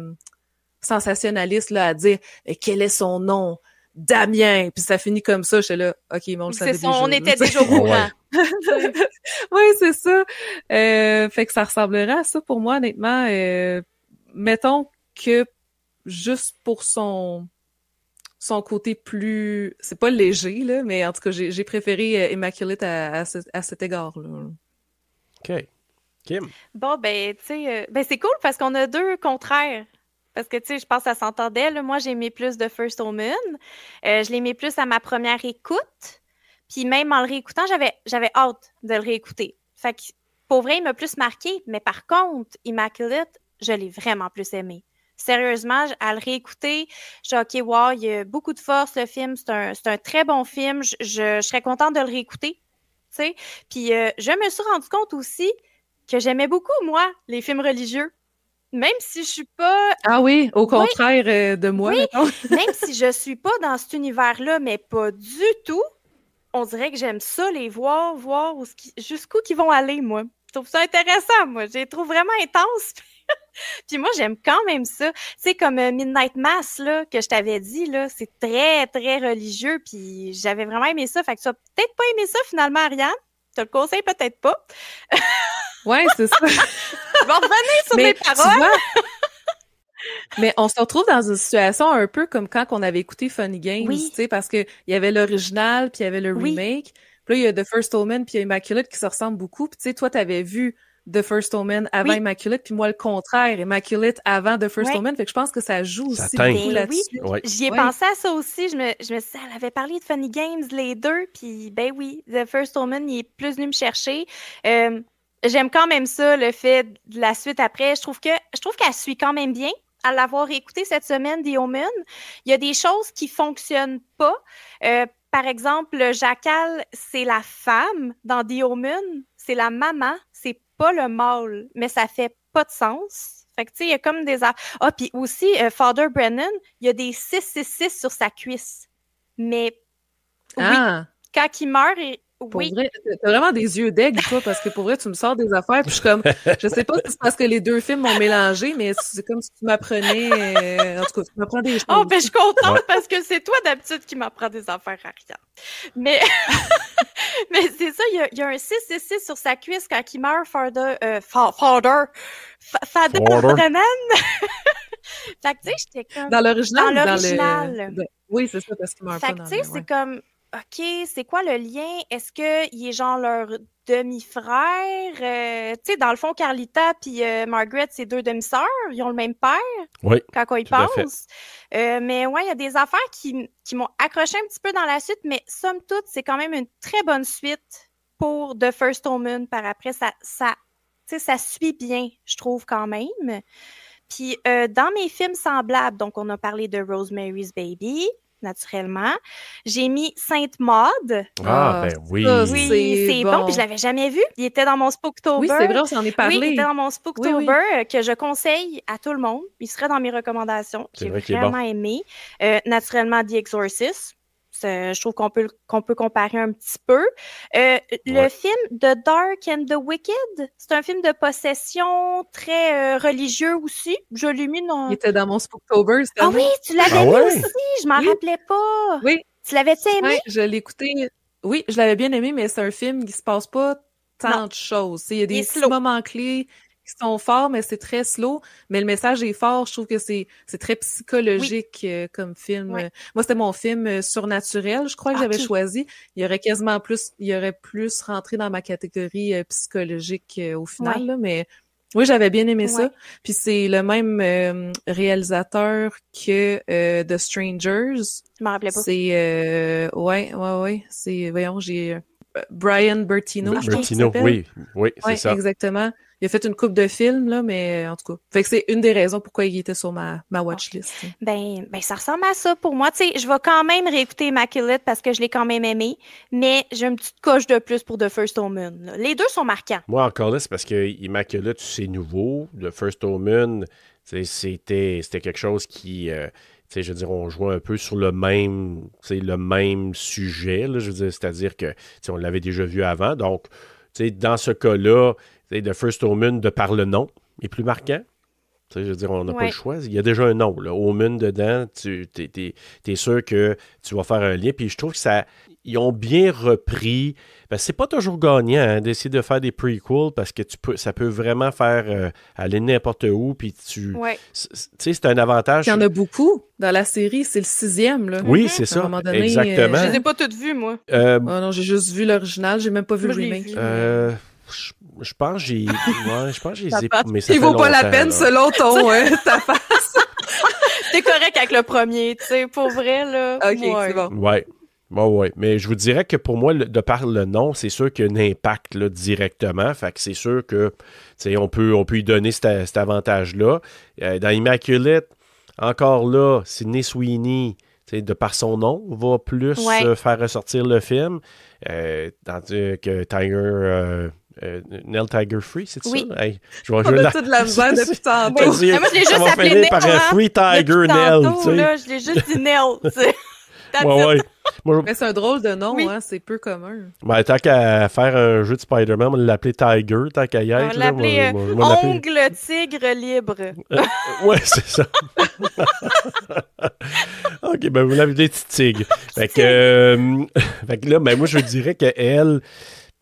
sensationnaliste, là, à dire quel est son nom? Damien! Puis ça finit comme ça, je suis là, OK, mais on le savait déjà. On était déjà au courant. Oui, c'est ça. Fait que ça ressemblerait à ça pour moi, honnêtement. Mettons que juste pour son côté plus... C'est pas léger, là, mais en tout cas, j'ai préféré Immaculate à cet égard-là. OK. Kim? Bon, ben, tu sais, c'est cool parce qu'on a deux contraires. Parce que, tu sais, je pense que ça s'entendait. Là. Moi, j'ai aimé plus de First Omen. Je l'ai aimé plus à ma première écoute. Puis même en le réécoutant, j'avais hâte de le réécouter. Fait que, pour vrai, il m'a plus marqué. Mais par contre, Immaculate, je l'ai vraiment plus aimé. Sérieusement, à le réécouter, j'ai OK, wow, il y a beaucoup de force, le film. C'est un très bon film. Je serais contente de le réécouter. Tu sais. Puis je me suis rendu compte aussi que j'aimais beaucoup, moi, les films religieux. Même si je suis pas... Ah oui, au contraire de moi, mettons. Même si je suis pas dans cet univers-là, mais pas du tout, on dirait que j'aime ça, les voir jusqu'où qu'ils vont aller, moi. Je trouve ça intéressant, moi. Je les trouve vraiment intenses. Puis moi, j'aime quand même ça. Tu sais, comme Midnight Mass, là, que je t'avais dit, là, c'est très, très religieux, puis j'avais vraiment aimé ça. Fait que tu as peut-être pas aimé ça, finalement, Ariane. Tu le conseilles peut-être pas. Ouais, c'est ça. Je vais revenir sur mes paroles. Mais on se retrouve dans une situation un peu comme quand on avait écouté Funny Games, tu sais, parce que il y avait l'original, puis il y avait le remake. Puis là, il y a The First Omen, puis il y a Immaculate qui se ressemblent beaucoup. Puis tu sais, toi, t'avais vu The First Omen avant Immaculate, puis moi, le contraire, Immaculate avant The First Omen. Fait que je pense que ça joue aussi beaucoup là-dessus. Oui. J'y ai pensé à ça aussi. Je me suis dit, elle avait parlé de Funny Games, les deux, puis ben oui, The First Omen, il est plus venu me chercher. J'aime quand même ça, le fait de la suite après. Je trouve qu'elle suit quand même bien. À l'avoir écouté cette semaine, The Omen, il y a des choses qui fonctionnent pas. Par exemple, le jackal, c'est la femme. Dans The Omen, c'est la maman. C'est pas le mâle. Mais ça fait pas de sens. Fait que, tu sais, il y a comme des... Ah, puis aussi, Father Brennan, il y a des 666 sur sa cuisse. Mais oui, quand il meurt... Pour vrai, t'as vraiment des yeux d'aigle, toi, parce que pour vrai, tu me sors des affaires, puis je suis comme, je sais pas si c'est parce que les deux films m'ont mélangé, mais c'est comme si tu m'apprenais, en tout cas, tu m'apprends des choses. Oh, ben, je suis contente parce que c'est toi d'habitude qui m'apprends des affaires, Ariane. Mais, mais c'est ça, il y a un 666 sur sa cuisse quand il meurt, Father Brennan. Fait que, tu sais, j'étais comme... Dans l'original? Dans l'original. Oui, c'est ça, parce qu'il meurt pas dans le... Fait que, tu sais, c'est comme... OK, c'est quoi le lien? Est-ce qu'il est genre leur demi-frère? Tu sais, dans le fond, Carlita puis Margaret, c'est 2 demi-sœurs. Ils ont le même père Oui, quand on y tout à fait. pense. Mais ouais, il y a des affaires qui m'ont accroché un petit peu dans la suite, mais somme toute, c'est quand même une très bonne suite pour The First Omen par après. Tu sais, ça suit bien, je trouve, quand même. Puis, dans mes films semblables, donc on a parlé de Rosemary's Baby, naturellement. J'ai mis Sainte Maud. Ah, ben oui. ça, Oui, c'est bon. Puis je l'avais jamais vu. Il était dans mon Spooktober. Oui, c'est vrai, on s'en est parlé. Oui, il était dans mon Spooktober Oui. que je conseille à tout le monde. Il serait dans mes recommandations. C'est J'ai vrai qu'il est vraiment aimé. Naturellement, The Exorcist. Je trouve qu'on peut comparer un petit peu. Le film The Dark and the Wicked, c'est un film de possession très religieux aussi. Je l'ai mis dans... Il était dans mon Spooktober. Ah oui, tu l'avais mis aussi! Je m'en rappelais pas! Oui. Tu l'avais-tu aimé? Oui, je l'ai écouté. Oui, je l'avais bien aimé, mais c'est un film qui se passe pas tant de choses. Il y a des petits moments clés qui sont forts, mais c'est très slow. Mais le message est fort. Je trouve que c'est très psychologique comme film. Oui. Moi, c'était mon film surnaturel, je crois que j'avais choisi. Il aurait plus rentré dans ma catégorie psychologique au final, là, mais oui, j'avais bien aimé ça. Puis c'est le même réalisateur que The Strangers. Je m'en rappelais pas. C'est ouais. C'est j'ai Brian Bertino. Bertino, oui, c'est ça. Exactement. Il a fait une couple de films, là, mais en tout cas. Fait que c'est une des raisons pourquoi il était sur ma watchlist. Ben, ça ressemble à ça pour moi. Tu sais, je vais quand même réécouter Immaculate parce que je l'ai quand même aimé, mais j'ai une petite coche de plus pour The First Omen. Là. Les deux sont marquants. Moi, encore là, c'est parce que Immaculate, c'est nouveau. The First Omen, c'était quelque chose qui... je veux dire, on jouait un peu sur le même sujet, là, je veux dire, c'est-à-dire que on l'avait déjà vu avant. Donc, dans ce cas-là, The First Omen, de par le nom, est plus marquant. Je veux dire, on n'a pas le choix. Il y a déjà un nom. Là. Omen dedans, tu es sûr que tu vas faire un lien. Puis je trouve que ils ont bien repris. Ben, c'est pas toujours gagnant d'essayer de faire des prequels parce que ça peut vraiment faire aller n'importe où. Puis c'est un avantage. Il y en a beaucoup dans la série. C'est le 6e. Là. Oui, c'est ça. Donné, exactement. Je les ai pas toutes vues, moi. Non, j'ai juste vu l'original. J'ai même pas vu le remake. Je pense que j'ai... je pense que j'ai... mais ça il fait vaut pas la longtemps, peine là. selon ta face. T'es correct avec le premier, tu sais, pour vrai, là. OK, c'est bon. Ouais. Mais je vous dirais que pour moi, de par le nom, c'est sûr qu'il y a un impact là, directement. Fait que c'est sûr que on peut y donner cet avantage-là. Dans Immaculate, encore là, Sydney Sweeney, de par son nom, va plus faire ressortir le film. Tandis que Tiger... Nell Tiger Free, c'est ça? Hey, on a toute la misère depuis tantôt. Moi, je l'ai juste appelé Nell. Par Free Tiger Nell. Là, je l'ai juste dit Nell, tu sais. Mais c'est un drôle de nom, hein, c'est peu commun. Ben, tant qu'à faire un jeu de Spider-Man, on va l'appeler Tiger, tant qu'à y être. On va l'appeler Ongle Tigre Libre. Ouais, c'est ça. OK, ben vous l'appelez Petit Tigre. Fait que là, ben moi, je dirais qu'elle...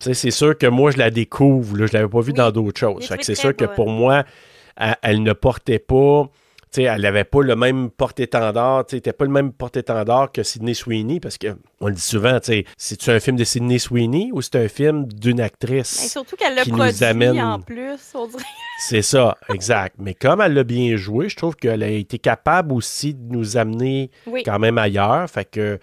c'est sûr que moi, je la découvre. Là, je ne l'avais pas vue dans d'autres choses. Fait que c'est sûr que pour moi, elle ne portait pas... elle n'avait pas le même porte-étendard. Elle n'était pas le même porte-étendard que Sydney Sweeney, parce qu'on le dit souvent, c'est-tu un film de Sydney Sweeney ou c'est un film d'une actrice? Et surtout qu'elle l'a produit en plus, on dirait. C'est ça, exact. Mais comme elle l'a bien joué, je trouve qu'elle a été capable aussi de nous amener quand même ailleurs. Fait que,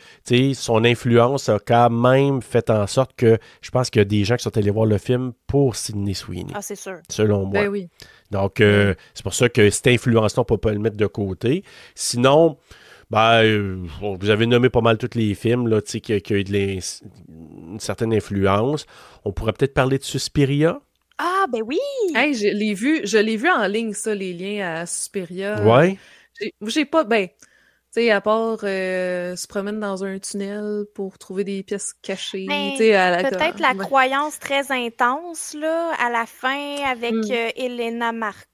son influence a quand même fait en sorte que je pense qu'il y a des gens qui sont allés voir le film pour Sydney Sweeney. Ah, c'est sûr. Selon moi. Ben oui. Donc, c'est pour ça que cette influence-là, on ne peut pas le mettre de côté. Sinon, vous avez nommé pas mal tous les films là, qui ont eu une certaine influence. On pourrait peut-être parler de Suspiria. Ah, ben oui! Hey, je l'ai vu en ligne, ça, les liens à Suspiria. Ouais. J'ai pas, à part se promène dans un tunnel pour trouver des pièces cachées. Peut-être la croyance très intense, là, à la fin, avec Elena Marcos,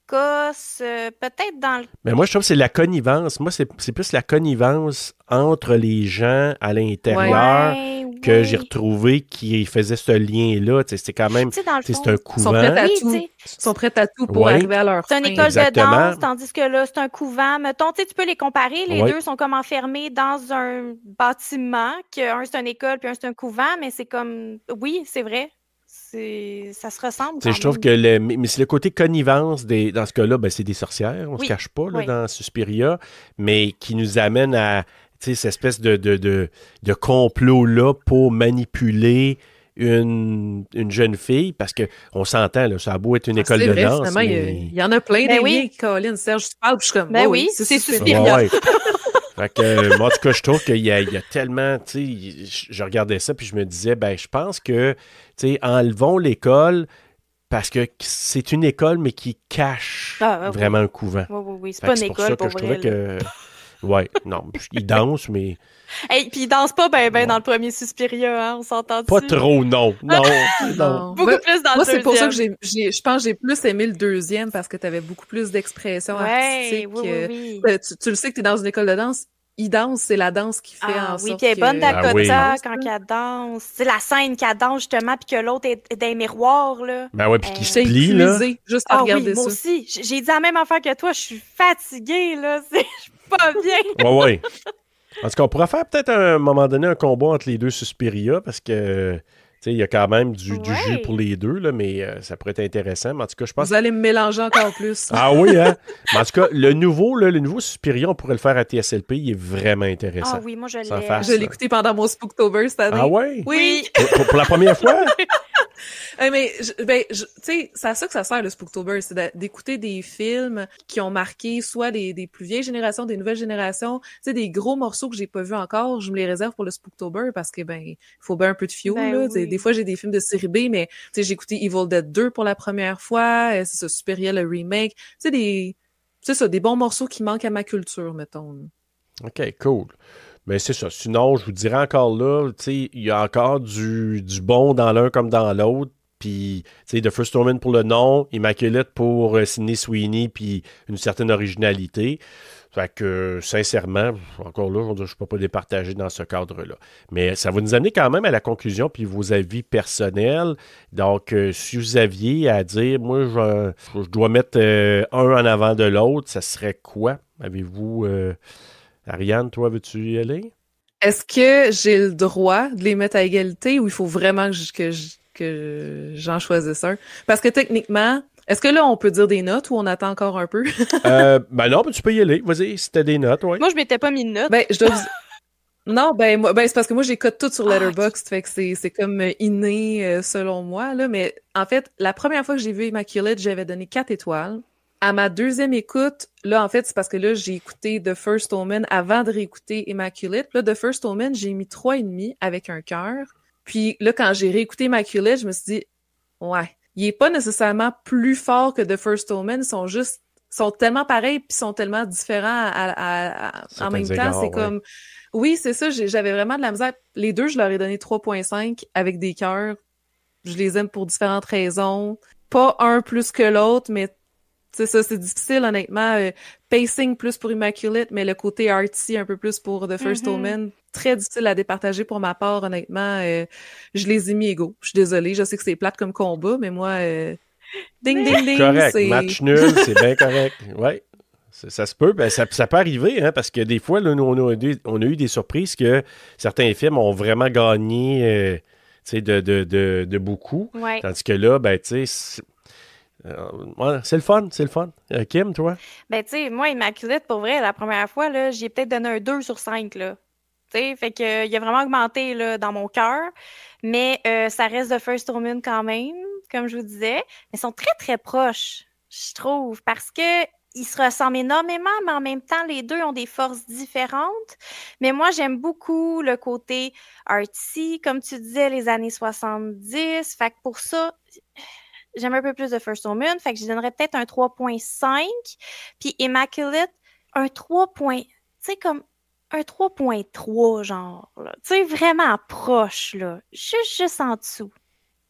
peut-être dans le... Mais moi, je trouve que c'est la connivence. Moi, c'est plus la connivence entre les gens à l'intérieur que j'ai retrouvé qui faisait ce lien-là. C'est quand même, c'est un couvent. Ils sont prêts à tout pour arriver à leur fin. C'est une école de danse, tandis que là, c'est un couvent. Mettons, tu peux les comparer. Les deux sont comme enfermés dans un bâtiment, qu'un c'est une école puis un c'est un couvent, mais c'est comme, oui, c'est vrai. Ça se ressemble. Je trouve que mais c'est le côté connivence dans ce cas-là, c'est des sorcières, on se cache pas là, dans Suspiria, mais qui nous amène à cette espèce de complot-là pour manipuler une jeune fille, parce qu'on s'entend, là, ça a beau être une école de danse. Il y en a plein des liens, Colin, Serge, tu parles, puis je suis comme, oui, c'est Suspiria. Fait que, moi, en tout cas, je trouve qu'il y a tellement, je regardais ça, puis je me disais, je pense que, enlevons l'école, parce que c'est une école, mais qui cache vraiment un couvent. Oui, c'est pas une école, pour vrai. Je trouvais que... Ouais, non, ils dansent, mais... Hey, puis ils dansent pas bien dans le premier Suspiria, hein, on s'entend dessus. Pas trop, non. Beaucoup plus dans le deuxième. Moi, c'est pour ça que je pense que j'ai plus aimé le deuxième, parce que t'avais beaucoup plus d'expression artistique. Oui. Tu le sais que t'es dans une école de danse, ils dansent, c'est la danse qui fait en sorte oui, puis elle est bonne Dakota quand elle danse. C'est la scène qu'elle danse, justement, puis que l'autre est dans les miroirs, là. Puis qui se plie, là. Juste à regarder ça. Moi aussi. J'ai dit la même affaire que toi, je suis fatiguée, là. Je suis pas bien. Ouais. En tout cas, on pourrait faire peut-être à un moment donné un combat entre les deux Suspiria, parce que... il y a quand même du jus pour les deux, là, mais ça pourrait être intéressant. Mais en tout cas, je pense... Vous allez me mélanger encore plus. Ah oui, hein? Mais en tout cas, le nouveau Suspiria, on pourrait le faire à TSLP. Il est vraiment intéressant. Ah oui, moi, je l'ai. Je l'ai écouté pendant mon Spooktober cette année. Ah ouais? Oui! Pour la première fois? Mais, tu sais, c'est à ça que ça sert, le Spooktober. C'est d'écouter des films qui ont marqué soit des plus vieilles générations, des nouvelles générations. Tu sais, des gros morceaux que j'ai pas vus encore, je me les réserve pour le Spooktober parce que, il faut bien un peu de fuel, là. Oui. Des fois, j'ai des films de série B, mais, tu sais, j'ai écouté Evil Dead 2 pour la première fois. C'est ça, Suspiria, le remake. Tu sais, des bons morceaux qui manquent à ma culture, mettons. OK, cool. Mais c'est ça. Sinon, je vous dirais encore là, tu sais, il y a encore du bon dans l'un comme dans l'autre. Puis, tu sais, The First Omen pour le nom, Immaculate pour Sydney Sweeney, puis une certaine originalité. Fait que, sincèrement, encore là, je ne peux pas départager dans ce cadre-là. Mais ça va nous amener quand même à la conclusion, puis vos avis personnels. Donc, si vous aviez à dire, moi, je dois mettre un en avant de l'autre, ça serait quoi? Avez-vous... Ariane, toi, veux-tu y aller? Est-ce que j'ai le droit de les mettre à égalité ou il faut vraiment que j'en choisisse un? Parce que techniquement, est-ce que là, on peut dire des notes ou on attend encore un peu? Non, tu peux y aller. Vas-y, si t'as des notes, ouais. Moi, je m'étais pas mis de notes. Je dois Non, c'est parce que moi, j'écoute tout sur Letterboxd, fait que c'est comme inné selon moi, là. Mais en fait, la première fois que j'ai vu Immaculate, j'avais donné 4 étoiles. À ma deuxième écoute, là, en fait, c'est parce que là, j'ai écouté The First Omen avant de réécouter Immaculate. Là, The First Omen, j'ai mis 3,5 avec un cœur. Puis là, quand j'ai réécouté Immaculate, je me suis dit, il est pas nécessairement plus fort que The First Omen, ils sont tellement pareils puis sont tellement différents en même temps. C'est comme, oui, c'est ça, j'avais vraiment de la misère. Les deux, je leur ai donné 3,5 avec des cœurs. Je les aime pour différentes raisons. Pas un plus que l'autre, mais c'est ça, c'est difficile, honnêtement. Pacing plus pour Immaculate, mais le côté artsy un peu plus pour The First Omen. Très difficile à départager pour ma part, honnêtement. Je les ai mis égaux. Je suis désolée, je sais que c'est plate comme combat, mais moi, ding, ding, ding. Correct, match nul, c'est bien correct. Ouais. Ça se peut, ça peut arriver, hein, parce que des fois, là, nous, on a eu des surprises que certains films ont vraiment gagné de beaucoup. Ouais. Tandis que là, tu sais... c'est le fun. Kim, toi? Tu sais, moi, Immaculate, pour vrai, la première fois, là, j'ai peut-être donné un 2 sur 5, là. Tu sais, fait que il a vraiment augmenté, là, dans mon cœur. Mais ça reste The First Omen quand même, comme je vous disais. Mais ils sont très, très proches, je trouve, parce que ils se ressemblent énormément, mais en même temps, les deux ont des forces différentes. Mais moi, j'aime beaucoup le côté artsy, comme tu disais, les années 70. Fait que pour ça... J'aime un peu plus de First Omen, fait que je donnerais peut-être un 3,5. Puis Immaculate, un 3. Tu sais, comme un 3,3, genre. Tu sais, vraiment proche, là. Juste en dessous.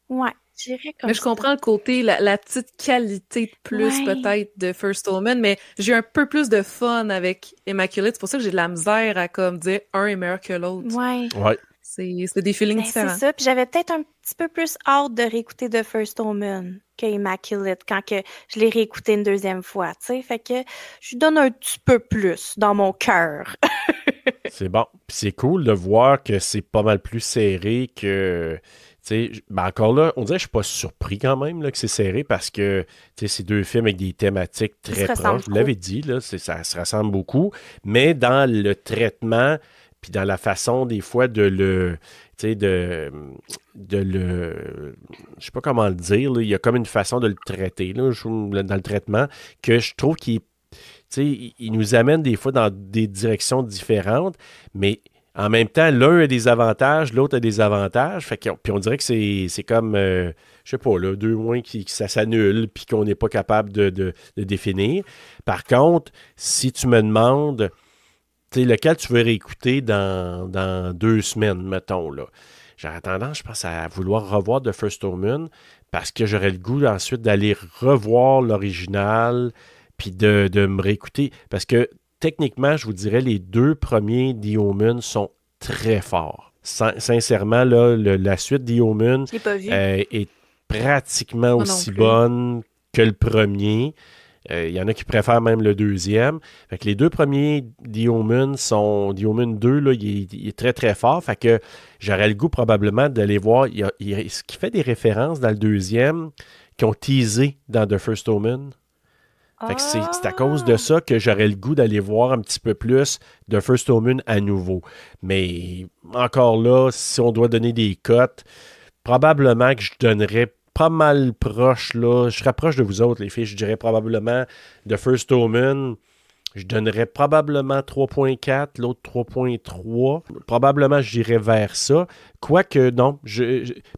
Ouais, j'irais comme ça. Mais je comprends le côté, la petite qualité de plus, peut-être, de First Omen, mais j'ai un peu plus de fun avec Immaculate. C'est pour ça que j'ai de la misère à, comme, dire un est meilleur que l'autre. Ouais. C'est des feelings différents. C'est ça. Puis j'avais peut-être un petit peu plus hâte de réécouter The First Omen que Immaculate quand que je l'ai réécouté une deuxième fois. T'sais. Fait que je lui donne un petit peu plus dans mon cœur. C'est bon. Puis c'est cool de voir que c'est pas mal plus serré que... encore là, on dirait que je suis pas surpris quand même là, que c'est serré parce que c'est deux films avec des thématiques très proches. Vous l'avez dit, là, ça se ressemble beaucoup. Mais dans le traitement, puis dans la façon des fois de le... je sais pas comment le dire, là, il y a comme une façon de le traiter là, dans le traitement que je trouve qu'il il nous amène des fois dans des directions différentes, mais en même temps, l'un a des avantages, l'autre a des avantages. Puis on dirait que c'est comme, je sais pas, là, deux moins qui ça s'annule puis qu'on n'est pas capable de définir. Par contre, si tu me demandes lequel tu veux réécouter dans 2 semaines, mettons, là, j'aurais tendance, je pense, à vouloir revoir The First Omen parce que j'aurais le goût ensuite d'aller revoir l'original puis de me réécouter. Parce que techniquement, je vous dirais, les 2 premiers The Omen sont très forts. Sincèrement, là, la suite The Omen est pratiquement aussi bonne que le premier. Il y en a qui préfèrent même le deuxième. Fait que les 2 premiers The Omen sont... The Omen 2, là, il est très, très fort. Fait que j'aurais le goût probablement d'aller voir... ce qui fait des références dans le deuxième qui ont teasé dans The First Omen. Fait que c'est à cause de ça que j'aurais le goût d'aller voir un petit peu plus de First Omen à nouveau. Mais encore là, si on doit donner des cotes, probablement que je donnerais pas mal proche, là. Je serais proche de vous autres, les filles. Je dirais probablement de First Omen, je donnerais probablement 3.4, l'autre 3.3. Probablement, j'irais vers ça. Quoique, non,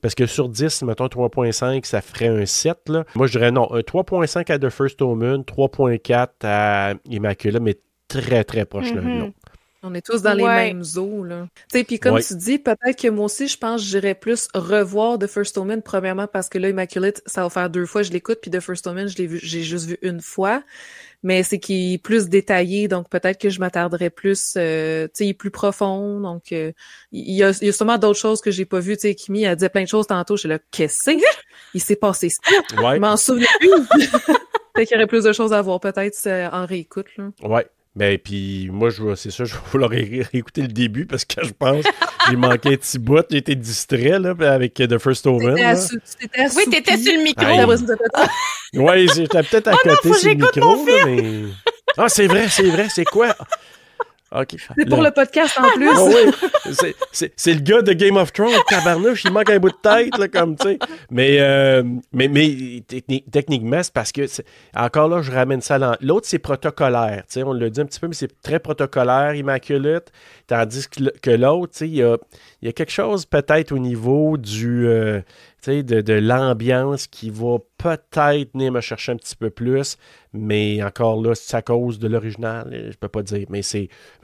parce que sur 10, mettons 3.5, ça ferait un 7. Là. Moi, je dirais non, un 3.5 à The First Omen, 3.4 à Immaculate, mais très, très proche l'un de l'autre. On est tous dans les mêmes eaux, là. Tu sais, puis comme tu dis, peut-être que moi aussi, je pense que j'irais plus revoir The First Omen, premièrement, parce que là, Immaculate, ça va faire 2 fois, je l'écoute, puis The First Omen, j'ai juste vu une fois. Mais c'est qu'il est plus détaillé, donc peut-être que je m'attarderais plus, tu sais, il est plus profond, donc il y a sûrement d'autres choses que j'ai pas vues, tu sais, Kimi, elle disait plein de choses tantôt, j'étais là, qu'est-ce que c'est? Il s'est passé ça? Je m'en souviens plus! Peut-être qu'il y aurait plus de choses à voir, peut-être, en réécoute, là. Ouais. Ben, puis moi, c'est ça, je vais vouloir réécouter le début parce que je pense j'ai manqué un petit bout, j'ai été distrait là, avec The First Omen. Oui, t'étais sur le micro. Oui, j'étais peut-être à côté sur le micro, là, mais... Ah, c'est vrai, c'est quoi? Okay. C'est pour le podcast en plus. Oh, oui. C'est le gars de Game of Thrones, tabarnouche, il manque un bout de tête, là, comme tu sais. Mais techniquement, c'est parce que, encore là, je ramène ça dans... L'autre, c'est protocolaire, tu sais, on l'a dit un petit peu, mais c'est très protocolaire, Immaculate, tandis que l'autre, tu sais, il y a quelque chose peut-être au niveau du... de l'ambiance qui va peut-être venir me chercher un petit peu plus, mais encore là, c'est à cause de l'original, je peux pas dire, mais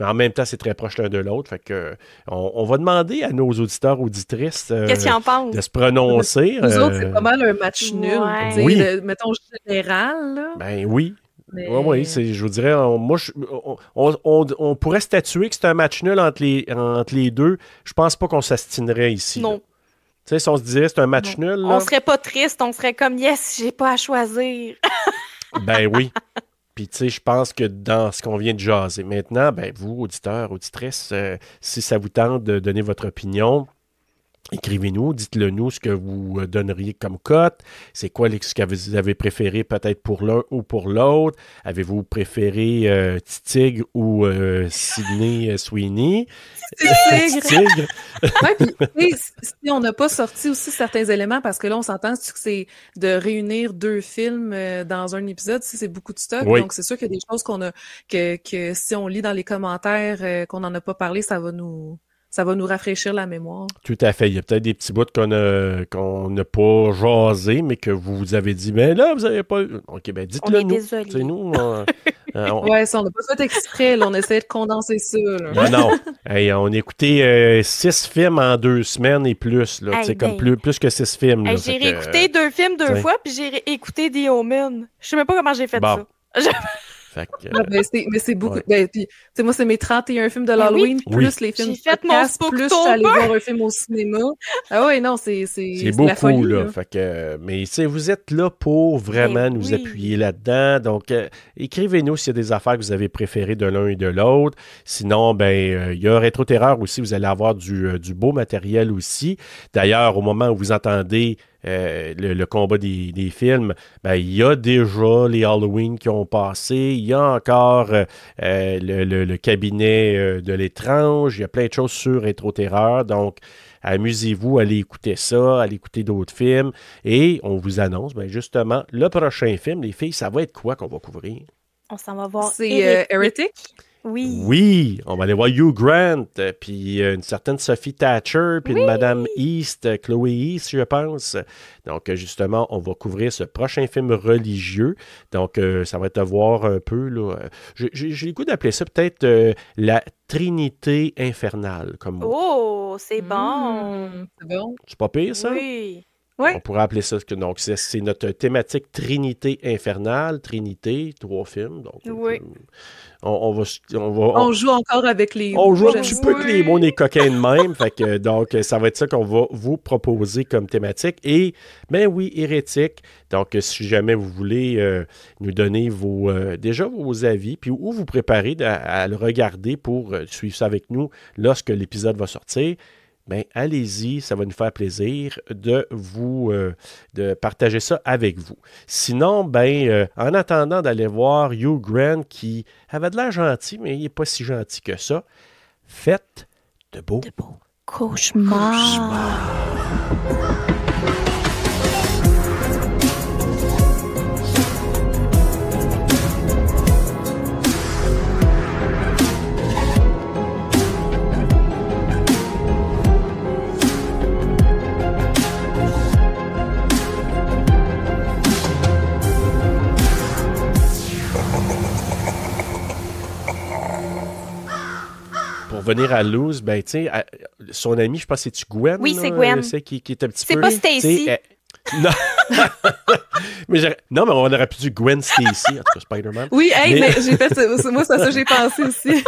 en même temps, c'est très proche l'un de l'autre, fait que on va demander à nos auditeurs, auditrices qu'est-ce qu'ils en pensent? De se prononcer. Nous autres, c'est pas mal un match nul, oui. Mettons général, là. Ben oui. Mais... Oui, je vous dirais, on pourrait statuer que c'est un match nul entre les deux. Je pense pas qu'on s'astinerait ici. Non. Là. Tu sais, si on se dirait c'est un match nul. Là, on serait pas triste, on serait comme yes, j'ai pas à choisir. Ben oui. Puis tu sais, je pense que dans ce qu'on vient de jaser maintenant, ben vous, auditeurs, auditrices, si ça vous tente de donner votre opinion, écrivez-nous, dites-le nous ce que vous donneriez comme cote. C'est quoi ce que vous avez préféré peut-être pour l'un ou pour l'autre? Avez-vous préféré Titig ou Sydney Sweeney? Tigre! Ouais, puis si on n'a pas sorti aussi certains éléments, parce que là, on s'entend que c'est de réunir 2 films dans un épisode, c'est beaucoup de stock. Oui. Donc, c'est sûr qu'il y a des choses que si on lit dans les commentaires qu'on n'en a pas parlé, ça va nous rafraîchir la mémoire. Tout à fait. Il y a peut-être des petits bouts qu'on n'a pas jasé, mais que vous avez dit, mais là, vous n'avez pas... OK, ben dites-le nous. Désolé. C'est nous. Ouais, ça, on n'a pas fait exprès. Là, on essayait de condenser ça. Là. Non. Hey, on a écouté 6 films en 2 semaines et plus. Là, comme plus que 6 films. Là, j'ai réécouté 2 films 2 fois, puis j'ai écouté The Omen. Je sais même pas comment j'ai fait ça. Fait que, Mais c'est beaucoup. ouais. Puis, moi, c'est mes 31 films de l'Halloween, plus les films J'ai fait mon podcast, plus je suis allée voir un film au cinéma. Ah ouais, non, c'est beaucoup, la folie, là. Fait que, mais vous êtes là pour vraiment nous appuyer là-dedans. Donc, écrivez-nous s'il y a des affaires que vous avez préférées de l'un et de l'autre. Sinon, il y a Rétro Terreur aussi. Vous allez avoir du beau matériel aussi. D'ailleurs, au moment où vous entendez le combat des films, il y a déjà les Halloween qui ont passé. Il y a encore le cabinet de l'étrange. Il y a plein de choses sur Rétro Terreur. Donc, amusez-vous, allez écouter ça, allez écouter d'autres films. Et on vous annonce, justement, le prochain film, les filles, ça va être quoi qu'on va couvrir? On s'en va voir. C'est Heretic? Oui, on va aller voir Hugh Grant, puis une certaine Sophie Thatcher, puis une Madame East, Chloé East, je pense. Donc, justement, on va couvrir ce prochain film religieux. Donc, ça va être à voir un peu, là. J'ai le goût d'appeler ça peut-être la Trinité infernale. Comme Oh, c'est bon. C'est bon. C'est pas pire, ça? Oui. On pourrait appeler ça. Donc, c'est notre thématique Trinité infernale. Trinité, 3 films. Donc, on joue encore avec les mots. On joue un petit peu avec les mots des coquins de même. Fait que, donc, ça va être ça qu'on va vous proposer comme thématique. Et, Hérétique. Donc, si jamais vous voulez nous donner déjà vos avis, puis où vous préparez à le regarder pour suivre ça avec nous lorsque l'épisode va sortir, allez-y, ça va nous faire plaisir de vous de partager ça avec vous. Sinon, en attendant d'aller voir Hugh Grant qui avait de l'air gentil, mais il n'est pas si gentil que ça, faites de beaux cauchemars. Pour venir à Luz, son ami, je pense, c'est-tu Gwen? Oui, c'est Gwen. Qui est un petit peu... C'est pas Stacy. Non. mais on aurait pu dire Gwen Stacy, en tout cas Spider-Man. Oui, mais j'ai fait moi, c'est ça que j'ai pensé aussi.